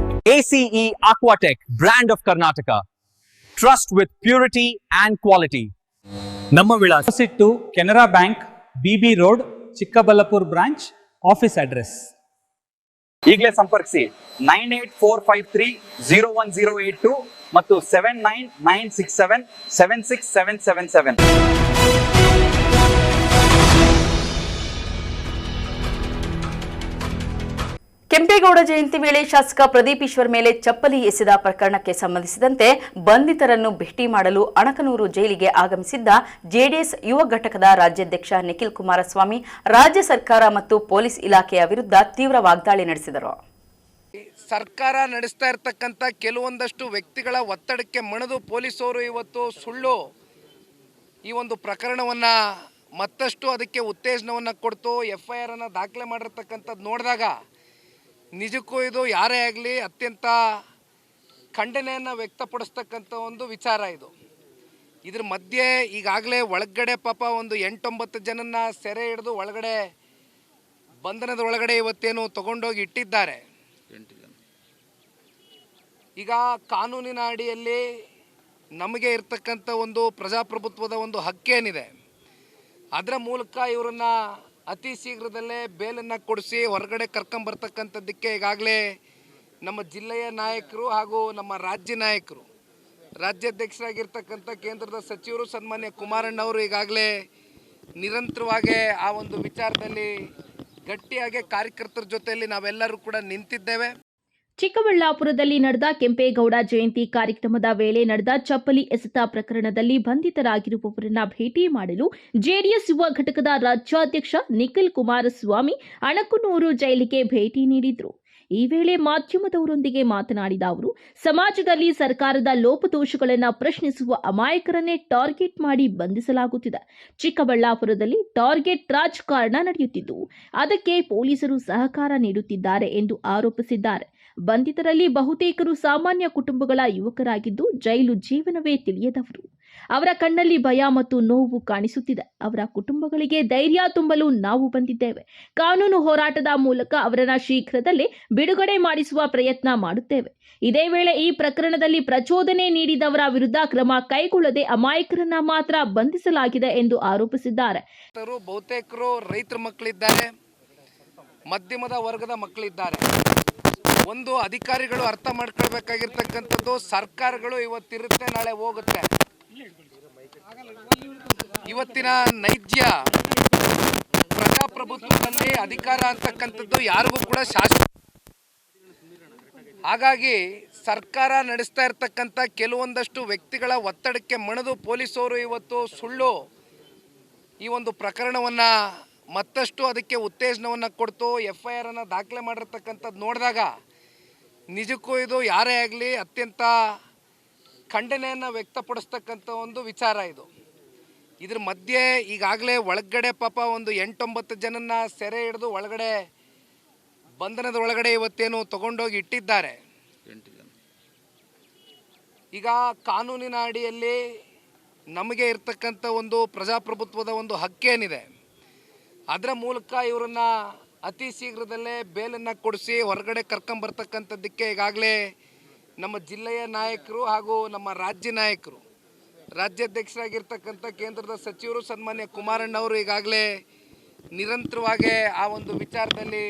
ACE Aquatech, brand of Karnataka, trust with purity and quality. ನಮ್ಮ ವಿಳಾಸ
Canara bank, BB road, Chikkaballapura branch, office address.
ಈಗಲೇ ಸಂಪರ್ಕಿಸಿ 9845301082 ಮತ್ತು 7996776777.
ಕೆಂಪೇಗೌಡ ಜಯಂತಿ ವೇಳೆ ಶಾಸಕ ಪ್ರದೀಪ್ ಈಶ್ವರ್ ಮೇಲೆ ಚಪ್ಪಲಿ ಎಸೆದ ಪ್ರಕರಣಕ್ಕೆ ಸಂಬಂಧಿಸಿದಂತೆ ಬಂಧಿತರನ್ನು ಭೇಟಿ ಮಾಡಲು ಅಣಕನೂರು ಜೈಲಿಗೆ ಆಗಮಿಸಿದ್ದ ಜೆಡಿಎಸ್ ಯುವ ಘಟಕದ ರಾಜ್ಯಾಧ್ಯಕ್ಷ ನಿಖಿಲ್ ಕುಮಾರಸ್ವಾಮಿ ರಾಜ್ಯ ಸರ್ಕಾರ ಮತ್ತು ಪೊಲೀಸ್ ಇಲಾಖೆಯ ವಿರುದ್ಧ ತೀವ್ರ ವಾಗ್ದಾಳಿ ನಡೆಸಿದರು.
ಸರ್ಕಾರ ನಡೆಸ್ತಾ ಇರತಕ್ಕಂಥ ಕೆಲವೊಂದಷ್ಟು ವ್ಯಕ್ತಿಗಳ ಒತ್ತಡಕ್ಕೆ ಮಣಿದು ಪೊಲೀಸರು ಇವತ್ತು ಸುಳ್ಳು ಈ ಒಂದು ಪ್ರಕರಣವನ್ನು ಮತ್ತಷ್ಟು ಅದಕ್ಕೆ ಉತ್ತೇಜನವನ್ನು ಕೊಡ್ತು FIR ಅನ್ನು ದಾಖಲೆ ಮಾಡಿರ್ತಕ್ಕಂಥದ್ದು ನೋಡಿದಾಗ ನಿಜಕ್ಕೂ ಇದು ಯಾರೇ ಆಗಲಿ ಅತ್ಯಂತ ಖಂಡನೆಯನ್ನು ವ್ಯಕ್ತಪಡಿಸ್ತಕ್ಕಂಥ ಒಂದು ವಿಚಾರ ಇದು. ಇದ್ರ ಮಧ್ಯೆ ಈಗಾಗಲೇ ಒಳಗಡೆ ಪಾಪ ಒಂದು 8-9 ಜನನ್ನ ಸೆರೆ ಹಿಡಿದು ಒಳಗಡೆ ಬಂಧನದ ಒಳಗಡೆ ಇವತ್ತೇನು ತಗೊಂಡೋಗಿ ಇಟ್ಟಿದ್ದಾರೆ. ಈಗ ಕಾನೂನಿನ ಅಡಿಯಲ್ಲಿ ನಮಗೆ ಇರ್ತಕ್ಕಂಥ ಒಂದು ಪ್ರಜಾಪ್ರಭುತ್ವದ ಒಂದು ಹಕ್ಕೇನಿದೆ, ಅದರ ಮೂಲಕ ಇವರನ್ನು ಅತಿ ಶೀಘ್ರದಲ್ಲೇ ಬೇಲನ್ನು ಕೊಡಿಸಿ ಹೊರಗಡೆ ಕರ್ಕೊಂಬರ್ತಕ್ಕಂಥದ್ದಕ್ಕೆ ಈಗಾಗಲೇ ನಮ್ಮ ಜಿಲ್ಲೆಯ ನಾಯಕರು ಹಾಗೂ ನಮ್ಮ ರಾಜ್ಯ ನಾಯಕರು, ರಾಜ್ಯಾಧ್ಯಕ್ಷರಾಗಿರ್ತಕ್ಕಂಥ ಕೇಂದ್ರದ ಸಚಿವರು ಸನ್ಮಾನ್ಯ ಕುಮಾರಣ್ಣವರು ಈಗಾಗಲೇ ನಿರಂತರವಾಗಿ ಆ ಒಂದು ವಿಚಾರದಲ್ಲಿ ಗಟ್ಟಿಯಾಗಿ ಕಾರ್ಯಕರ್ತರ ಜೊತೆಯಲ್ಲಿ ನಾವೆಲ್ಲರೂ ಕೂಡ ನಿಂತಿದ್ದೇವೆ.
ಚಿಕ್ಕಬಳ್ಳಾಪುರದಲ್ಲಿ ನಡೆದ ಕೆಂಪೇಗೌಡ ಜಯಂತಿ ಕಾರ್ಯಕ್ರಮದ ವೇಳೆ ನಡೆದ ಚಪ್ಪಲಿ ಎಸೆತ ಪ್ರಕರಣದಲ್ಲಿ ಬಂಧಿತರಾಗಿರುವವರನ್ನ ಭೇಟಿ ಮಾಡಲು ಜೆಡಿಎಸ್ ಯುವ ಘಟಕದ ರಾಜ್ಯಾಧ್ಯಕ್ಷ ನಿಖಿಲ್ ಕುಮಾರಸ್ವಾಮಿ ಅಣಕನೂರು ಜೈಲಿಗೆ ಭೇಟಿ ನೀಡಿದರು. ಈ ವೇಳೆ ಮಾಧ್ಯಮದವರೊಂದಿಗೆ ಮಾತನಾಡಿದ ಅವರು, ಸಮಾಜದಲ್ಲಿ ಸರ್ಕಾರದ ಲೋಪದೋಷಗಳನ್ನು ಪ್ರಶ್ನಿಸುವ ಅಮಾಯಕರನ್ನೇ ಟಾರ್ಗೆಟ್ ಮಾಡಿ ಬಂಧಿಸಲಾಗುತ್ತಿದೆ. ಚಿಕ್ಕಬಳ್ಳಾಪುರದಲ್ಲಿ ಟಾರ್ಗೆಟ್ ರಾಜಕಾರಣ ನಡೆಯುತ್ತಿದ್ದು, ಅದಕ್ಕೆ ಪೊಲೀಸರು ಸಹಕಾರ ನೀಡುತ್ತಿದ್ದಾರೆ ಎಂದು ಆರೋಪಿಸಿದ್ದಾರೆ. ಬಂಧಿತರಲ್ಲಿ ಬಹುತೇಕರು ಸಾಮಾನ್ಯ ಕುಟುಂಬಗಳ ಯುವಕರಾಗಿದ್ದು, ಜೈಲು ಜೀವನವೇ ತಿಳಿಯದವರು. ಅವರ ಕಣ್ಣಲ್ಲಿ ಭಯ ಮತ್ತು ನೋವು ಕಾಣಿಸುತ್ತಿದೆ. ಅವರ ಕುಟುಂಬಗಳಿಗೆ ಧೈರ್ಯ ತುಂಬಲು ನಾವು ಬಂದಿದ್ದೇವೆ. ಕಾನೂನು ಹೋರಾಟದ ಮೂಲಕ ಅವರನ್ನ ಶೀಘ್ರದಲ್ಲೇ ಬಿಡುಗಡೆ ಮಾಡಿಸುವ ಪ್ರಯತ್ನ ಮಾಡುತ್ತೇವೆ. ಇದೇ ವೇಳೆ ಈ ಪ್ರಕರಣದಲ್ಲಿ ಪ್ರಚೋದನೆ ನೀಡಿದವರ ವಿರುದ್ಧ ಕ್ರಮ ಕೈಗೊಳ್ಳದೆ ಅಮಾಯಕರನ್ನ ಮಾತ್ರ ಬಂಧಿಸಲಾಗಿದೆ ಎಂದು ಆರೋಪಿಸಿದ್ದಾರೆ.
ಬಹುತೇಕರು ರೈತರ ಮಕ್ಕಳಿದ್ದಾರೆ, ಮಧ್ಯಮದ ವರ್ಗದ ಮಕ್ಕಳಿದ್ದಾರೆ. ಒಂದು ಅಧಿಕಾರಿಗಳು ಅರ್ಥ ಮಾಡ್ಕೊಳ್ಬೇಕಾಗಿರ್ತಕ್ಕಂಥದ್ದು, ಸರ್ಕಾರಗಳು ಇವತ್ತಿರುತ್ತೆ, ನಾಳೆ ಹೋಗುತ್ತೆ. ಇವತ್ತಿನ ನೈಜ ಪ್ರಜಾಪ್ರಭುತ್ವದಲ್ಲಿ ಅಧಿಕಾರ ಅಂತಕ್ಕಂಥದ್ದು ಯಾರಿಗೂ ಕೂಡ ಶಾಶ್ವತ. ಹಾಗಾಗಿ ಸರ್ಕಾರ ನಡೆಸ್ತಾ ಇರ್ತಕ್ಕಂಥ ಕೆಲವೊಂದಷ್ಟು ವ್ಯಕ್ತಿಗಳ ಒತ್ತಡಕ್ಕೆ ಮಣಿದು ಪೊಲೀಸರು ಇವತ್ತು ಸುಳ್ಳು ಈ ಒಂದು ಪ್ರಕರಣವನ್ನು ಮತ್ತಷ್ಟು ಅದಕ್ಕೆ ಉತ್ತೇಜನವನ್ನು ಕೊಡ್ತು FIR ಅನ್ನು ದಾಖಲೆ ಮಾಡಿರ್ತಕ್ಕಂಥದ್ದು ನೋಡಿದಾಗ ನಿಜಕ್ಕೂ ಇದು ಯಾರೇ ಆಗಲಿ ಅತ್ಯಂತ ಖಂಡನೆಯನ್ನು ವ್ಯಕ್ತಪಡಿಸ್ತಕ್ಕಂಥ ಒಂದು ವಿಚಾರ ಇದು. ಇದ್ರ ಮಧ್ಯೆ ಈಗಾಗಲೇ ಒಳಗಡೆ ಪಾಪ ಒಂದು 8-9 ಜನನ್ನ ಸೆರೆ ಹಿಡಿದು ಒಳಗಡೆ ಬಂಧನದ ಒಳಗಡೆ ಇವತ್ತೇನು ತಗೊಂಡೋಗಿ ಇಟ್ಟಿದ್ದಾರೆ. ಈಗ ಕಾನೂನಿನ ಅಡಿಯಲ್ಲಿ ನಮಗೆ ಇರ್ತಕ್ಕಂಥ ಒಂದು ಪ್ರಜಾಪ್ರಭುತ್ವದ ಒಂದು ಹಕ್ಕೇನಿದೆ, ಅದರ ಮೂಲಕ ಇವರನ್ನು ಅತಿ ಶೀಘ್ರದಲ್ಲೇ ಬೇಲನ್ನು ಕೊಡಿಸಿ ಹೊರಗಡೆ ಕರ್ಕೊಂಬರ್ತಕ್ಕಂಥದ್ದಕ್ಕೆ ಈಗಾಗಲೇ ನಮ್ಮ ಜಿಲ್ಲೆಯ ನಾಯಕರು ಹಾಗೂ ನಮ್ಮ ರಾಜ್ಯ ನಾಯಕರು, ರಾಜ್ಯಾಧ್ಯಕ್ಷರಾಗಿರ್ತಕ್ಕಂಥ ಕೇಂದ್ರದ ಸಚಿವರು ಸನ್ಮಾನ್ಯ ಕುಮಾರಣ್ಣವರು ಈಗಾಗಲೇ ನಿರಂತರವಾಗಿ ಆ ಒಂದು ವಿಚಾರದಲ್ಲಿ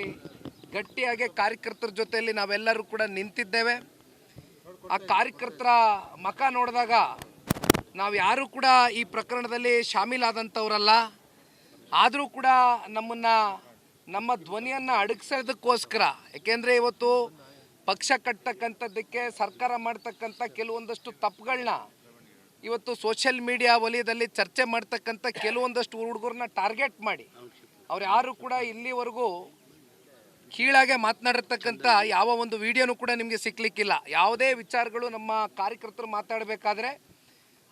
ಗಟ್ಟಿಯಾಗಿ ಕಾರ್ಯಕರ್ತರ ಜೊತೆಯಲ್ಲಿ ನಾವೆಲ್ಲರೂ ಕೂಡ ನಿಂತಿದ್ದೇವೆ. ಆ ಕಾರ್ಯಕರ್ತರ ಮುಖ ನೋಡಿದಾಗ ನಾವು ಯಾರೂ ಕೂಡ ಈ ಪ್ರಕರಣದಲ್ಲಿ ಶಾಮೀಲಾದಂಥವರಲ್ಲ. ಆದರೂ ಕೂಡ ನಮ್ಮ ಧ್ವನಿಯನ್ನು ಅಡಗಿಸೋದಕ್ಕೋಸ್ಕರ, ಏಕೆಂದರೆ ಇವತ್ತು ಪಕ್ಷ ಕಟ್ಟತಕ್ಕಂಥದ್ದಕ್ಕೆ ಸರ್ಕಾರ ಮಾಡ್ತಕ್ಕಂಥ ಕೆಲವೊಂದಷ್ಟು ತಪ್ಪುಗಳನ್ನ ಇವತ್ತು ಸೋಷಿಯಲ್ ಮೀಡಿಯಾ ವಲಯದಲ್ಲಿ ಚರ್ಚೆ ಮಾಡ್ತಕ್ಕಂಥ ಕೆಲವೊಂದಷ್ಟು ಹುಡುಗರನ್ನ ಟಾರ್ಗೆಟ್ ಮಾಡಿ ಅವ್ರು ಯಾರು ಕೂಡ ಇಲ್ಲಿವರೆಗೂ ಕೀಳಾಗೆ ಮಾತನಾಡಿರ್ತಕ್ಕಂಥ ಯಾವ ಒಂದು ವಿಡಿಯೋನೂ ಕೂಡ ನಿಮಗೆ ಸಿಕ್ಕಲಿಕ್ಕಿಲ್ಲ. ಯಾವುದೇ ವಿಚಾರಗಳು ನಮ್ಮ ಕಾರ್ಯಕರ್ತರು ಮಾತಾಡಬೇಕಾದ್ರೆ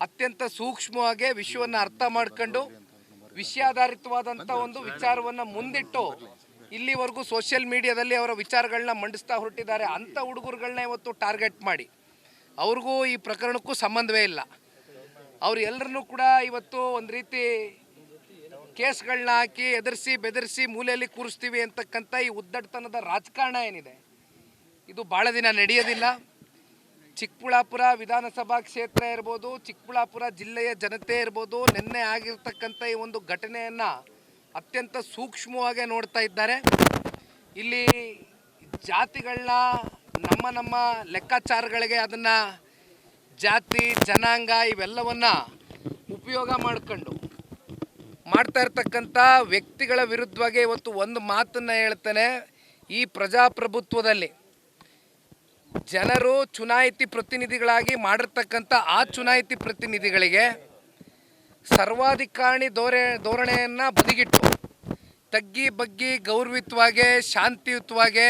ಅತ್ಯಂತ ಸೂಕ್ಷ್ಮವಾಗಿ ವಿಷಯವನ್ನು ಅರ್ಥ ಮಾಡ್ಕೊಂಡು ವಿಷಯಾಧಾರಿತವಾದಂಥ ಒಂದು ವಿಚಾರವನ್ನು ಮುಂದಿಟ್ಟು ಇಲ್ಲಿವರೆಗೂ ಸೋಷಿಯಲ್ ಮೀಡಿಯಾದಲ್ಲಿ ಅವರ ವಿಚಾರಗಳನ್ನ ಮಂಡಿಸ್ತಾ ಹೊರಟಿದ್ದಾರೆ. ಅಂಥ ಹುಡುಗರುಗಳನ್ನ ಇವತ್ತು ಟಾರ್ಗೆಟ್ ಮಾಡಿ ಅವ್ರಿಗೂ ಈ ಪ್ರಕರಣಕ್ಕೂ ಸಂಬಂಧವೇ ಇಲ್ಲ. ಅವ್ರು ಎಲ್ಲರನ್ನೂ ಕೂಡ ಇವತ್ತು ಒಂದು ರೀತಿ ಕೇಸ್ಗಳನ್ನ ಹಾಕಿ ಎದುರಿಸಿ ಬೆದರಿಸಿ ಮೂಲೆಯಲ್ಲಿ ಕೂರಿಸ್ತೀವಿ ಅಂತಕ್ಕಂಥ ಈ ಉದ್ದಟತನದ ರಾಜಕಾರಣ ಏನಿದೆ, ಇದು ಭಾಳ ದಿನ ನಡೆಯೋದಿಲ್ಲ. ಚಿಕ್ಕಬಳ್ಳಾಪುರ ವಿಧಾನಸಭಾ ಕ್ಷೇತ್ರ ಇರ್ಬೋದು, ಚಿಕ್ಕಬಳ್ಳಾಪುರ ಜಿಲ್ಲೆಯ ಜನತೆ ಇರ್ಬೋದು, ನಿನ್ನೆ ಆಗಿರ್ತಕ್ಕಂಥ ಈ ಒಂದು ಘಟನೆಯನ್ನು ಅತ್ಯಂತ ಸೂಕ್ಷ್ಮವಾಗಿ ನೋಡ್ತಾ ಇದ್ದಾರೆ. ಇಲ್ಲಿ ಜಾತಿಗಳನ್ನ ನಮ್ಮ ಲೆಕ್ಕಾಚಾರಗಳಿಗೆ ಅದನ್ನು ಜಾತಿ ಜನಾಂಗ ಇವೆಲ್ಲವನ್ನು ಉಪಯೋಗ ಮಾಡ್ಕೊಂಡು ಮಾಡ್ತಾ ಇರ್ತಕ್ಕಂಥ ವ್ಯಕ್ತಿಗಳ ವಿರುದ್ಧವಾಗಿ ಇವತ್ತು ಒಂದು ಮಾತನ್ನು ಹೇಳ್ತಾನೆ. ಈ ಪ್ರಜಾಪ್ರಭುತ್ವದಲ್ಲಿ ಜನರು ಚುನಾಯಿತಿ ಪ್ರತಿನಿಧಿಗಳಾಗಿ ಮಾಡಿರ್ತಕ್ಕಂಥ ಆ ಚುನಾಯಿತಿ ಪ್ರತಿನಿಧಿಗಳಿಗೆ ಸರ್ವಾಧಿಕಾರಿ ಧೋರಣೆಯನ್ನು ಬದಿಗಿಟ್ಟು ತಗ್ಗಿ ಬಗ್ಗಿ ಗೌರವಿತವಾಗಿ ಶಾಂತಿಯುತವಾಗಿ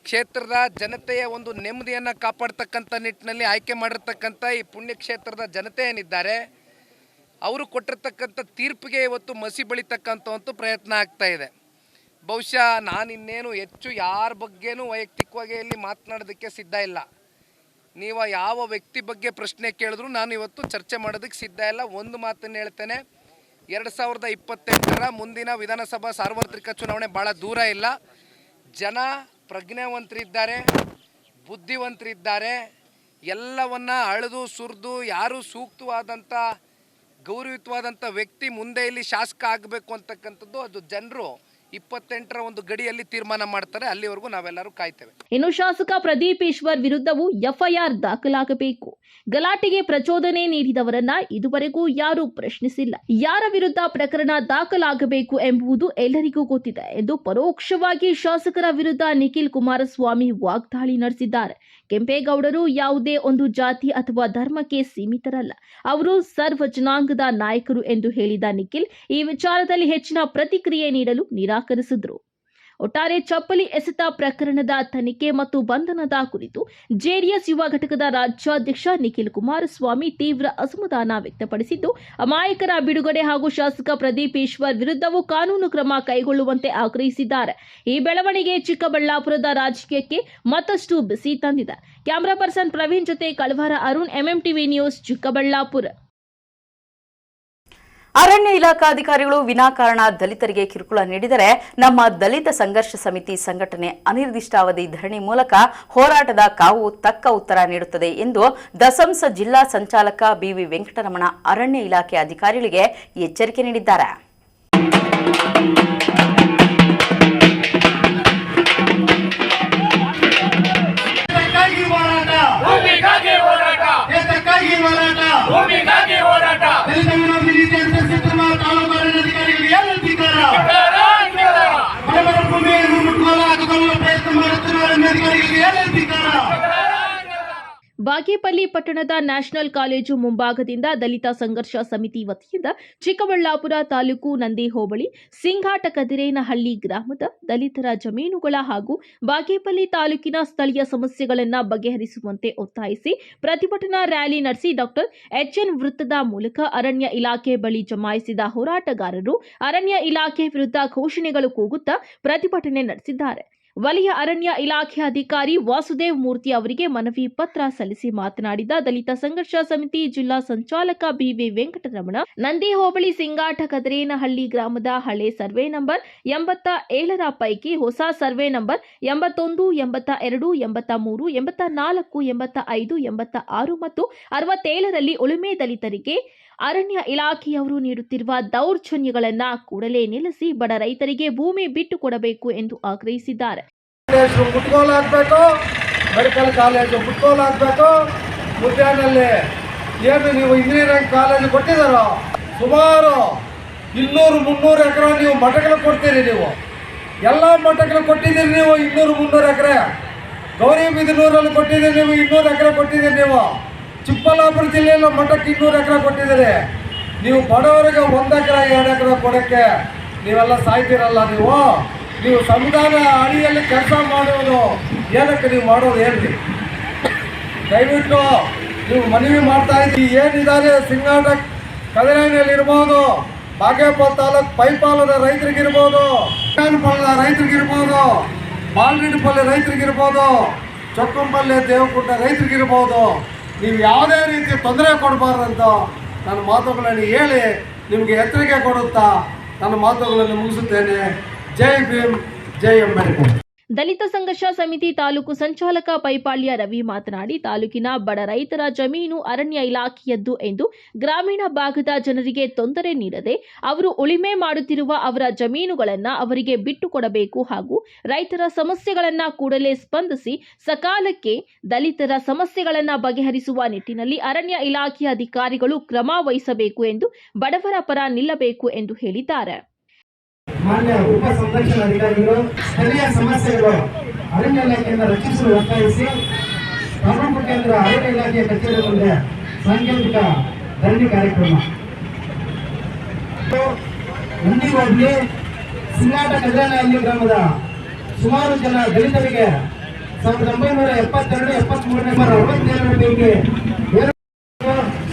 ಕ್ಷೇತ್ರದ ಜನತೆಯ ಒಂದು ನೆಮ್ಮದಿಯನ್ನು ಕಾಪಾಡ್ತಕ್ಕಂಥ ನಿಟ್ಟಿನಲ್ಲಿ ಆಯ್ಕೆ ಮಾಡಿರ್ತಕ್ಕಂಥ ಈ ಪುಣ್ಯಕ್ಷೇತ್ರದ ಜನತೆ ಏನಿದ್ದಾರೆ, ಅವರು ಕೊಟ್ಟಿರ್ತಕ್ಕಂಥ ತೀರ್ಪಿಗೆ ಇವತ್ತು ಮಸಿ ಬಳಿತಕ್ಕಂಥ ಒಂದು ಪ್ರಯತ್ನ ಆಗ್ತಾ ಇದೆ. ಬಹುಶಃ ನಾನಿನ್ನೇನು ಹೆಚ್ಚು ಯಾರ ಬಗ್ಗೆನೂ ವೈಯಕ್ತಿಕವಾಗಿ ಇಲ್ಲಿ ಮಾತನಾಡೋದಕ್ಕೆ ಸಿದ್ಧ ಇಲ್ಲ. ನೀವು ಯಾವ ವ್ಯಕ್ತಿ ಬಗ್ಗೆ ಪ್ರಶ್ನೆ ಕೇಳಿದ್ರು ನಾನು ಇವತ್ತು ಚರ್ಚೆ ಮಾಡೋದಕ್ಕೆ ಸಿದ್ಧ ಇಲ್ಲ. ಒಂದು ಮಾತನ್ನು ಹೇಳ್ತೇನೆ, 2028 ಮುಂದಿನ ವಿಧಾನಸಭಾ ಸಾರ್ವತ್ರಿಕ ಚುನಾವಣೆ ಭಾಳ ದೂರ ಇಲ್ಲ. ಜನ ಪ್ರಜ್ಞಾವಂತರಿದ್ದಾರೆ, ಬುದ್ಧಿವಂತರಿದ್ದಾರೆ. ಎಲ್ಲವನ್ನ ಅಳೆದು ಸುರಿದು ಯಾರು ಸೂಕ್ತವಾದಂಥ ಗೌರವಯುತವಾದಂಥ ವ್ಯಕ್ತಿ ಮುಂದೆ ಇಲ್ಲಿ ಶಾಸಕ ಆಗಬೇಕು ಅಂತಕ್ಕಂಥದ್ದು ಅದು ಜನರು 28ರ ಒಂದು ಗಡಿಯಲ್ಲಿ ತೀರ್ಮಾನ ಮಾಡ್ತಾರೆ. ಅಲ್ಲಿವರೆಗೂ ನಾವೆಲ್ಲರೂ ಕಾಯ್ತೇವೆ.
ಇನ್ನು ಶಾಸಕ ಪ್ರದೀಪ್ ಈಶ್ವರ್ ವಿರುದ್ಧವೂ ಎಫ್ಐಆರ್ ದಾಖಲಾಗಬೇಕು. ಗಲಾಟೆಗೆ ಪ್ರಚೋದನೆ ನೀಡಿದವರನ್ನ ಇದುವರೆಗೂ ಯಾರೂ ಪ್ರಶ್ನಿಸಿಲ್ಲ. ಯಾರ ವಿರುದ್ಧ ಪ್ರಕರಣ ದಾಖಲಾಗಬೇಕು ಎಂಬುದು ಎಲ್ಲರಿಗೂ ಗೊತ್ತಿದೆ ಎಂದು ಪರೋಕ್ಷವಾಗಿ ಶಾಸಕರ ವಿರುದ್ಧ ನಿಖಿಲ್ ಕುಮಾರಸ್ವಾಮಿ ವಾಗ್ದಾಳಿ ನಡೆಸಿದ್ದಾರೆ. ಕೆಂಪೇಗೌಡರು ಯಾವುದೇ ಒಂದು ಜಾತಿ ಅಥವಾ ಧರ್ಮಕ್ಕೆ ಸೀಮಿತರಲ್ಲ, ಅವರು ಸರ್ವ ಜನಾಂಗದ ನಾಯಕರು ಎಂದು ಹೇಳಿದ ನಿಖಿಲ್ ಈ ವಿಚಾರದಲ್ಲಿ ಹೆಚ್ಚಿನ ಪ್ರತಿಕ್ರಿಯೆ ನೀಡಲು ನಿರಾಕರಿಸಿದರು. ಒಟ್ಟಾರೆ ಚಪ್ಪಲಿ ಎಸೆತ ಪ್ರಕರಣದ ತನಿಖೆ ಮತ್ತು ಬಂಧನದ ಕುರಿತು ಜೆಡಿಎಸ್ ಯುವ ಘಟಕದ ರಾಜ್ಯಾಧ್ಯಕ್ಷ ನಿಖಿಲ್ ಕುಮಾರಸ್ವಾಮಿ ತೀವ್ರ ಅಸಮಾಧಾನ ವ್ಯಕ್ತಪಡಿಸಿದ್ದು, ಅಮಾಯಕರ ಬಿಡುಗಡೆ ಹಾಗೂ ಶಾಸಕ ಪ್ರದೀಪ್ ಈಶ್ವರ್ ವಿರುದ್ಧವೂ ಕಾನೂನು ಕ್ರಮ ಕೈಗೊಳ್ಳುವಂತೆ ಆಗ್ರಹಿಸಿದ್ದಾರೆ. ಈ ಬೆಳವಣಿಗೆ ಚಿಕ್ಕಬಳ್ಳಾಪುರದ ರಾಜಕೀಯಕ್ಕೆ ಮತ್ತಷ್ಟು ಬಿಸಿ ತಂದಿದೆ. ಕ್ಯಾಮರಾ ಪರ್ಸನ್ ಪ್ರವೀಣ್ ಜೊತೆ ಕಳವಾರ ಅರುಣ್, ಎಂಎಂಟಿವಿ ನ್ಯೂಸ್, ಚಿಕ್ಕಬಳ್ಳಾಪುರ.
ಅರಣ್ಯ ಇಲಾಖಾಧಿಕಾರಿಗಳು ವಿನಾಕಾರಣ ದಲಿತರಿಗೆ ಕಿರುಕುಳ ನೀಡಿದರೆ ನಮ್ಮ ದಲಿತ ಸಂಘರ್ಷ ಸಮಿತಿ ಸಂಘಟನೆ ಅನಿರ್ದಿಷ್ಟಾವಧಿ ಧರಣಿ ಮೂಲಕ ಹೋರಾಟದ ಕಾವು ತಕ್ಕ ಉತ್ತರ ನೀಡುತ್ತದೆ ಎಂದು ದಸಂಸ ಜಿಲ್ಲಾ ಸಂಚಾಲಕ ಬಿವಿ ವೆಂಕಟರಮಣ ಅರಣ್ಯ ಇಲಾಖೆ ಅಧಿಕಾರಿಗಳಿಗೆ ಎಚ್ಚರಿಕೆ ನೀಡಿದ್ದಾರೆ.
ಬಾಗೇಪಲ್ಲಿ ಪಟ್ಟಣದ ನ್ಯಾಷನಲ್ ಕಾಲೇಜು ಮುಂಭಾಗದಿಂದ ದಲಿತ ಸಂಘರ್ಷ ಸಮಿತಿ ವತಿಯಿಂದ ಚಿಕ್ಕಬಳ್ಳಾಪುರ ತಾಲೂಕು ನಂದಿ ಹೋಬಳಿ ಸಿಂಘಾಟಕದಿರೇನಹಳ್ಳಿ ಗ್ರಾಮದ ದಲಿತರ ಜಮೀನುಗಳ ಹಾಗೂ ಬಾಗೇಪಲ್ಲಿ ತಾಲೂಕಿನ ಸ್ಥಳೀಯ ಸಮಸ್ಯೆಗಳನ್ನು ಬಗೆಹರಿಸುವಂತೆ ಒತ್ತಾಯಿಸಿ ಪ್ರತಿಭಟನಾ ರ್ಯಾಲಿ ನಡೆಸಿ ಡಾಕ್ಟರ್ ಎಚ್ಎನ್ ವೃತ್ತದ ಮೂಲಕ ಅರಣ್ಯ ಇಲಾಖೆ ಬಳಿ ಜಮಾಯಿಸಿದ ಹೋರಾಟಗಾರರು ಅರಣ್ಯ ಇಲಾಖೆ ವಿರುದ್ಧ ಘೋಷಣೆಗಳು ಕೂಗುತ್ತಾ ಪ್ರತಿಭಟನೆ ನಡೆಸಿದ್ದಾರೆ. ವಲಯ ಅರಣ್ಯ ಇಲಾಖೆ ಅಧಿಕಾರಿ ವಾಸುದೇವ್ ಮೂರ್ತಿ ಅವರಿಗೆ ಮನವಿ ಪತ್ರ ಸಲ್ಲಿಸಿ ಮಾತನಾಡಿದ ದಲಿತ ಸಂಘರ್ಷ ಸಮಿತಿ ಜಿಲ್ಲಾ ಸಂಚಾಲಕ ಬಿವಿ ವೆಂಕಟರಮಣ, ನಂದಿ ಹೋಬಳಿ ಸಿಂಗಾಟಕದಿರೇನಹಳ್ಳಿ ಗ್ರಾಮದ ಹಳೆ ಸರ್ವೆ ನಂಬರ್ 87ರ ಪೈಕಿ ಹೊಸ ಸರ್ವೆ ನಂಬರ್ 81, 82, 83, 84, 85, 86 ಮತ್ತು 67ರಲ್ಲಿ ಉಳುಮೆ ದಲಿತರಿಗೆ ಅರಣ್ಯ ಇಲಾಖೆಯವರು ನೀಡುತ್ತಿರುವ ದೌರ್ಜನ್ಯಗಳನ್ನು ಕೂಡಲೇ ನಿಲ್ಲಿಸಿ ಬಡ ರೈತರಿಗೆ ಭೂಮಿ ಬಿಟ್ಟು ಕೊಡಬೇಕು ಎಂದು ಆಗ್ರಹಿಸಿದ್ದಾರೆ.
ಮುಟ್ಕೋಲಾಗಬೇಕು, ಮೆಡಿಕಲ್ ಕಾಲೇಜು ಮುಟ್ಕೋಲಾಗಬೇಕು. ಉದ್ಯಾನಲ್ಲಿ ಏನು ನೀವು ಇಂಜಿನಿಯರಿಂಗ್ ಕಾಲೇಜು ಕೊಟ್ಟಿದ್ದಾರೋ ಸುಮಾರು 200-300 ಎಕರೆ ನೀವು ಮಠಗಳು ಕೊಡ್ತೀರಿ. ನೀವು ಎಲ್ಲ ಮಠಗಳು ಕೊಟ್ಟಿದ್ದೀರಿ. ನೀವು 200-300 ಎಕರೆ ಗೌರಿಬಿದನೂರಲ್ಲಿ ಕೊಟ್ಟಿದ್ದೀರಿ. ನೀವು 200 ಎಕರೆ ಕೊಟ್ಟಿದ್ದೀರಿ. ನೀವು ಚಿಕ್ಕಬಳ್ಳಾಪುರ ಜಿಲ್ಲೆಯಲ್ಲಿ ಮಠಕ್ಕೆ 200 ಎಕರೆ ಕೊಟ್ಟಿದ್ದೀರಿ. ನೀವು ಬಡವರಿಗೆ 1 ಎಕರೆ 2 ಎಕರೆ ಕೊಡೋಕ್ಕೆ ನೀವೆಲ್ಲ ಸಾಯ್ತಿರಲ್ಲ. ನೀವು ಸಂವಿಧಾನ ಅಡಿಯಲ್ಲಿ ಕೆಲಸ ಮಾಡುವುದು ಏನಕ್ಕೆ ನೀವು ಮಾಡೋದು ಹೇಳ್ರಿ. ದಯವಿಟ್ಟು ನೀವು ಮನವಿ ಮಾಡ್ತಾ ಇದ್ದೀವಿ. ಏನಿದ್ದಾರೆ ಸಿಂಗಾಟ ಕದಿರೇನಹಳ್ಳಿರ್ಬೋದು, ಬಾಗೇಪಲ್ಲಿ ತಾಲೂಕು ಪೈಪಾಲದ ರೈತರಿಗಿರ್ಬೋದು, ಪಾಲದ ರೈತರಿಗಿರ್ಬೋದು, ಬಾಲ್ರೆಡ್ಡಿಪಲ್ಲಿ ರೈತರಿಗಿರ್ಬೋದು, ಚೊಕ್ಕಂಪಲ್ಲಿ ದೇವಕುಂಟ ರೈತರಿಗಿರ್ಬೋದು, ನೀವು ಯಾವುದೇ ರೀತಿ ತೊಂದರೆ ಕೊಡಬಾರ್ದಂತ ನನ್ನ ಮಾತುಗಳನ್ನು ಹೇಳಿ ನಿಮಗೆ ಎಚ್ಚರಿಕೆ ಕೊಡುತ್ತಾ ನನ್ನ ಮಾತುಗಳನ್ನು ಮುಗಿಸುತ್ತೇನೆ. ಜೈ ಭೀಮ್, ಜೈ ಅಂಬೇಡ್ಕರ್.
ದಲಿತ ಸಂಘರ್ಷ ಸಮಿತಿ ತಾಲೂಕು ಸಂಚಾಲಕ ಪೈಪಾಳ್ಯ ರವಿ ಮಾತನಾಡಿ, ತಾಲೂಕಿನ ಬಡ ರೈತರ ಜಮೀನು ಅರಣ್ಯ ಇಲಾಖೆಯದ್ದು ಎಂದು ಗ್ರಾಮೀಣ ಭಾಗದ ಜನರಿಗೆ ತೊಂದರೆ ನೀಡದೆ ಅವರು ಉಳಿಮೆ ಮಾಡುತ್ತಿರುವ ಅವರ ಜಮೀನುಗಳನ್ನು ಅವರಿಗೆ ಬಿಟ್ಟು ಕೊಡಬೇಕು ಹಾಗೂ ರೈತರ ಸಮಸ್ಯೆಗಳನ್ನು ಕೂಡಲೇ ಸ್ಪಂದಿಸಿ ಸಕಾಲಕ್ಕೆ ದಲಿತರ ಸಮಸ್ಯೆಗಳನ್ನು ಬಗೆಹರಿಸುವ ನಿಟ್ಟಿನಲ್ಲಿ ಅರಣ್ಯ ಇಲಾಖೆಯ ಅಧಿಕಾರಿಗಳು ಕ್ರಮ ವಹಿಸಬೇಕು ಎಂದು ಬಡವರ ಪರ ನಿಲ್ಲಬೇಕು ಎಂದು ಹೇಳಿದ್ದಾರೆ.
ಮಾನ್ಯ ಉಪ ಸಂರಕ್ಷಣಾಧಿಕಾರಿಗಳು ಸ್ಥಳೀಯ ಸಮಸ್ಯೆಗಳು ಅರಣ್ಯ ಇಲಾಖೆಯಿಂದ ರಕ್ಷಿಸಲು ಒತ್ತಾಯಿಸಿ ತಾಲೂಕು ಕೇಂದ್ರ ಅರಣ್ಯ ಇಲಾಖೆಯ ಕಚೇರಿ ಮುಂದೆ ಸಾಂಕೇತಿಕ ಧರಣಿ ಕಾರ್ಯಕ್ರಮ. ನಂದಿ ಹೋಬಳಿ ಸಿಂಗಾಟಕದಿರೇನಹಳ್ಳಿ ಗ್ರಾಮದ ಸುಮಾರು ಜನ ದಲಿತರಿಗೆ 1972-73 ಪೈಕಿ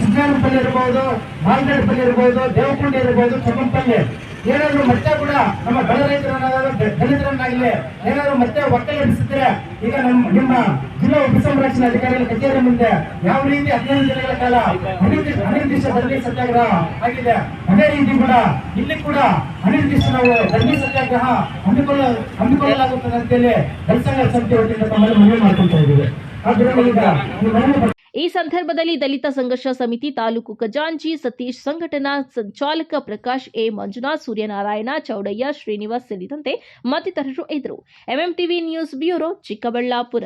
ಸಿಂಗಾನಪಲ್ಲಿ ಇರಬಹುದು, ಮಾಲ್ಗಡಪಲ್ಲಿ ಇರಬಹುದು, ದೇವಕುಂಡಿ ಇರಬಹುದು, ಚೊಕ್ಕಂಪಲ್ಲಿ
ಏನಾದ್ರು ಮತ್ತೆ ಕೂಡ ನಮ್ಮ ಬಡ ದಲಿತರನ್ನಾಗಲಿ ಏನಾದ್ರು ಮತ್ತೆ ಒಕ್ಕಲೆಬ್ಬಿಸಿದ್ರೆ ಈಗ ನಿಮ್ಮ ಜಿಲ್ಲಾ ಉಪಸಂರಕ್ಷಣಾ ಅಧಿಕಾರಿಗಳ ಕಚೇರಿ ಮುಂದೆ ಯಾವ ರೀತಿ 15 ದಿನಗಳ ಕಾಲ ಅನಿರ್ದಿಷ್ಟ ಧರಣಿ ಸತ್ಯಾಗ್ರಹ ಆಗಿದೆ, ಅದೇ ರೀತಿ ಕೂಡ ಇಲ್ಲಿ ಕೂಡ ಅನಿರ್ದಿಷ್ಟ ನಾವು ಧರಣಿ ಸತ್ಯಾಗ್ರಹ ಹಮ್ಮಿಕೊಳ್ಳಲಾಗುತ್ತದೆ ಅಂತೇಳಿ ದಲಿತ ಸಮಿತಿ ವತಿಯಿಂದ ತಮ್ಮಲ್ಲಿ ಮನವಿ ಮಾಡ್ಕೊಳ್ತಾ ಇದ್ದೀವಿ.
ಈ ಸಂದರ್ಭದಲ್ಲಿ ದಲಿತ ಸಂಘರ್ಷ ಸಮಿತಿ ತಾಲೂಕು ಖಜಾಂಚಿ ಸತೀಶ್, ಸಂಘಟನಾ ಸಂಚಾಲಕ ಪ್ರಕಾಶ್ ಎ, ಮಂಜುನಾಥ್, ಸೂರ್ಯನಾರಾಯಣ, ಚೌಡಯ್ಯ, ಶ್ರೀನಿವಾಸ್ ಸೇರಿದಂತೆ ಮತ್ತಿತರರು ಇದ್ದರು. MMTV news bureau, Chikkaballapur.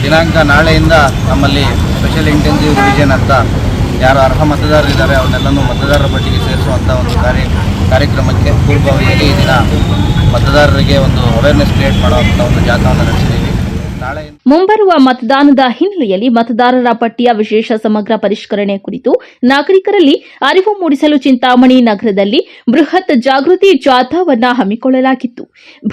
ದಿನಾಂಕ ನಾಳೆಯಿಂದ ನಮ್ಮಲ್ಲಿ ಸ್ಪೆಷಲ್ ಇಂಟೆನ್ಸಿವ್ ರಿವಿಷನ್ ಅಂತ ಯಾರು ಅರ್ಹ ಮತದಾರರಿದ್ದಾರೆ ಅವನ್ನೆಲ್ಲನೂ ಮತದಾರರ ಪಟ್ಟಿಗೆ ಸೇರಿಸುವಂಥ ಒಂದು ಕಾರ್ಯಕ್ರಮಕ್ಕೆ ಪೂರ್ವಭಾವಿಯಾಗಿ ಈ ದಿನ ಮತದಾರರಿಗೆ ಒಂದು ಅವೇರ್ನೆಸ್ ಕ್ರಿಯೇಟ್ ಮಾಡುವಂಥ ಒಂದು ಜಾಥಾವನ್ನು ನಡೆಸಿದ್ದೀವಿ.
ಮುಂಬರುವ ಮತದಾನದ ಹಿನ್ನೆಲೆಯಲ್ಲಿ ಮತದಾರರ ಪಟ್ಟಿಯ ವಿಶೇಷ ಸಮಗ್ರ ಪರಿಷ್ಕರಣೆ ಕುರಿತು ನಾಗರಿಕರಲ್ಲಿ ಅರಿವು ಮೂಡಿಸಲು ಚಿಂತಾಮಣಿ ನಗರದಲ್ಲಿ ಬೃಹತ್ ಜಾಗೃತಿ ಜಾಥಾವನ್ನು ಹಮ್ಮಿಕೊಳ್ಳಲಾಗಿತ್ತು.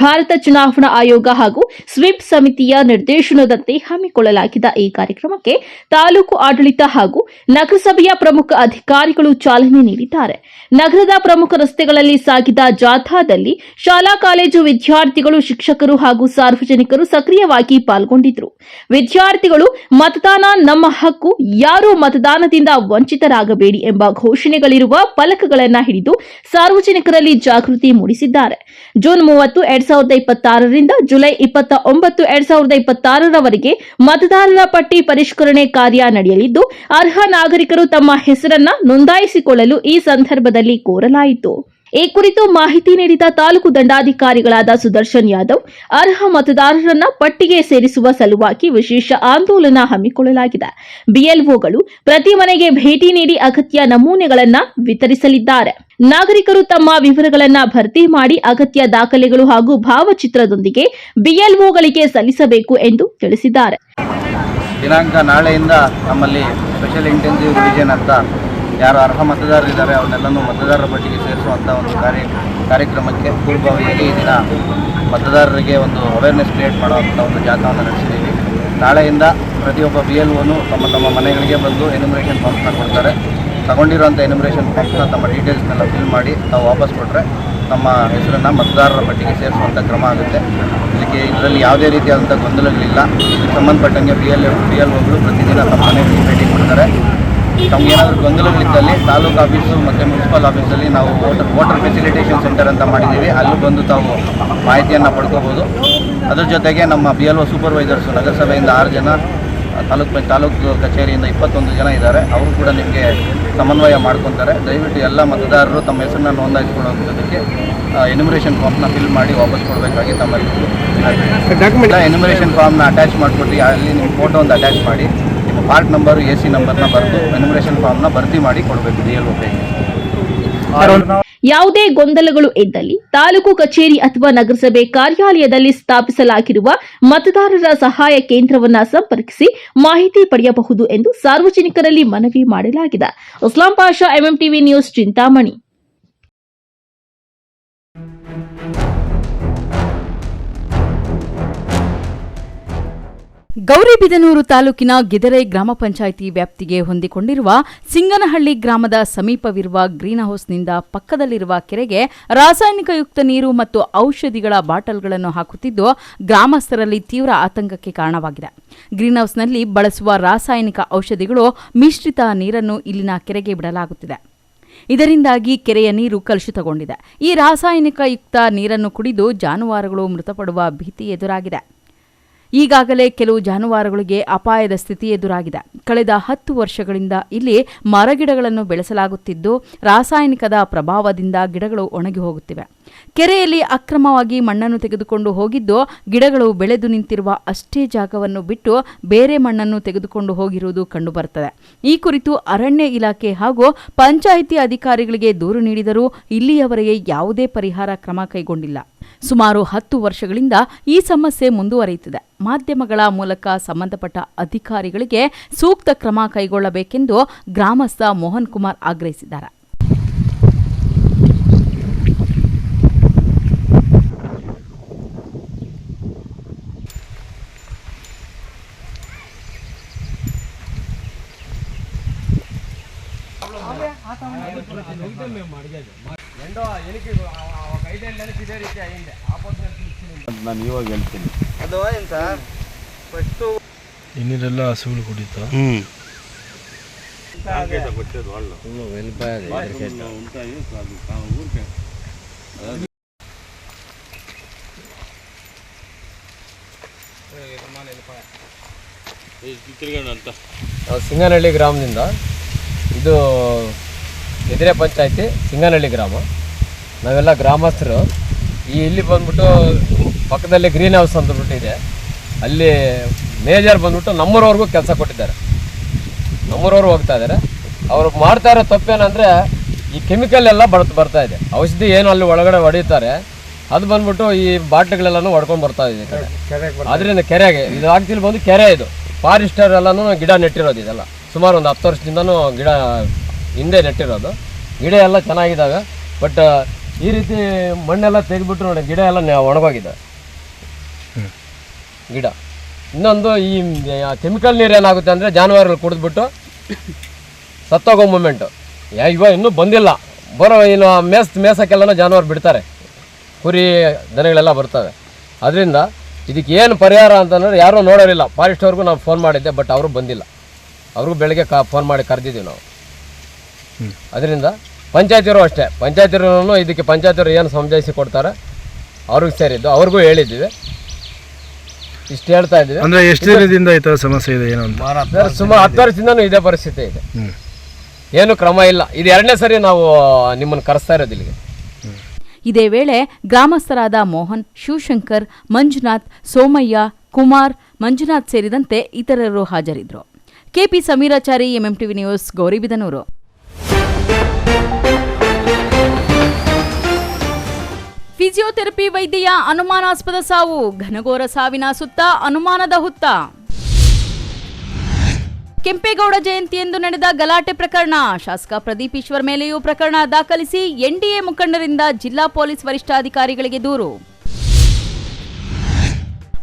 ಭಾರತ ಚುನಾವಣಾ ಆಯೋಗ ಹಾಗೂ ಸ್ವೀಪ್ ಸಮಿತಿಯ ನಿರ್ದೇಶನದಂತೆ ಹಮ್ಮಿಕೊಳ್ಳಲಾಗಿದ್ದ ಈ ಕಾರ್ಯಕ್ರಮಕ್ಕೆ ತಾಲೂಕು ಆಡಳಿತ ಹಾಗೂ ನಗರಸಭೆಯ ಪ್ರಮುಖ ಅಧಿಕಾರಿಗಳು ಚಾಲನೆ ನೀಡಿದ್ದಾರೆ. ನಗರದ ಪ್ರಮುಖ ರಸ್ತೆಗಳಲ್ಲಿ ಸಾಗಿದ ಜಾಥಾದಲ್ಲಿ ಶಾಲಾ ಕಾಲೇಜು ವಿದ್ಯಾರ್ಥಿಗಳು, ಶಿಕ್ಷಕರು ಹಾಗೂ ಸಾರ್ವಜನಿಕರು ಸಕ್ರಿಯವಾಗಿ ಪಾಲ್ಗೊಂಡಿದ್ದರು. ವಿದ್ಯಾರ್ಥಿಗಳು ಮತದಾನ ನಮ್ಮ ಹಕ್ಕು, ಯಾರೂ ಮತದಾನದಿಂದ ವಂಚಿತರಾಗಬೇಡಿ ಎಂಬ ಘೋಷಣೆಗಳಿರುವ ಫಲಕಗಳನ್ನು ಹಿಡಿದು ಸಾರ್ವಜನಿಕರಲ್ಲಿ ಜಾಗೃತಿ ಮೂಡಿಸಿದ್ದಾರೆ. ಜೂನ್ 30, 2026 ರಿಂದ ಜುಲೈ 29, 2026 ರವರೆಗೆ ಮತದಾರರ ಪಟ್ಟಿ ಪರಿಷ್ಕರಣೆ ಕಾರ್ಯ ನಡೆಯಲಿದ್ದು, ಅರ್ಹ ನಾಗರಿಕರು ತಮ್ಮ ಹೆಸರನ್ನ ನೋಂದಾಯಿಸಿಕೊಳ್ಳಲು ಈ ಸಂದರ್ಭದಲ್ಲಿ ಕೋರಲಾಯಿತು. ಈ ಕುರಿತು ಮಾಹಿತಿ ನೀಡಿದ ತಾಲೂಕು ದಂಡಾಧಿಕಾರಿಗಳಾದ ಸುದರ್ಶನ್ ಯಾದವ್, ಅರ್ಹ ಮತದಾರರನ್ನ ಪಟ್ಟಿಗೆ ಸೇರಿಸುವ ಸಲುವಾಗಿ ವಿಶೇಷ ಆಂದೋಲನ ಹಮ್ಮಿಕೊಳ್ಳಲಾಗಿದೆ. ಬಿಎಲ್ಒಗಳು ಪ್ರತಿ ಮನೆಗೆ ಭೇಟಿ ನೀಡಿ ಅಗತ್ಯ ನಮೂನೆಗಳನ್ನು ವಿತರಿಸಲಿದ್ದಾರೆ. ನಾಗರಿಕರು ತಮ್ಮ ವಿವರಗಳನ್ನು ಭರ್ತಿ ಮಾಡಿ ಅಗತ್ಯ ದಾಖಲೆಗಳು ಹಾಗೂ ಭಾವಚಿತ್ರದೊಂದಿಗೆ ಬಿಎಲ್ಒಗಳಿಗೆ ಸಲ್ಲಿಸಬೇಕು ಎಂದು ತಿಳಿಸಿದ್ದಾರೆ.
ದಿನಾಂಕ ನಾಳೆಯಿಂದ ನಮ್ಮಲ್ಲಿ ಸ್ಪೆಷಲ್ ಇಂಟೆನ್ಸಿವ್ ರಿವಿಷನ್ ಅಂತ ಯಾರು ಅರ್ಹ ಮತದಾರರಿದ್ದಾರೆ ಅವನ್ನೆಲ್ಲನೂ ಮತದಾರರ ಪಟ್ಟಿಗೆ ಸೇರಿಸುವಂಥ ಒಂದು ಕಾರ್ಯಕ್ರಮಕ್ಕೆ ಪೂರ್ವಭಾವಿಯಾಗಿ ಈ ದಿನ ಮತದಾರರಿಗೆ ಒಂದು ಅವೇರ್ನೆಸ್ ಕ್ರಿಯೇಟ್ ಮಾಡುವಂಥ ಒಂದು ಜಾಥಾವನ್ನು ನಡೆಸಿದ್ದೀವಿ. ನಾಳೆಯಿಂದ ಪ್ರತಿಯೊಬ್ಬ BLOನು ತಮ್ಮ ಮನೆಗಳಿಗೆ ಬಂದು ಎನ್ಯುಮರೇಷನ್ ಫಾರ್ಮ್ಸ್ನ ಕೊಡ್ತಾರೆ. ತಗೊಂಡಿರುವಂಥ ಎನ್ಯುಮರೇಷನ್ ಫಾರ್ಮ್ಸ್ನ ತಮ್ಮ ಡೀಟೇಲ್ಸ್ನೆಲ್ಲ ಫಿಲ್ ಮಾಡಿ ತಾವು ವಾಪಸ್ ಕೊಟ್ಟರೆ ನಮ್ಮ ಹೆಸರನ್ನು ಮತದಾರರ ಪಟ್ಟಿಗೆ ಸೇರಿಸುವಂಥ ಕ್ರಮ ಆಗುತ್ತೆ. ಇದರಲ್ಲಿ ಯಾವುದೇ ರೀತಿಯಾದಂಥ ಗೊಂದಲಗಳಿಲ್ಲ. ಇದಕ್ಕೆ ಸಂಬಂಧಪಟ್ಟಂಗೆ BLOಗಳು ಪ್ರತಿದಿನ ತಮ್ಮ ಮನೆಗಳಿಗೆ ಭೇಟಿ ಕೊಡ್ತಾರೆ. ತಮಗೇನಾದರೂ ಗೊಂದಲಗಳಿದ್ದಲ್ಲಿ ತಾಲೂಕು ಆಫೀಸು ಮತ್ತು ಮುನ್ಸಿಪಲ್ ಆಫೀಸಲ್ಲಿ ನಾವು ವೋಟರ್ ಫೆಸಿಲಿಟೇಷನ್ ಸೆಂಟರ್ ಅಂತ ಮಾಡಿದ್ದೀವಿ. ಅಲ್ಲೂ ಬಂದು ತಾವು ಮಾಹಿತಿಯನ್ನು ಪಡ್ಕೋಬೋದು. ಅದ್ರ ಜೊತೆಗೆ ನಮ್ಮ BLO ಸೂಪರ್ವೈಸರ್ಸು ನಗರಸಭೆಯಿಂದ 6 ಜನ, ತಾಲೂಕು ಕಚೇರಿಯಿಂದ 21 ಜನ ಇದ್ದಾರೆ. ಅವರು ಕೂಡ ನಿಮಗೆ ಸಮನ್ವಯ ಮಾಡ್ಕೊತಾರೆ. ದಯವಿಟ್ಟು ಎಲ್ಲ ಮತದಾರರು ತಮ್ಮ ಹೆಸರನ್ನ ನೋಂದಾಯಿಸಿಕೊಳ್ಳೋದಕ್ಕೆ ಎನ್ಯುಮರೇಷನ್ ಫಾರ್ಮ್ನ ಫಿಲ್ ಮಾಡಿ ವಾಪಸ್ ಕೊಡಬೇಕಾಗಿ ತಮ್ಮಲ್ಲಿ ಎನ್ಯುಮರೇಷನ್ ಫಾರ್ಮ್ನ ಅಟ್ಯಾಚ್ ಮಾಡಿಕೊಟ್ಟು ಅಲ್ಲಿ ನಿಮ್ಮ ಫೋಟೋ ಒಂದು ಅಟ್ಯಾಚ್ ಮಾಡಿ ನಿಮ್ಮ ಪಾರ್ಟ್ ನಂಬರು AC ನಂಬರ್ನ ಬರೆದು ಎನ್ಯುಮರೇಷನ್ ಫಾರ್ಮ್ನ ಭರ್ತಿ ಮಾಡಿ ಕೊಡಬೇಕು BLO ಕೈಗೆ.
ಯಾವುದೇ ಗೊಂದಲಗಳು ಇದ್ದಲ್ಲಿ ತಾಲೂಕು ಕಚೇರಿ ಅಥವಾ ನಗರಸಭೆ ಕಾರ್ಯಾಲಯದಲ್ಲಿ ಸ್ಥಾಪಿಸಲಾಗಿರುವ ಮತದಾರರ ಸಹಾಯ ಕೇಂದ್ರವನ್ನು ಸಂಪರ್ಕಿಸಿ ಮಾಹಿತಿ ಪಡೆಯಬಹುದು ಎಂದು ಸಾರ್ವಜನಿಕರಲ್ಲಿ ಮನವಿ ಮಾಡಲಾಗಿದೆ. ಇಸ್ಲಾಂ ಪಾಷಾ, MMTV ನ್ಯೂಸ್, ಚಿಂತಾಮಣಿ.
ಗೌರಿಬಿದನೂರು ತಾಲೂಕಿನ ಗಿದರೆ ಗ್ರಾಮ ಪಂಚಾಯಿತಿ ವ್ಯಾಪ್ತಿಗೆ ಹೊಂದಿಕೊಂಡಿರುವ ಸಿಂಗನಹಳ್ಳಿ ಗ್ರಾಮದ ಸಮೀಪವಿರುವ ಗ್ರೀನ್ ಹೌಸ್ನಿಂದ ಪಕ್ಕದಲ್ಲಿರುವ ಕೆರೆಗೆ ರಾಸಾಯನಿಕಯುಕ್ತ ನೀರು ಮತ್ತು ಔಷಧಿಗಳ ಬಾಟಲ್ಗಳನ್ನು ಹಾಕುತ್ತಿದ್ದು ಗ್ರಾಮಸ್ಥರಲ್ಲಿ ತೀವ್ರ ಆತಂಕಕ್ಕೆ ಕಾರಣವಾಗಿದೆ. ಗ್ರೀನ್ ಹೌಸ್ನಲ್ಲಿ ಬಳಸುವ ರಾಸಾಯನಿಕ ಔಷಧಿಗಳು ಮಿಶ್ರಿತ ನೀರನ್ನು ಇಲ್ಲಿನ ಕೆರೆಗೆ ಬಿಡಲಾಗುತ್ತಿದೆ. ಇದರಿಂದಾಗಿ ಕೆರೆಯ ನೀರು ಕಲುಷಿತಗೊಂಡಿದೆ. ಈ ರಾಸಾಯನಿಕಯುಕ್ತ ನೀರನ್ನು ಕುಡಿದು ಜಾನುವಾರುಗಳು ಮೃತಪಡುವ ಭೀತಿ ಎದುರಾಗಿದೆ. ಈಗಾಗಲೇ ಕೆಲವು ಜಾನುವಾರುಗಳಿಗೆ ಅಪಾಯದ ಸ್ಥಿತಿ ಎದುರಾಗಿದೆ. ಕಳೆದ 10 ವರ್ಷಗಳಿಂದ ಇಲ್ಲಿ ಮರಗಿಡಗಳನ್ನು ಬೆಳೆಸಲಾಗುತ್ತಿದ್ದು ರಾಸಾಯನಿಕದ ಪ್ರಭಾವದಿಂದ ಗಿಡಗಳು ಒಣಗಿ ಹೋಗುತ್ತಿವೆ. ಕೆರೆಯಲ್ಲಿ ಅಕ್ರಮವಾಗಿ ಮಣ್ಣನ್ನು ತೆಗೆದುಕೊಂಡು ಹೋಗಿದ್ದು ಗಿಡಗಳು ಬೆಳೆದು ನಿಂತಿರುವ ಅಷ್ಟೇ ಜಾಗವನ್ನು ಬಿಟ್ಟು ಬೇರೆ ಮಣ್ಣನ್ನು ತೆಗೆದುಕೊಂಡು ಹೋಗಿರುವುದು ಕಂಡುಬರುತ್ತದೆ. ಈ ಕುರಿತು ಅರಣ್ಯ ಇಲಾಖೆ ಹಾಗೂ ಪಂಚಾಯಿತಿ ಅಧಿಕಾರಿಗಳಿಗೆ ದೂರು ನೀಡಿದರೂ ಇಲ್ಲಿಯವರೆಗೆ ಯಾವುದೇ ಪರಿಹಾರ ಕ್ರಮ ಕೈಗೊಂಡಿಲ್ಲ. ಸುಮಾರು 10 ವರ್ಷಗಳಿಂದ ಈ ಸಮಸ್ಯೆ ಮುಂದುವರಿಯುತ್ತಿದೆ. ಮಾಧ್ಯಮಗಳ ಮೂಲಕ ಸಂಬಂಧಪಟ್ಟ ಅಧಿಕಾರಿಗಳಿಗೆ ಸೂಕ್ತ ಕ್ರಮ ಕೈಗೊಳ್ಳಬೇಕೆಂದು ಗ್ರಾಮಸ್ಥ ಮೋಹನ್ ಕುಮಾರ್ ಆಗ್ರಹಿಸಿದ್ದಾರೆ.
ನಾನು ಇವಾಗ ಹೇಳ್ತೀನಿ
ಅದು ಏನು ಸರ್ ಫಸ್ಟು
ಇನ್ನಿರೆಲ್ಲ ಹಸುಗಳು ಕುಡಿತಾ
కొట్టేది వాళ్ళు ఉంటాయి ఊరికే
ಸಿಂಗನಹಳ್ಳಿ ಗ್ರಾಮದಿಂದ ಇದು ಎದುರೆ ಪಂಚಾಯತಿ ಸಿಂಗನಹಳ್ಳಿ ಗ್ರಾಮ. ನಾವೆಲ್ಲ ಗ್ರಾಮಸ್ಥರು ಇಲ್ಲಿ ಬಂದ್ಬಿಟ್ಟು ಪಕ್ಕದಲ್ಲಿ ಗ್ರೀನ್ ಹೌಸ್ ಅಂದ್ಬಿಟ್ಟು ಇದೆ, ಅಲ್ಲಿ ಮೇಜರ್ ಬಂದ್ಬಿಟ್ಟು ನಮ್ಮೂರವ್ರಿಗೂ ಕೆಲಸ ಕೊಟ್ಟಿದ್ದಾರೆ. ನಮ್ಮೂರವ್ರು ಹೋಗ್ತಾ ಇದ್ದಾರೆ. ಅವರು ಮಾಡ್ತಾ ಇರೋ ತಪ್ಪೇನಂದರೆ ಈ ಕೆಮಿಕಲ್ ಎಲ್ಲ ಬರ್ತಾ ಇದೆ. ಔಷಧಿ ಏನು ಅಲ್ಲಿ ಒಳಗಡೆ ಹೊಡಿತಾರೆ ಅದು ಬಂದ್ಬಿಟ್ಟು ಈ ಬಾಟ್ಲಿಗಳೆಲ್ಲನೂ ಹೊಡ್ಕೊಂಡು ಬರ್ತಾ ಇದೆ. ಅದರಿಂದ ಕೆರೆಗೆ ಇದು ಆಗ್ತಿಲ್ಲ, ಬಂದು ಕೆರೆ ಇದು ಫಾರೆಸ್ಟರ್ ಎಲ್ಲನೂ ಗಿಡ ನೆಟ್ಟಿರೋದು. ಇದೆಲ್ಲ ಸುಮಾರು ಒಂದು 10 ವರ್ಷದಿಂದನೂ ಗಿಡ ಹಿಂದೆ ನೆಟ್ಟಿರೋದು. ಗಿಡ ಎಲ್ಲ ಚೆನ್ನಾಗಿದ್ದಾವೆ. ಬಟ್ ಈ ರೀತಿ ಮಣ್ಣೆಲ್ಲ ತೆಗೆದ್ಬಿಟ್ಟು ನೋಡಿ ಗಿಡ ಎಲ್ಲ ಒಣಗೋಗಿದೆ ಗಿಡ. ಇನ್ನೊಂದು ಈ ಕೆಮಿಕಲ್ ನೀರು ಏನಾಗುತ್ತೆ ಅಂದರೆ ಜಾನುವಾರುಗಳು ಕುಡಿದ್ಬಿಟ್ಟು ಸತ್ತೋಗೋ ಮೂಮೆಂಟು ಇವಾಗ ಇನ್ನೂ ಬಂದಿಲ್ಲ. ಬರೋ ಇನ್ನು ಮೇಸಕ್ಕೆಲ್ಲನೂ ಜಾನುವಾರು ಬಿಡ್ತಾರೆ, ಕುರಿ ದನಗಳೆಲ್ಲ ಬರ್ತವೆ. ಅದರಿಂದ ಇದಕ್ಕೆ ಏನು ಪರಿಹಾರ ಅಂತಂದರೆ ಯಾರೂ ನೋಡೋರಿಲ್ಲ. ಫಾರೆಸ್ಟ್ ಅವ್ರಿಗೂ ನಾವು ಫೋನ್ ಮಾಡಿದ್ದೆ, ಬಟ್ ಅವರು ಬಂದಿಲ್ಲ. ಅವ್ರಿಗೂ ಬೆಳಗ್ಗೆ ಫೋನ್ ಮಾಡಿ ಕರೆದಿದ್ದೀವಿ ನಾವು. ಅದರಿಂದ ಪಂಚಾಯತಿಯವರು ಅಷ್ಟೇ, ಪಂಚಾಯತಿಯವರು ಇದಕ್ಕೆ ಪಂಚಾಯತಿಯವರು ಏನು ಸಮಜಾಯಿಸಿ ಕೊಡ್ತಾರೆ ಅವ್ರಿಗೆ ಸೇರಿದ್ದು, ಅವ್ರಿಗೂ ಹೇಳಿದ್ದೀವಿ. ಇಷ್ಟು ಹೇಳ್ತಾ ಇದ್ದೀವಿ.
ಅಂದರೆ ಎಷ್ಟು ದಿನದಿಂದ ಈ ಥರ ಸಮಸ್ಯೆ ಇದೆ ಏನು ಅಂತ?
ಸುಮಾರು 10 ವರ್ಷದಿಂದನೂ ಇದೇ ಪರಿಸ್ಥಿತಿ ಇದೆ, ಏನು ಕ್ರಮ ಇಲ್ಲ. ಇದು 2ನೇ ಸರಿ ನಾವು ನಿಮ್ಮನ್ನು ಕರೆಸ್ತಾ ಇರೋದು ಇಲ್ಲಿಗೆ.
ಇದೇ ವೇಳೆ ಗ್ರಾಮಸ್ಥರಾದ ಮೋಹನ್, ಶಿವಶಂಕರ್, ಮಂಜುನಾಥ್, ಸೋಮಯ್ಯ, ಕುಮಾರ್, ಮಂಜುನಾಥ್ ಸೇರಿದಂತೆ ಇತರರು ಹಾಜರಿದ್ದರು. K P Sameerachari, MMTV news, Gauribidanur. Physiotherapy ವೈದ್ಯೆಯ ಅನುಮಾನಾಸ್ಪದ ಸಾವು, ಘನಘೋರ ಸಾವಿನ ಸುತ್ತ ಅನುಮಾನದ ಹುತ್ತ. ಕೆಂಪೇಗೌಡ ಜಯಂತಿಯಂದು ನಡೆದ ಗಲಾಟೆ ಪ್ರಕರಣ, ಶಾಸಕ ಪ್ರದೀಪ್ ಈಶ್ವರ್ ಮೇಲೆಯೂ ಪ್ರಕರಣ ದಾಖಲಿಸಿ ಎನ್ಡಿಎ ಮುಖಂಡರಿಂದ ಜಿಲ್ಲಾ ಪೊಲೀಸ್ ವರಿಷ್ಠಾಧಿಕಾರಿಗಳಿಗೆ ದೂರು.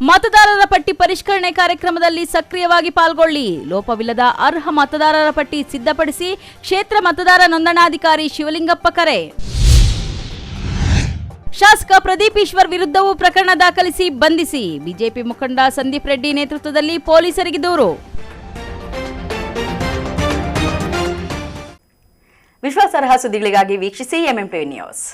ಮತದಾರರ ಪಟ್ಟಿ ಪರಿಷ್ಕರಣೆ ಕಾರ್ಯಕ್ರಮದಲ್ಲಿ ಸಕ್ರಿಯವಾಗಿ ಪಾಲ್ಗೊಳ್ಳಿ, ಲೋಪವಿಲ್ಲದ ಅರ್ಹ ಮತದಾರರ ಪಟ್ಟಿ ಸಿದ್ಧಪಡಿಸಿ ಕ್ಷೇತ್ರ ಮತದಾರ ನೋಂದಣಾಧಿಕಾರಿ ಶಿವಲಿಂಗಪ್ಪ ಕರೆ. ಶಾಸಕ ಪ್ರದೀಪ್ ಈಶ್ವರ್ ವಿರುದ್ಧವೂ ಪ್ರಕರಣ ದಾಖಲಿಸಿ ಬಂಧಿಸಿ, ಬಿಜೆಪಿ ಮುಖಂಡ ಸಂದೀಪ್ ರೆಡ್ಡಿ ನೇತೃತ್ವದಲ್ಲಿ ಪೊಲೀಸರಿಗೆ ದೂರು. ವಿಶ್ವಾಸಾರ್ಹ ಸುದ್ದಿಗಳಿಗಾಗಿ ವೀಕ್ಷಿಸಿ ಎಂಎಂಟಿವಿ ನ್ಯೂಸ್.